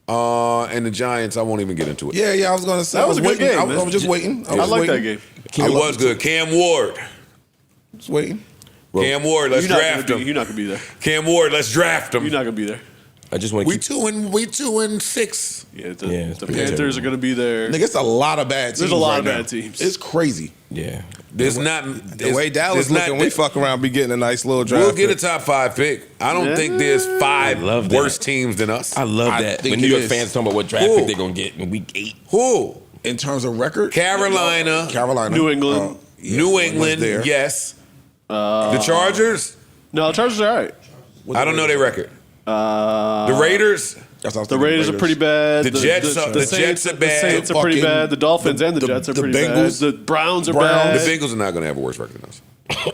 And the Giants, I won't even get into it. Yeah, I was going to say. That was a good game, I man. was just waiting. I like that game. It was good. Cam Ward. Just waiting. Cam Ward, let's draft him. You're not gonna be there. Cam Ward, let's draft him. You're not gonna be there. I just want to keep... We 2-6. Yeah, the it's pretty Panthers terrible. are gonna be there. Nigga, it's a lot of bad teams. There's a lot of right now. bad teams. It's crazy. Yeah. There's not The way Dallas looking, we fuck around, be getting a nice little draft. We'll get a pick. top 5 pick. I don't think there's 5 love that. worse teams than us. I love that. think When New it York is. fans talking about what draft Who? pick they're going to get in week 8. Who? In terms of record, Carolina, New England. New England, there. yes. The Chargers, No, the Chargers are all right. I don't know their record. The Raiders, That's what I was The thinking, Raiders are pretty bad. The Jets are- the Jets are The bad. Saints are pretty Fucking- bad. The Dolphins and the Jets are the pretty Bengals- bad. The Browns are the bad. Bengals are not going to have a worse record than us.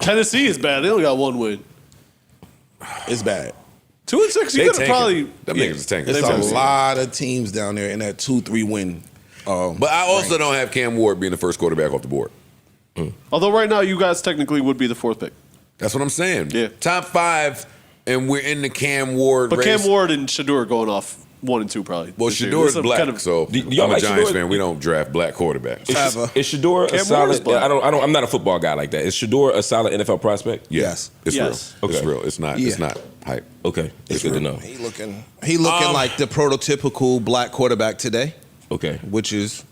Tennessee is bad. They only got 1 win. It's bad. 2-6. You They could have tanking. probably. Them niggas is tanking. It's They've a lot of teams down there in that 2-3 win. But I also don't have Cam Ward being the first quarterback off the board. Although right now you guys technically would be the 4th pick. That's what I'm saying. Yeah. Top 5, and we're in the Cam Ward But race. Cam Ward and Shador are going off 1 and 2 probably. Well, this year. Shador's This is black, kind of- so Do y'all I'm a like Giants Shador? fan. We don't draft black quarterbacks. Is Shador a Cam solid? Warner's black. I'm not a football guy like that. Is Shador a solid NFL prospect? Yes. It's Yes. real. It's Okay. real. It's not. Yeah. It's not hype. Okay. It's good to know. He looking like the prototypical black quarterback today, Okay. which is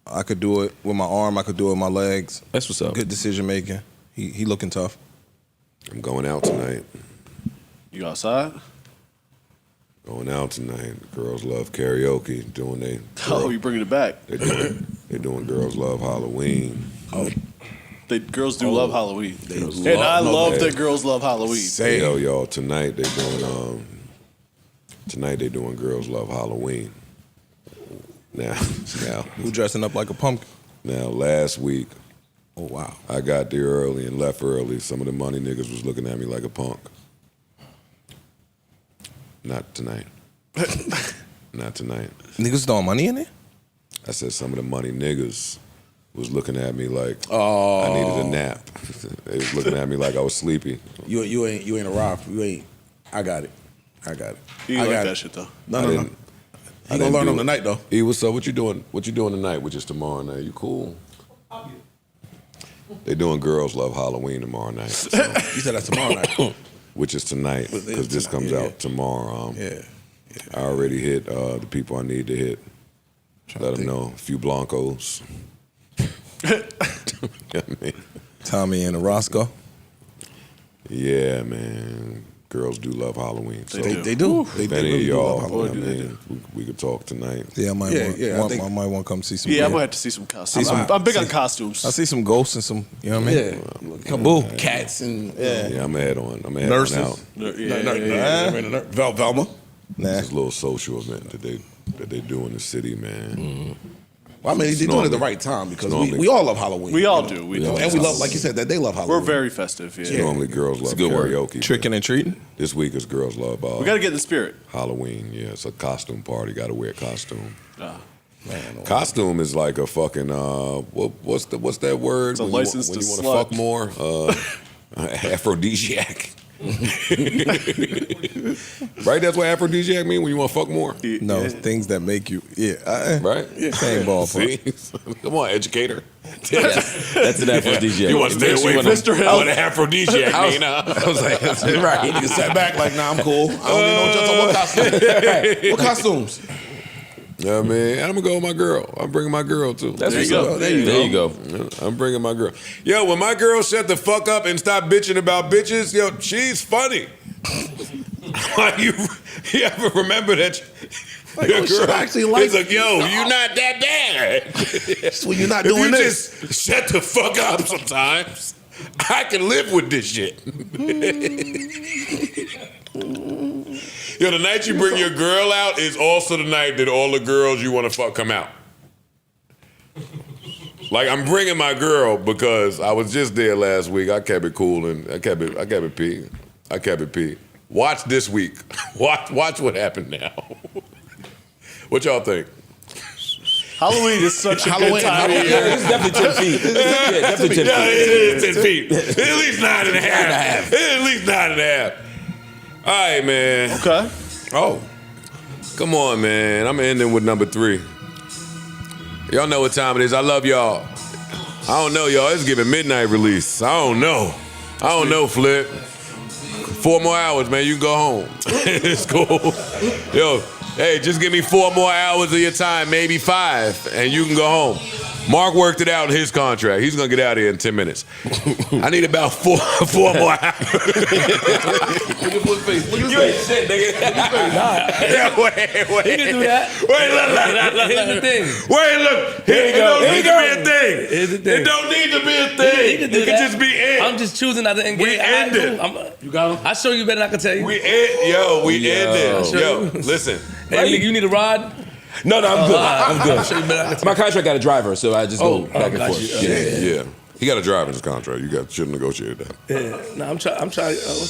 I could do it with my arm, I could do it with my legs. That's what's up. Good decision making. He looking tough. I'm going out tonight. You outside? Going out tonight. Girls love karaoke. Doing they. Oh, you bringing it back? They doing Girls Love Halloween. Girls do love Halloween. I love love it. that girls love Halloween. Hey, yo, y'all, tonight they doing Girls Love Halloween. Now, Who dressing up like a pumpkin? Now, last week, Oh wow. I got there early and left early. Some of the money niggas was looking at me like a punk. Not tonight. Not tonight. Niggas throwing money in there? I said some of the money niggas was looking at me like I needed a nap. They was looking at me like I was sleepy. You ain't arrived. You ain't. I got it. You I like got that it. shit though. No. You gonna learn on the night though. E, what's up? What you doing? What you doing tonight? Which is tomorrow night. You cool? They doing Girls Love Halloween tomorrow night. So, You said that's tomorrow night. which is tonight because this tonight, comes yeah, out tomorrow. Yeah. I already hit the people I need to hit. Let them know. A few Blancos. You know what I mean? Tommy and Roscoe. Yeah, man. Girls do love Halloween. So They do. They if any of really do love y'all, Halloween. I mean, we could talk tonight. Yeah, I might I want to come see some. Yeah, I might have to see some costumes. I'm big on costumes. I see some ghosts and some. You know what I mean? Yeah. Kaboo. Cats and Yeah, I'm head on. I'm head Nurses. on out. Velma. Nah. This is a little social event that they do in the city, man. Well, I mean, they're doing it at the right time because we all love Halloween. We all you know? do. We You know, do. and we love, like you said, that they love Halloween. We're very festive. Yeah. Normally, girls love good word. karaoke. Tricking and treating. This week is girls love We got to get in the spirit. Halloween. Yeah, it's a costume party. Got to wear a costume. Man, Costume is like a fucking what's that word? It's a when license you, to when you slut. want to fuck more. Aphrodisiac. Right? That's what aphrodisiac mean when you want to fuck more. No, things that make you. Right? Same ballpark. See? Come on, educator. That's an aphrodisiac. You want to stay away from Mr. Hill. what an aphrodisiac mean? I was like, that's right. nigga sat back like, nah, I'm cool. I don't need no just what costumes. What costumes? Yeah, man. I'm gonna go with my girl. I'm bringing my girl too. That's There what's you up. go. There you go. Yeah, I'm bringing my girl. Yo, when my girl shut the fuck up and stop bitching about bitches, yo, she's funny. Like you ever remember that? Your shit, girl I actually like is like, yo, you're not that bad. That's when you're not If doing you this. just shut the fuck up sometimes, I can live with this shit. Yo, the night you bring your girl out is also the night that all the girls you want to fuck come out. Like, I'm bringing my girl because I was just there last week. I kept it cool and I kept it P. Watch this week. Watch what happened now. What y'all think? Halloween is such a good time of Yeah, year. it's definitely 10 feet. Yeah, definitely 10 Yeah, feet. it is 10 feet. At least 9.5. At least 9.5. All right, man. Okay. Oh, come on, man. I'm ending with number 3. Y'all know what time it is. I love y'all. I don't know, y'all. It's giving midnight release. I don't know, Flip. 4 more hours, man. You can go home. It's cool. Yo, hey, just give me 4 more hours of your time, maybe 5, and you can go home. Marc worked it out in his contract. He's gonna get out of here in 10 minutes. I need about 4 more hours. You ain't shit, nigga. Yeah, wait. He can do that. Wait, Here's the thing. Wait, look. It don't need to be a thing. Here's the thing. It don't need to be a thing. He can do It can that. just be it. I'm just choosing not to engage. We end it. You got him? I show you better than I can tell you. We end it. Yo, listen. Hey, nigga, you need a rod? No, I'm good. I'm good. I'll show you better than I can tell My contract got a driver, so I just go back and got forth. you. Yeah. He got a driver in his contract. You should have negotiated that. you. No, I'm trying. What's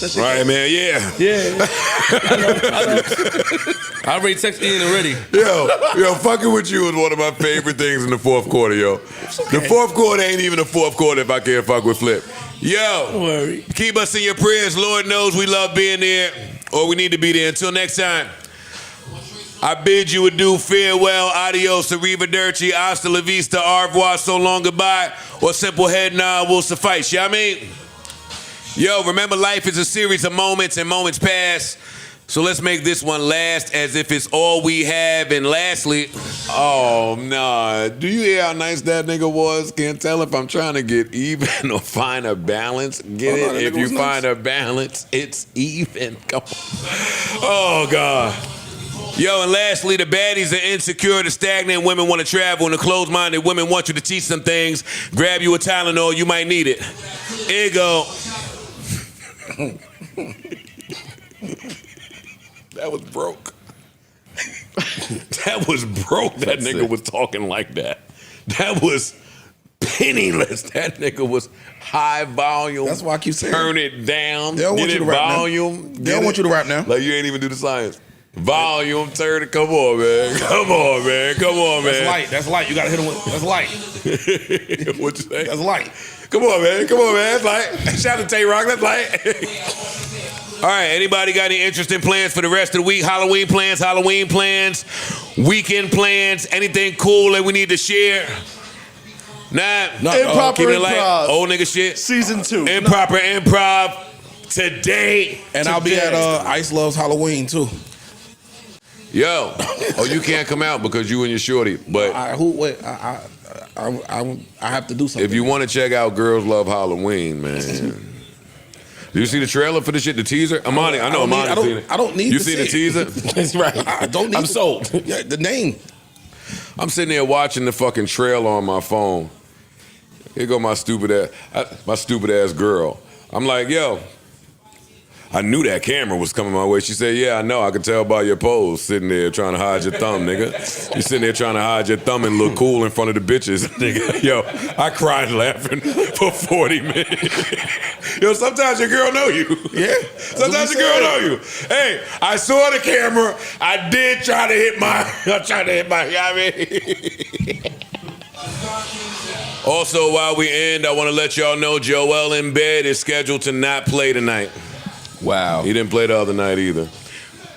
that shit? Right, man. Yeah. Yeah. I know. I already texted Ian already. Yo, fucking with you is one of my favorite things in the fourth quarter, yo. The fourth quarter ain't even a fourth quarter if I can't fuck with Flip. Yo, Don't worry. keep us in your prayers. Lord knows we love being there, or we need to be there. Until next time, I bid you adieu, farewell, adios, arrivederci, hasta la vista, au revoir, so long, goodbye, or simple head nod will suffice. You know what I mean? Yo, remember life is a series of moments and moments pass. So let's make this one last as if it's all we have. And lastly, oh, nah. Do you hear how nice that nigga was? Can't tell if I'm trying to get even or find a balance. Get it? that If nigga you was find a balance, it's even. Come on. Oh, God. Yo, and lastly, the baddies are insecure, the stagnant women want to travel, and the closed-minded women want you to teach them things. Grab you a Tylenol, you might need it. Here you go. That was broke. That was broke. That nigga was talking like that. That was penniless. That nigga was high volume. That's why I keep saying. Turn it down. They don't want you to rap volume. now. They don't want you to rap now. Like you ain't even do the science. Volume, turn it. Come on, man. Come on, man. Come on, man. That's light. That's light. You gotta hit him with. That's light. What you say? That's light. Come on, man. Come on, man. That's light. Shout out to Tay-Rock. That's light. All right. Anybody got any interesting plans for the rest of the week? Halloween plans, weekend plans, anything cool that we need to share? Nah. Improper keep it light. improv. Old nigga shit. Season 2. Improper improv today. And I'll be at Ice Loves Halloween too. Yo. Oh, you can't come out because you and your shorty. But I have to do something. if you want to check out Girls Love Halloween, man. Do you see the trailer for the shit, the teaser? Amani, I know Amani's seen it. I don't need You to see the see teaser? That's right. I don't need I'm to- sold. Yeah, the name. I'm sitting there watching the fucking trailer on my phone. Here go my stupid ass girl. I'm like, yo, I knew that camera was coming my way. She said, yeah, I know. I could tell by your pose, sitting there trying to hide your thumb, nigga. You sitting there trying to hide your thumb and look cool in front of the bitches, nigga. Yo, I cried laughing for 40 minutes. Yo, sometimes your girl know you. Yeah. Sometimes your girl know you. Hey, I saw the camera. I did try to hit my, you know what I mean? Also, while we end, I want to let y'all know Joel in bed is scheduled to not play tonight. Wow. He didn't play the other night either.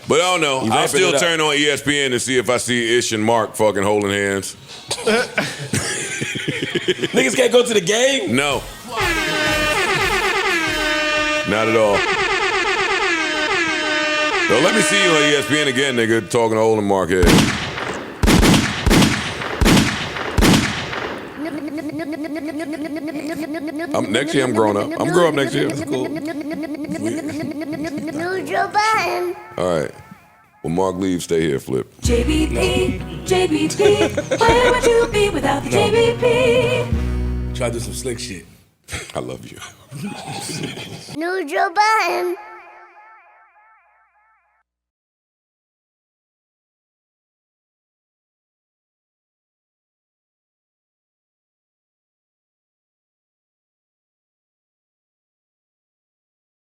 But I don't know. You I'll ramping still it up. turn on ESPN to see if I see Ish and Marc fucking holding hands. Niggas can't go to the game? No. Not at all. So let me see you on ESPN again, nigga, talking to old and Marc head. Next year I'm growing up. I'm growing up next year. That's cool. All right. When Marc leaves, stay here, Flip. JBP, where would you be without the JBP? Try to do some slick shit. I love you. New Joe Biden.